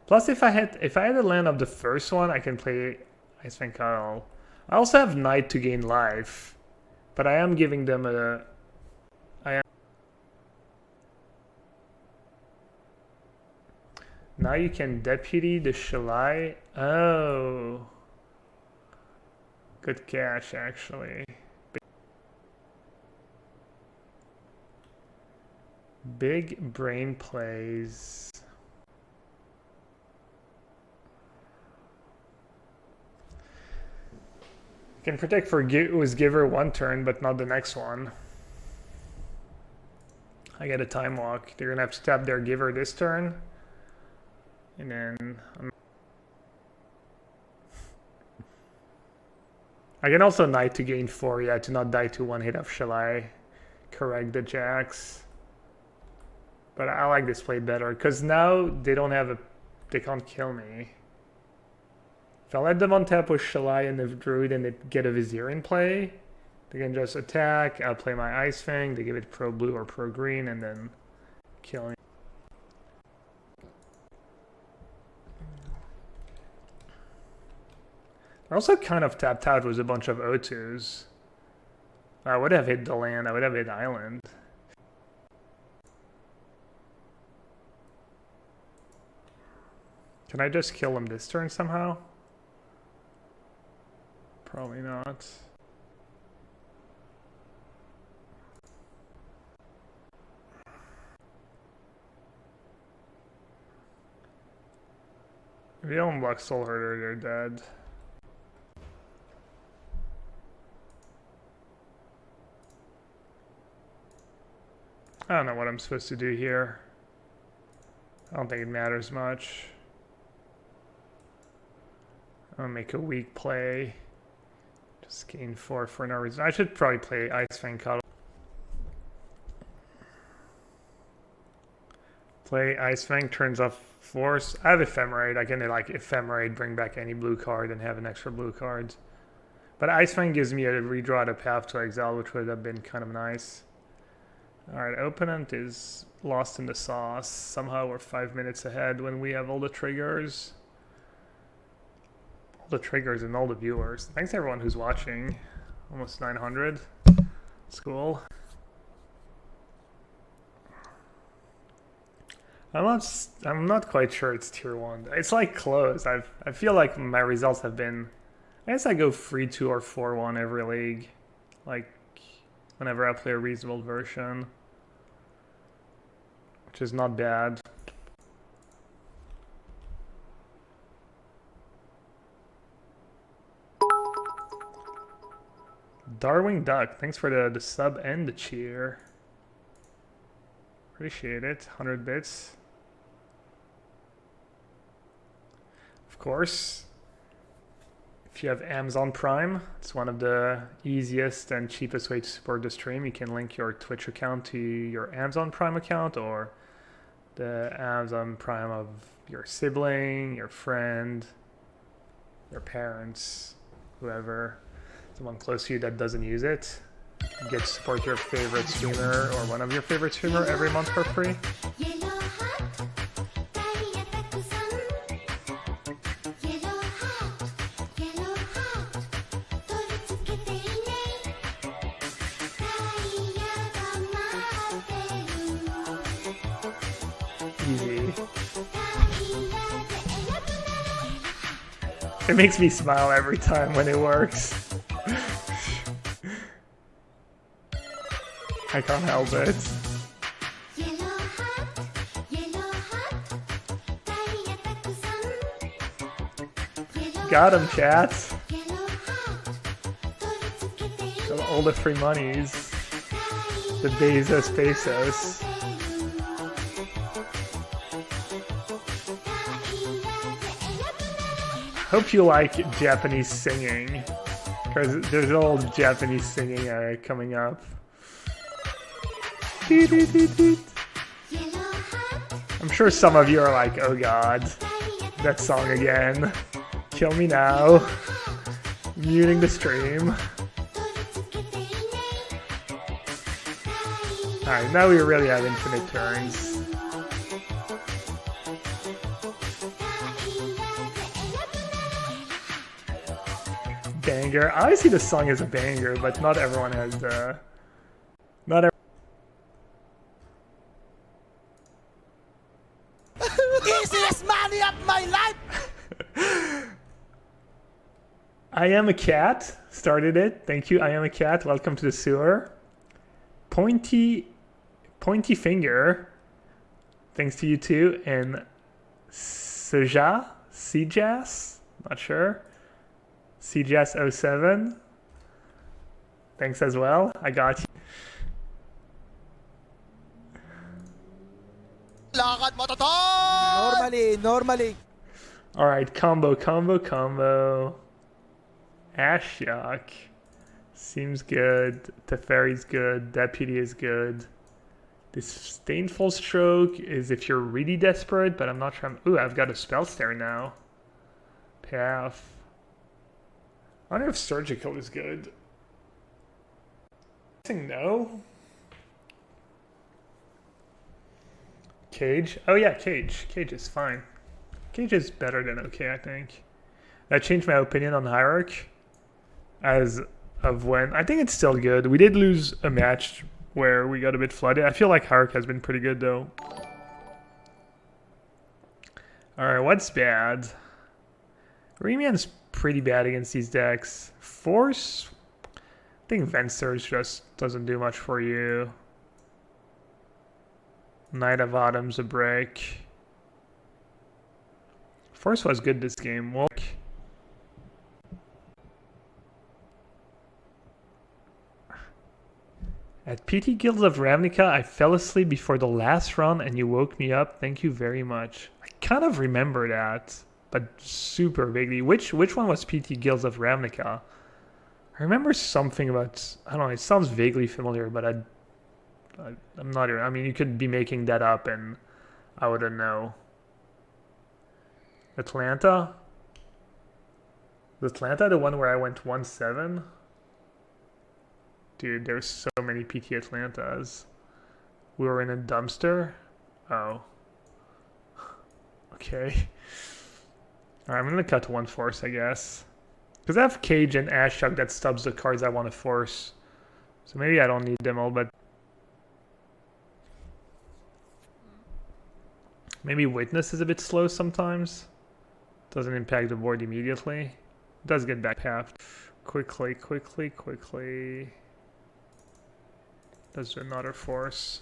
Speaker 1: Plus, if I had a land of the first one, I can play Ice Fang Cowl. I also have Knight to gain life, but I am giving them a. Now you can deputy the Shalai. Oh. Good catch, actually. Big brain plays. You can protect for Giver one turn, but not the next one. I get a time walk. They're gonna have to tap their Giver this turn. And then I can also Knight to gain 4, yeah, to not die to one hit of Shalai. Correct the Jacks. But I like this play better, because now they don't have they can't kill me. If I let them on tap with Shalai and the Druid and they get a Vizier in play, they can just attack, I'll play my Ice Fang, they give it pro blue or pro green, and then kill me. I also kind of tapped out with a bunch of O2s. I would have hit the land, I would have hit island. Can I just kill him this turn somehow? Probably not. If you don't block Soulherder, you're dead. I don't know what I'm supposed to do here. I don't think it matters much. I'll make a weak play. Just gain 4 for no reason. I should probably play Ice Fang Cuddle. Play Ice Fang, turns off Force. I have Ephemerate. I can like Ephemerate, bring back any blue card and have an extra blue card. But Ice Fang gives me a redraw to Path to Exile, which would have been kind of nice. Alright, opponent is lost in the sauce. Somehow we're 5 minutes ahead when we have all the triggers. All the triggers and all the viewers. Thanks to everyone who's watching. Almost 900. It's cool. I'm not quite sure it's tier 1. It's like close. I feel like my results have been, I guess I go 3-2 or 4-1 every league. Like whenever I play a reasonable version, which is not bad. Darwing Duck, thanks for the sub and the cheer. Appreciate it. 100 bits. Of course, if you have Amazon Prime, it's one of the easiest and cheapest way to support the stream. You can link your Twitch account to your Amazon Prime account or the Amazon Prime of your sibling, your friend, your parents, whoever, someone close to you that doesn't use it. You get to support your favorite streamer or one of your favorite streamer every month for free. It makes me smile every time when it works. I can't help it. Got him, chat. Got all the free monies. The Pesos. Hope you like Japanese singing, because there's all Japanese singing coming up. I'm sure some of you are like, oh god, that song again. Kill me now. Muting the stream. Alright, now we really have infinite turns. Banger. I see the song as a banger, but not everyone has not
Speaker 6: Easiest money of my life!
Speaker 1: I am a cat. Started it. Thank you. I am a cat. Welcome to the sewer. Pointy finger. Thanks to you too. And Sejas? Not sure. Sejas07. Thanks as well. I got you.
Speaker 6: Normally.
Speaker 1: Alright, combo. Ashiok. Seems good. Teferi's good. Deputy is good. Disdainful Stroke is if you're really desperate, but I'm not sure. Ooh, I've got a spell stare now. Path. I wonder if Surgical is good. I think no. Cage. Oh yeah, Cage. Cage is fine. Cage is better than okay, I think. I changed my opinion on Hierarch as of when. I think it's still good. We did lose a match where we got a bit flooded. I feel like Hierarch has been pretty good though. Alright, what's bad? Remian's pretty bad against these decks. Force? I think Vent Surge just doesn't do much for you. Knight of Autumn's a break. Force was good this game. Well, at PT Guilds of Ravnica, I fell asleep before the last run and you woke me up. Thank you very much. I kind of remember that, but super vaguely. Which one was PT Guilds of Ravnica? I remember something about, I don't know, it sounds vaguely familiar, but I'm not even, I mean, you could be making that up and I wouldn't know. Atlanta? Is Atlanta the one where I went 1-7? Dude, there's so many PT Atlantas. We were in a dumpster? Oh. Okay. Alright, I'm gonna cut to one force, I guess. Because I have Cage and Ashok that stubs the cards I want to force. So maybe I don't need them all, but... Maybe Witness is a bit slow sometimes. Doesn't impact the board immediately. Does get back half. Quickly. Does another force.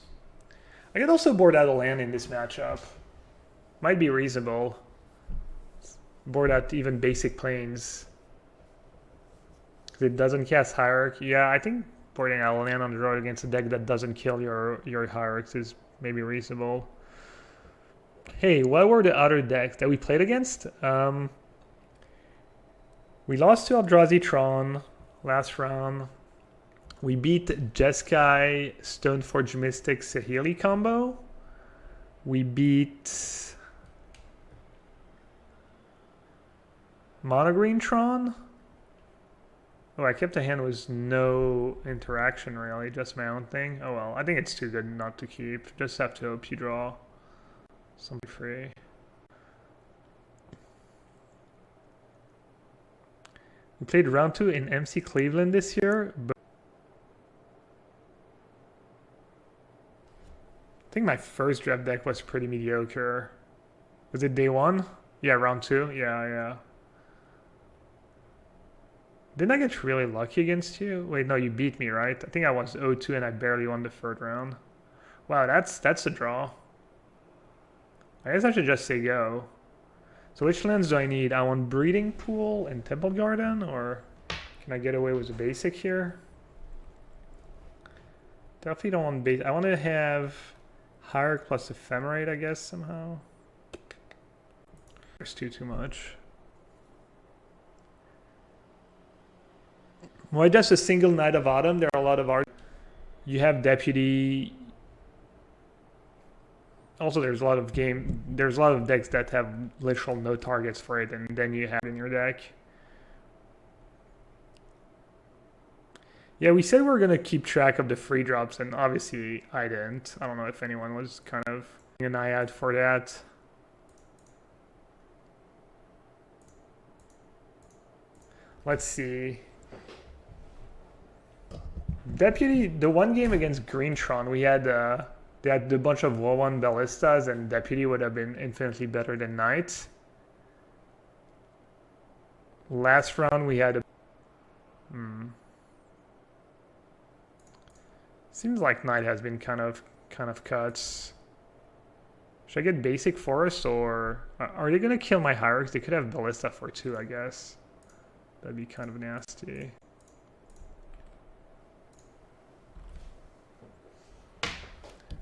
Speaker 1: I could also board out a land in this matchup. Might be reasonable. Board out even basic planes. Because it doesn't cast Hierarchy. Yeah, I think boarding out a land on the road against a deck that doesn't kill your Hierarchs is maybe reasonable. Hey, what were the other decks that we played against? We lost to Eldrazi Tron last round. We beat Jeskai Stoneforge Mystic Saheeli combo. We beat Monogreen Tron. Oh, I kept a hand with no interaction really, just my own thing. Oh well, I think it's too good not to keep. Just have to hope you draw something free. We played round 2 in MC Cleveland this year, but I think my first draft deck was pretty mediocre. Was it day 1? Yeah, round 2. Yeah. Didn't I get really lucky against you? Wait, no, you beat me, right? I think I was 0-2 and I barely won the third round. Wow, that's a draw. I guess I should just say go. So which lands do I need? I want Breeding Pool and Temple Garden, or can I get away with a basic here? Definitely don't want basic. I want to have Hierarch plus Ephemerate, I guess, somehow. There's too much. Why just a single Knight of Autumn? There are a lot of art. You have Deputy. Also, there's a lot of decks that have literal no targets for it, and then you have it in your deck. Yeah, we said we were gonna keep track of the free drops, and obviously I didn't. I don't know if anyone was kind of an eye out for that. Let's see. Deputy, the one game against Greentron, we had they had a bunch of Woe-1 Ballistas, and Deputy would have been infinitely better than Knight. Last round we had a seems like Knight has been kind of cut. Should I get basic forest, or are they gonna kill my Hierarchs? They could have Ballista for 2, I guess. That'd be kind of nasty.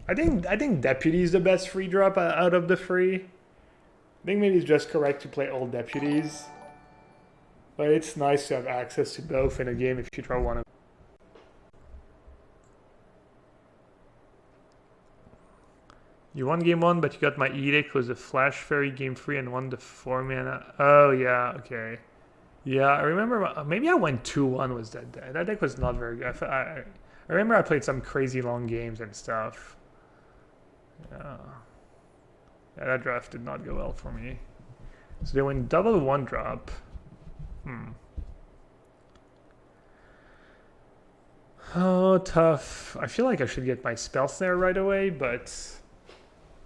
Speaker 1: I think Deputy is the best free drop out of the three. I think maybe it's just correct to play all Deputies. But it's nice to have access to both in a game if you draw one of them. You won game 1, but you got my Edict, was a Flash Fairy game 3 and won the 4 mana. Oh yeah, okay. Yeah, I remember, maybe I went 2-1 was that deck. That deck was not very good. I remember I played some crazy long games and stuff. Yeah, that draft did not go well for me. So they went double 1-drop. Oh, tough. I feel like I should get my Spell Snare right away, but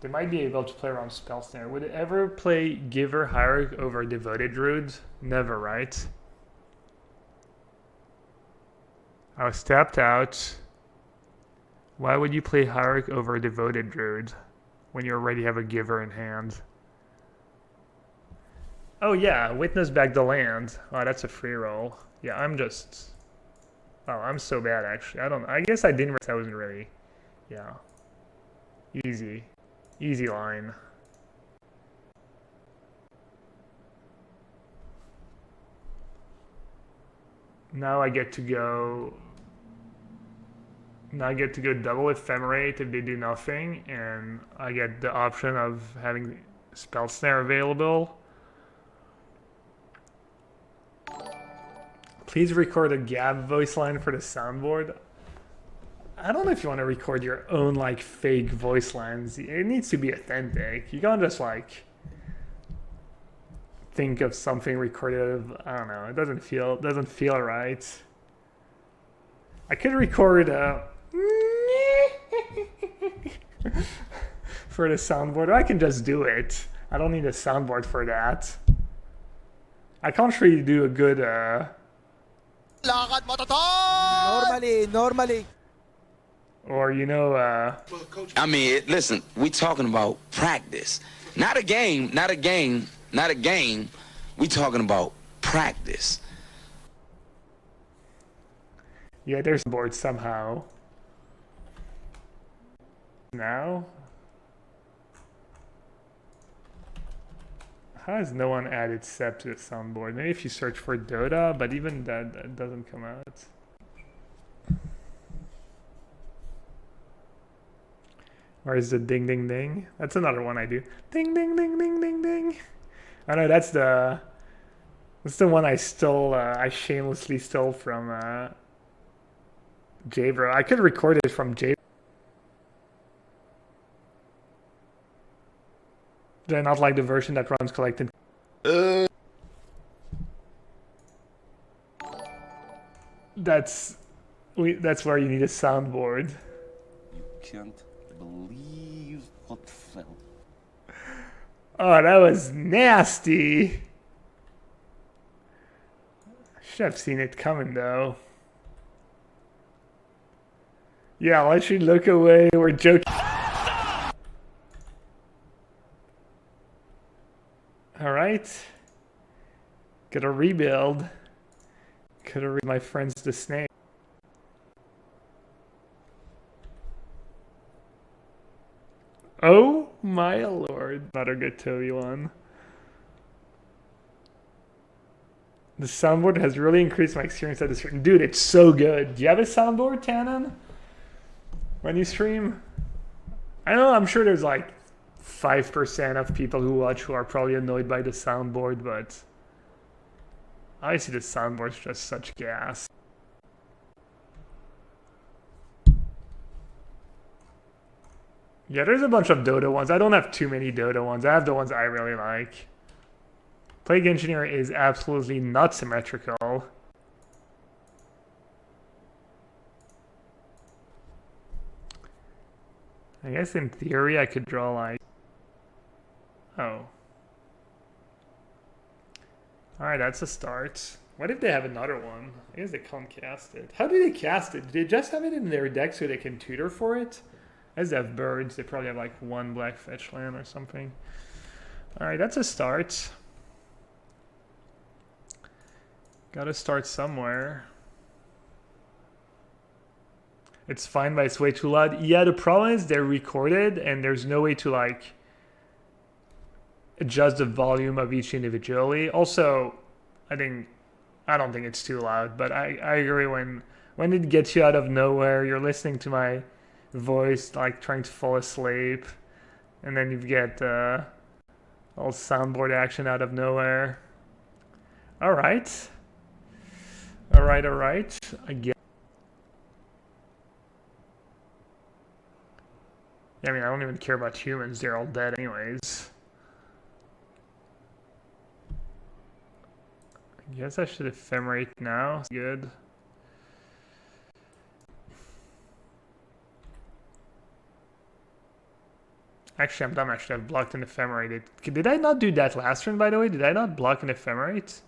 Speaker 1: they might be able to play around Spell Snare. Would it ever play Giver Hierarch over Devoted Druid? Never, right? I was tapped out. Why would you play Hierarch over a Devoted Druid when you already have a Giver in hand? Oh yeah, Witness back the land. Oh, that's a free roll. Yeah, I'm just... Oh, I'm so bad actually. I guess I didn't... That wasn't really... Yeah. Easy. Easy line. Now I get to go... Now I get to go double Ephemerate if they do nothing, and I get the option of having Spell Snare available. Please record a Gab voice line for the soundboard. I don't know if you want to record your own like fake voice lines. It needs to be authentic. You can't just like think of something recorded. I don't know. It doesn't feel right. I could record for the soundboard, or I can just do it. I don't need a soundboard for that. I can't really do a good
Speaker 6: Normally.
Speaker 1: or you know
Speaker 4: I mean, listen, we talking about practice. Not a game. We talking about practice.
Speaker 1: yeah, there's a board somehow. Now? How has no one added Sep to the soundboard? Maybe if you search for Dota, but even that doesn't come out. Or is it ding ding ding? That's another one I do. Ding ding ding ding ding ding. I know that's the one I stole. I shamelessly stole from Gabriel. I could record it from Gabriel. Do I not like the version that runs collected? That's where you need a soundboard.
Speaker 7: You can't believe what fell.
Speaker 1: Oh, that was nasty. Should have seen it coming though. Yeah, I'll let you look away. We're joking. Alright. Gotta rebuild. Gotta read my friends the snake. Oh my lord. Another good Toby one. The soundboard has really increased my experience at this stream. Dude, it's so good. Do you have a soundboard, Tannen? When you stream? I know, I'm sure there's like 5% of people who watch who are probably annoyed by the soundboard, but obviously the soundboard's just such gas. Yeah, there's a bunch of Dota ones. I don't have too many Dota ones. I have the ones I really like. Plague Engineer is absolutely not symmetrical. I guess in theory I could draw like... Oh. Alright, that's a start. What if they have another one? I guess they can't cast it. How do they cast it? Do they just have it in their deck so they can tutor for it? As they have birds, they probably have like one black fetch land or something. Alright, that's a start. Gotta start somewhere. It's fine, but it's way too loud. Yeah, the problem is they're recorded and there's no way to like adjust the volume of each individually. Also, I don't think it's too loud, but I agree when it gets you out of nowhere, you're listening to my voice like trying to fall asleep, and then you get all soundboard action out of nowhere. Alright. Alright. Again. I mean, I don't even care about humans. They're all dead anyways. I guess I should ephemerate now. Good. Actually, I'm dumb. I should have blocked an ephemerate. Did I not do that last turn, by the way? Did I not block an ephemerate?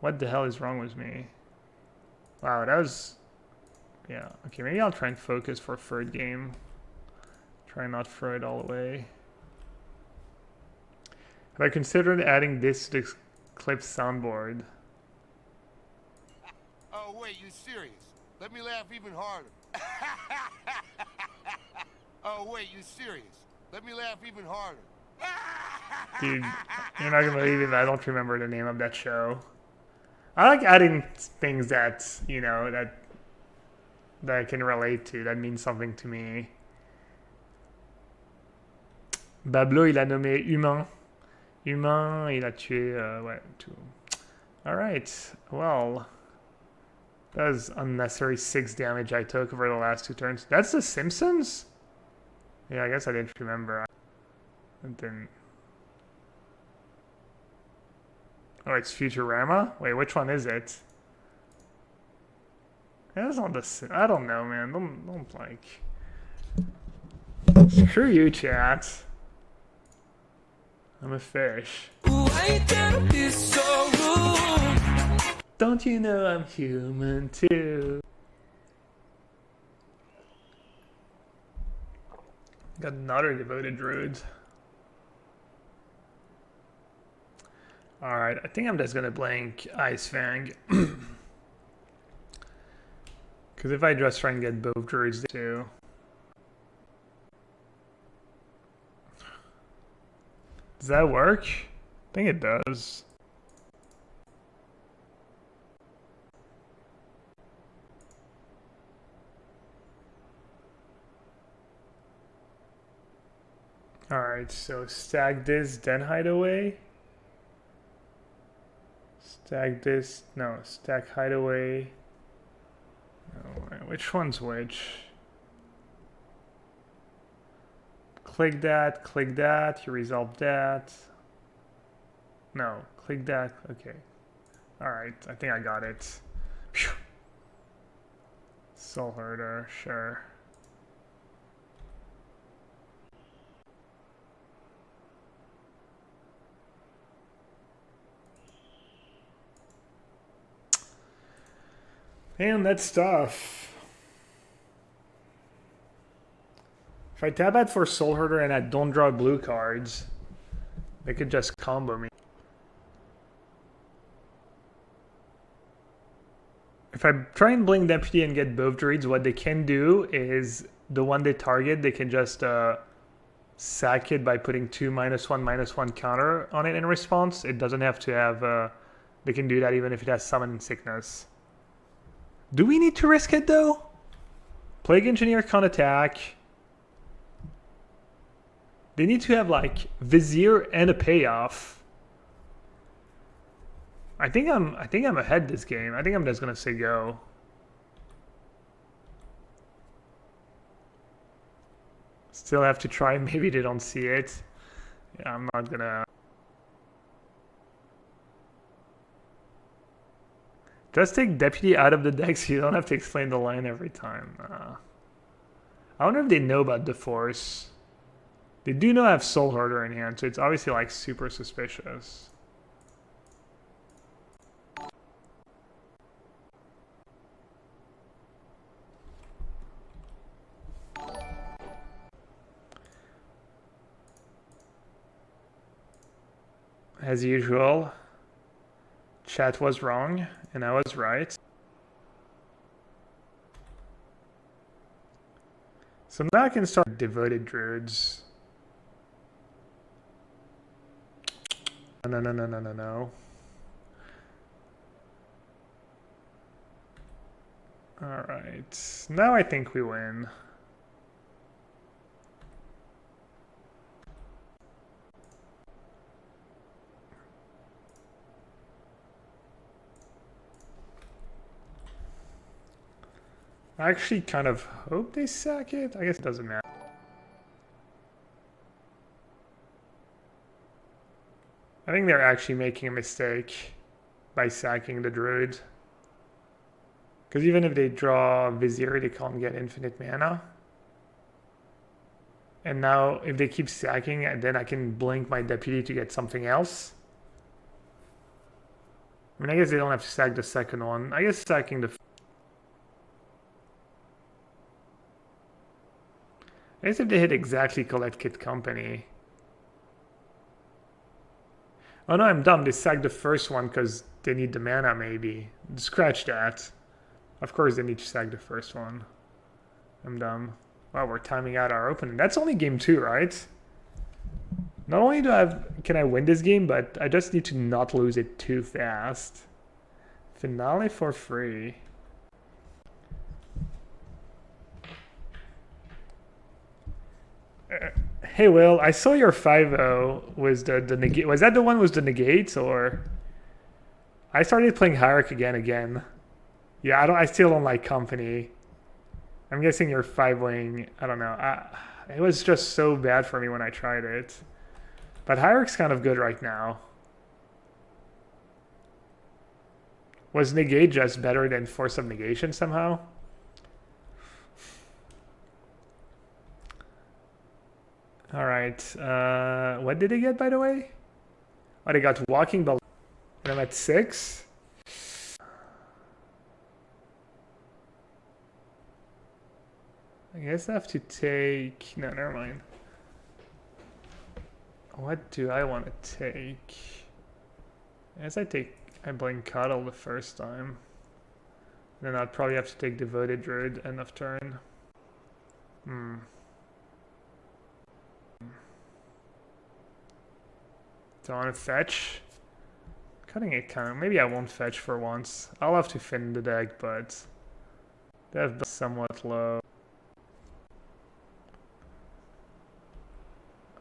Speaker 1: What the hell is wrong with me? Wow, that was... Yeah, okay, maybe I'll try and focus for third game. Try not throw it all away. Have I considered adding this to the clip soundboard?
Speaker 8: Oh, wait, you serious? Let me laugh even harder. Oh, wait, you serious? Let me laugh even harder.
Speaker 1: Dude, you're not gonna believe it, but I don't remember the name of that show. I like adding things that, you know, that I can relate to, that means something to me. Bablo, il a nommé humain. Humain, il a tué, ouais, tout. Alright, well, that was unnecessary 6 damage I took over the last 2 turns. That's The Simpsons? Yeah, I guess I didn't remember. And then... Oh, it's Futurama? Wait, which one is it? That's not the... I don't know, man. Don't like... Screw you, chat. I'm a fish. Don't you know I'm human too? Got another devoted druid. Alright, I think I'm just gonna blank Ice Fang. Because if I just try and get both druids too. Does that work? I think it does. Alright, so stack this, then hideaway. Stack this, no, stack hideaway. Oh, which one's which? Click that, you resolve that. No, click that, okay. Alright, I think I got it. Phew. Soulherder, sure. And that's tough. If I tap out for Soulherder and I don't draw blue cards, they could just combo me. If I try and blink Deputy and get both druids, what they can do is the one they target, they can just sack it by putting 2 -1/-1 counter on it in response. It doesn't have to have, they can do that even if it has Summon Sickness. Do we need to risk it though? Plague Engineer can't attack. They need to have like Vizier and a payoff. I think I'm ahead this game. I think I'm just gonna say go. Still have to try. Maybe they don't see it. Yeah, I'm not gonna. Just take Deputy out of the deck so you don't have to explain the line every time. I wonder if they know about the Force. They do know I have Soulherder in hand, so it's obviously like super suspicious. As usual, chat was wrong and I was right. So now I can start Devoted Druids. No. Alright, now I think we win. I actually kind of hope they sack it. I guess it doesn't matter. I think they're actually making a mistake by sacking the druid. Because even if they draw Vizier, they can't get infinite mana. And now if they keep sacking, then I can blink my Deputy to get something else. I mean, I guess they don't have to sack the second one. I guess sacking the... I guess if they hit exactly Collect Kit Company. Oh no, I'm dumb. They sacked the first one because they need the mana, maybe. Scratch that. Of course they need to sack the first one. I'm dumb. Wow, we're timing out our opening. That's only game 2, right? Not only can I win this game, but I just need to not lose it too fast. Finale for free. Hey Will, I saw your 5-0 was the negate. Was that the one with the negates, or I started playing Hierarch again. Yeah, I still don't like company. I'm guessing you're 5-wing. I don't know. It was just so bad for me when I tried it. But Hierarch's kind of good right now. Was negate just better than Force of Negation somehow? All right, what did they get, by the way? Oh, they got Walking Ball. And I'm at 6. I guess I have to take... No, never mind. What do I want to take? I guess I blink Cuddle the first time. Then I'd probably have to take Devoted Druid end of turn. Do I want to fetch? Cutting it kind of... Maybe I won't fetch for once. I'll have to fin the deck, but... They have been somewhat low.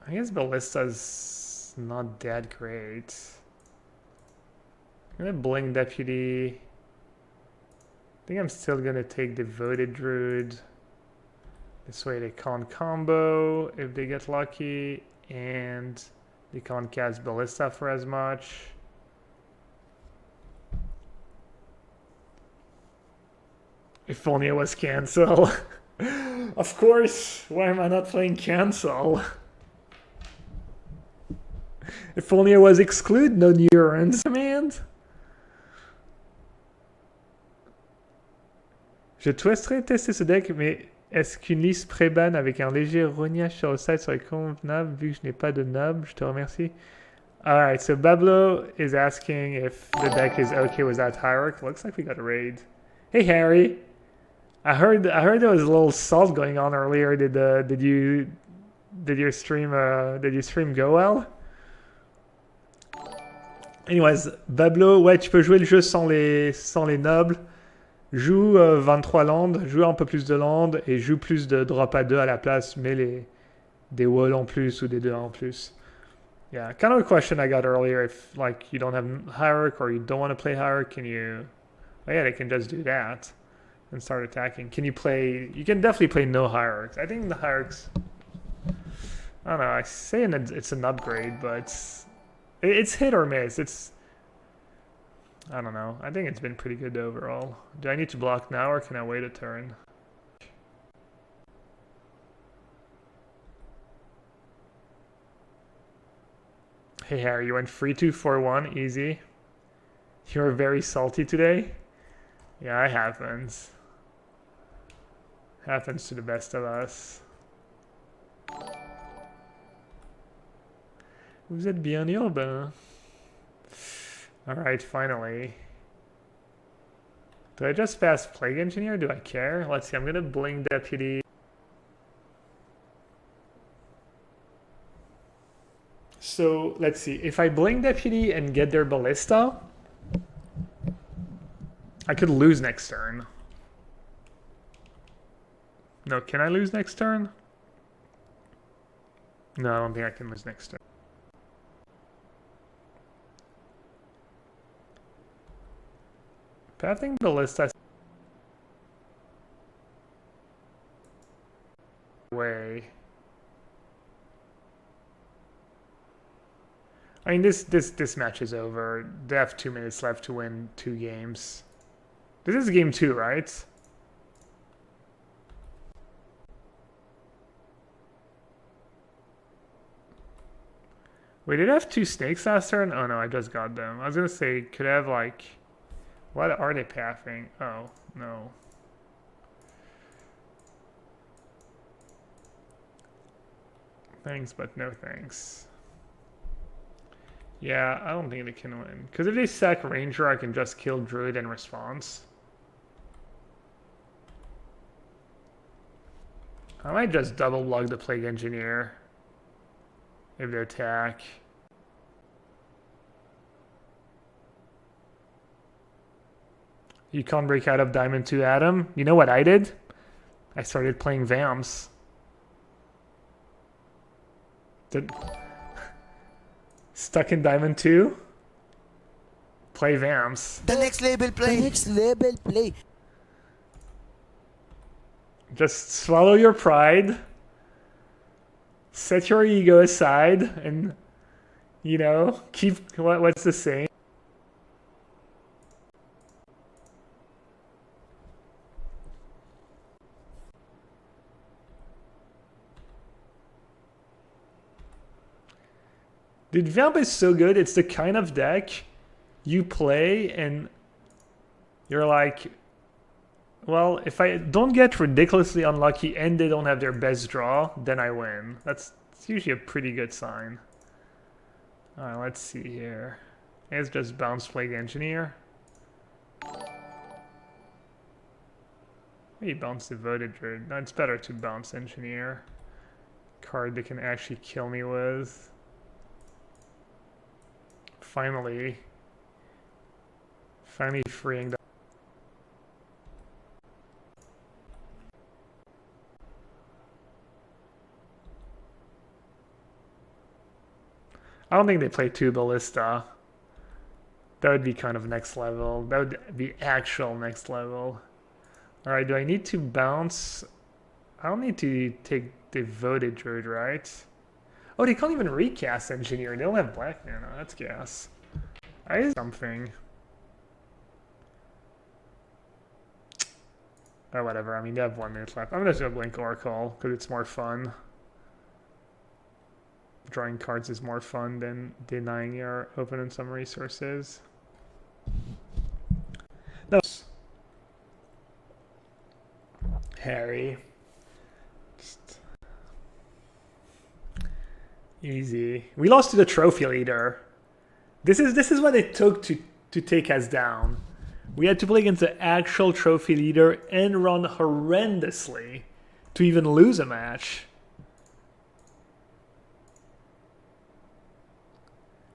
Speaker 1: I guess Ballista's not that great. I'm gonna blink Deputy. I think I'm still gonna take Devoted Druid. This way they can't combo if they get lucky, and they can't cast Ballista for as much. If only it was cancel. Of course, why am I not playing cancel? If only it was exclude no neurons command. Je souhaiterais tester ce deck, mais est-ce qu'une liste pré-ban avec un léger rognage sur le site serait convenable vu que je n'ai pas de nob? Je te remercie. Alright, so Bablo is asking if the deck is okay with that hierarch. Looks like we got a raid. Hey Harry, I heard there was a little salt going on earlier. Did you stream go well? Anyways, Bablo, ouais, tu peux jouer le jeu sans les nobles. Joue 23 landes, joue un peu plus de landes et joue plus de drop à 2 à la place, mais des walls en plus ou des 2 en plus. Yeah, kind of a question I got earlier. If like you don't have hierarch or you don't want to play hierarch, can you? Oh yeah, they can just do that and start attacking. Can you play? You can definitely play no hierarchs. I think the hierarchs. I don't know. I say it's an upgrade, but it's hit or miss. I don't know. I think it's been pretty good overall. Do I need to block now or can I wait a turn? Hey Harry, you went 3-2-4-1, easy. You're very salty today? Yeah, it happens. Happens to the best of us. Vous êtes bien urbain. Alright, finally. Do I just pass Plague Engineer? Do I care? Let's see, I'm gonna Bling Deputy. So, let's see. If I Bling Deputy and get their Ballista, I could lose next turn. No, can I lose next turn? No, I don't think I can lose next turn. Pathing Ballista way. I mean, this match is over. They have 2 minutes left to win 2 games. This is game 2, right? Wait, did I have 2 snakes last turn? Oh no, I just got them. I was gonna say, could I have like... What are they pathing? Oh, no. Thanks, but no thanks. Yeah, I don't think they can win. Because if they sack Ranger, I can just kill Druid in response. I might just double block the Plague Engineer if they attack. You can't break out of Diamond 2, Adam. You know what I did? I started playing Vamps. Stuck in Diamond 2? Play Vamps.
Speaker 6: The next level play. The next level play.
Speaker 1: Just swallow your pride. Set your ego aside and, you know, keep... What's the saying? Dude, Vamp is so good. It's the kind of deck you play and you're like, well, if I don't get ridiculously unlucky and they don't have their best draw, then I win. That's usually a pretty good sign. Alright, let's see here. Let's just bounce Plague Engineer. Maybe bounce Devoted Druid. No, it's better to bounce Engineer. Card they can actually kill me with. Finally freeing the... I don't think they play 2 Ballista. That would be kind of next level. That would be actual next level. Alright, do I need to bounce? I don't need to take Devoted Druid, right? Oh, they can't even recast Engineer. They don't have black mana. That's gas. I is something. Oh, whatever. I mean, they have 1 minute left. I'm just gonna blink Oracle because it's more fun. Drawing cards is more fun than denying your opponent some resources. No. Harry. Just easy. We lost to the trophy leader. This is what it took to take us down. We had to play against the actual trophy leader and run horrendously to even lose a match.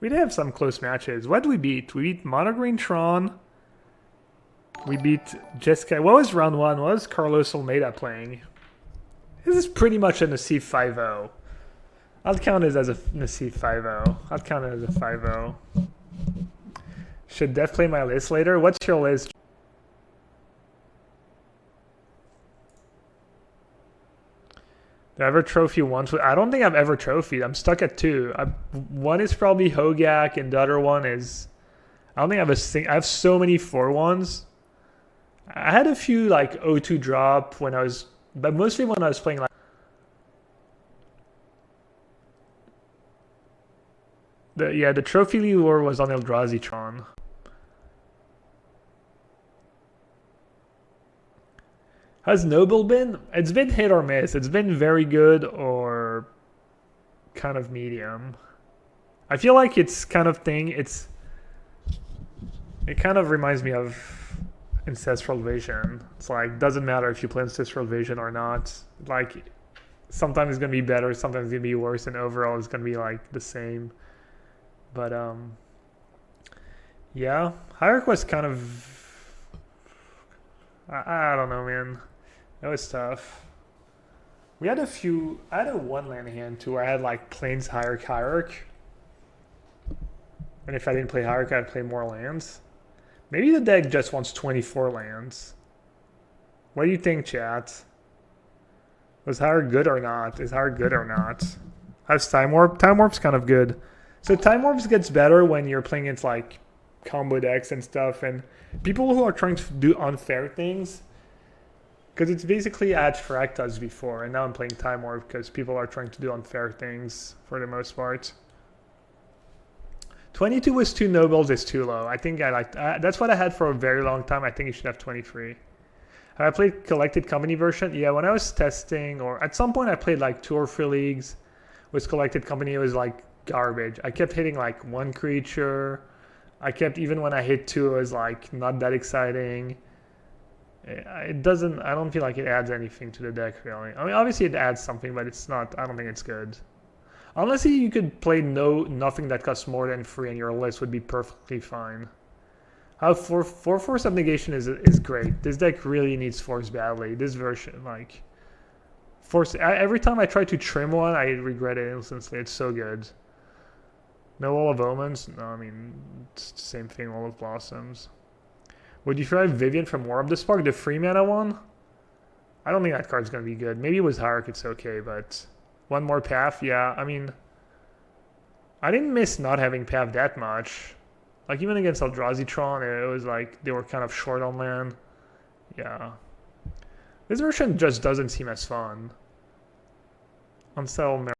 Speaker 1: We did have some close matches. What did we beat? We beat Monogreen Tron. We beat Jessica. What was round 1? What was Carlos Almeida playing? This is pretty much a Nassif 5-0. I'll count it as a Nassif 5-0. I'll count it as a 5-0. Should Def play my list later? What's your list? Did I ever trophy once? I don't think I've ever trophied. I'm stuck at 2. One is probably Hogaak, and the other one is... I don't think I have I have so many 4-1s. I had a few like O2 drop when I was... But mostly when I was playing like... The trophy leader was on Eldrazi Tron. Has Noble been? It's been hit or miss. It's been very good or kind of medium. I feel like it's kind of thing. It kind of reminds me of Ancestral Vision. It's like, doesn't matter if you play Ancestral Vision or not. Like, sometimes it's gonna be better, sometimes it's gonna be worse, and overall it's gonna be like the same. But yeah, Hierarch was kind of, I don't know, man. It was tough. We had a few. I had a 1-land hand too, where I had like Plains Hierarch. And if I didn't play Hierarch, I'd play more lands. Maybe the deck just wants 24 lands. What do you think, chat? Was Hierarch good or not? Is Hierarch good or not? How's Time Warp? Time Warp's kind of good. So Time Warps gets better when you're playing against like combo decks and stuff, and people who are trying to do unfair things. Because it's basically Ad Fractas before, and now I'm playing Time Warp because people are trying to do unfair things for the most part. 22 with 2 nobles is too low. I think I liked... that's what I had for a very long time. I think you should have 23. Have I played Collected Company version? Yeah, when I was testing, or at some point I played like 2 or 3 leagues with Collected Company. It was like garbage. I kept hitting like 1 creature. Even when I hit 2, it was like not that exciting. It doesn't... I don't feel like it adds anything to the deck, really. I mean, obviously it adds something, but it's not... I don't think it's good. Unless you could play nothing that costs more than 3 and your list would be perfectly fine. How 4 Force of Negation is great. This deck really needs Force badly. This version, like... Force... every time I try to trim one, I regret it instantly. It's so good. No Wall of Omens? No, I mean, it's the same thing, Wall of Blossoms. Would you try Vivian from War of the Spark, the 3-mana one? I don't think that card's going to be good. Maybe with Hierarch it's okay, but... One more path? Yeah, I mean... I didn't miss not having path that much. Like, even against Eldrazi Tron, it was like, they were kind of short on land. Yeah. This version just doesn't seem as fun. Unsettled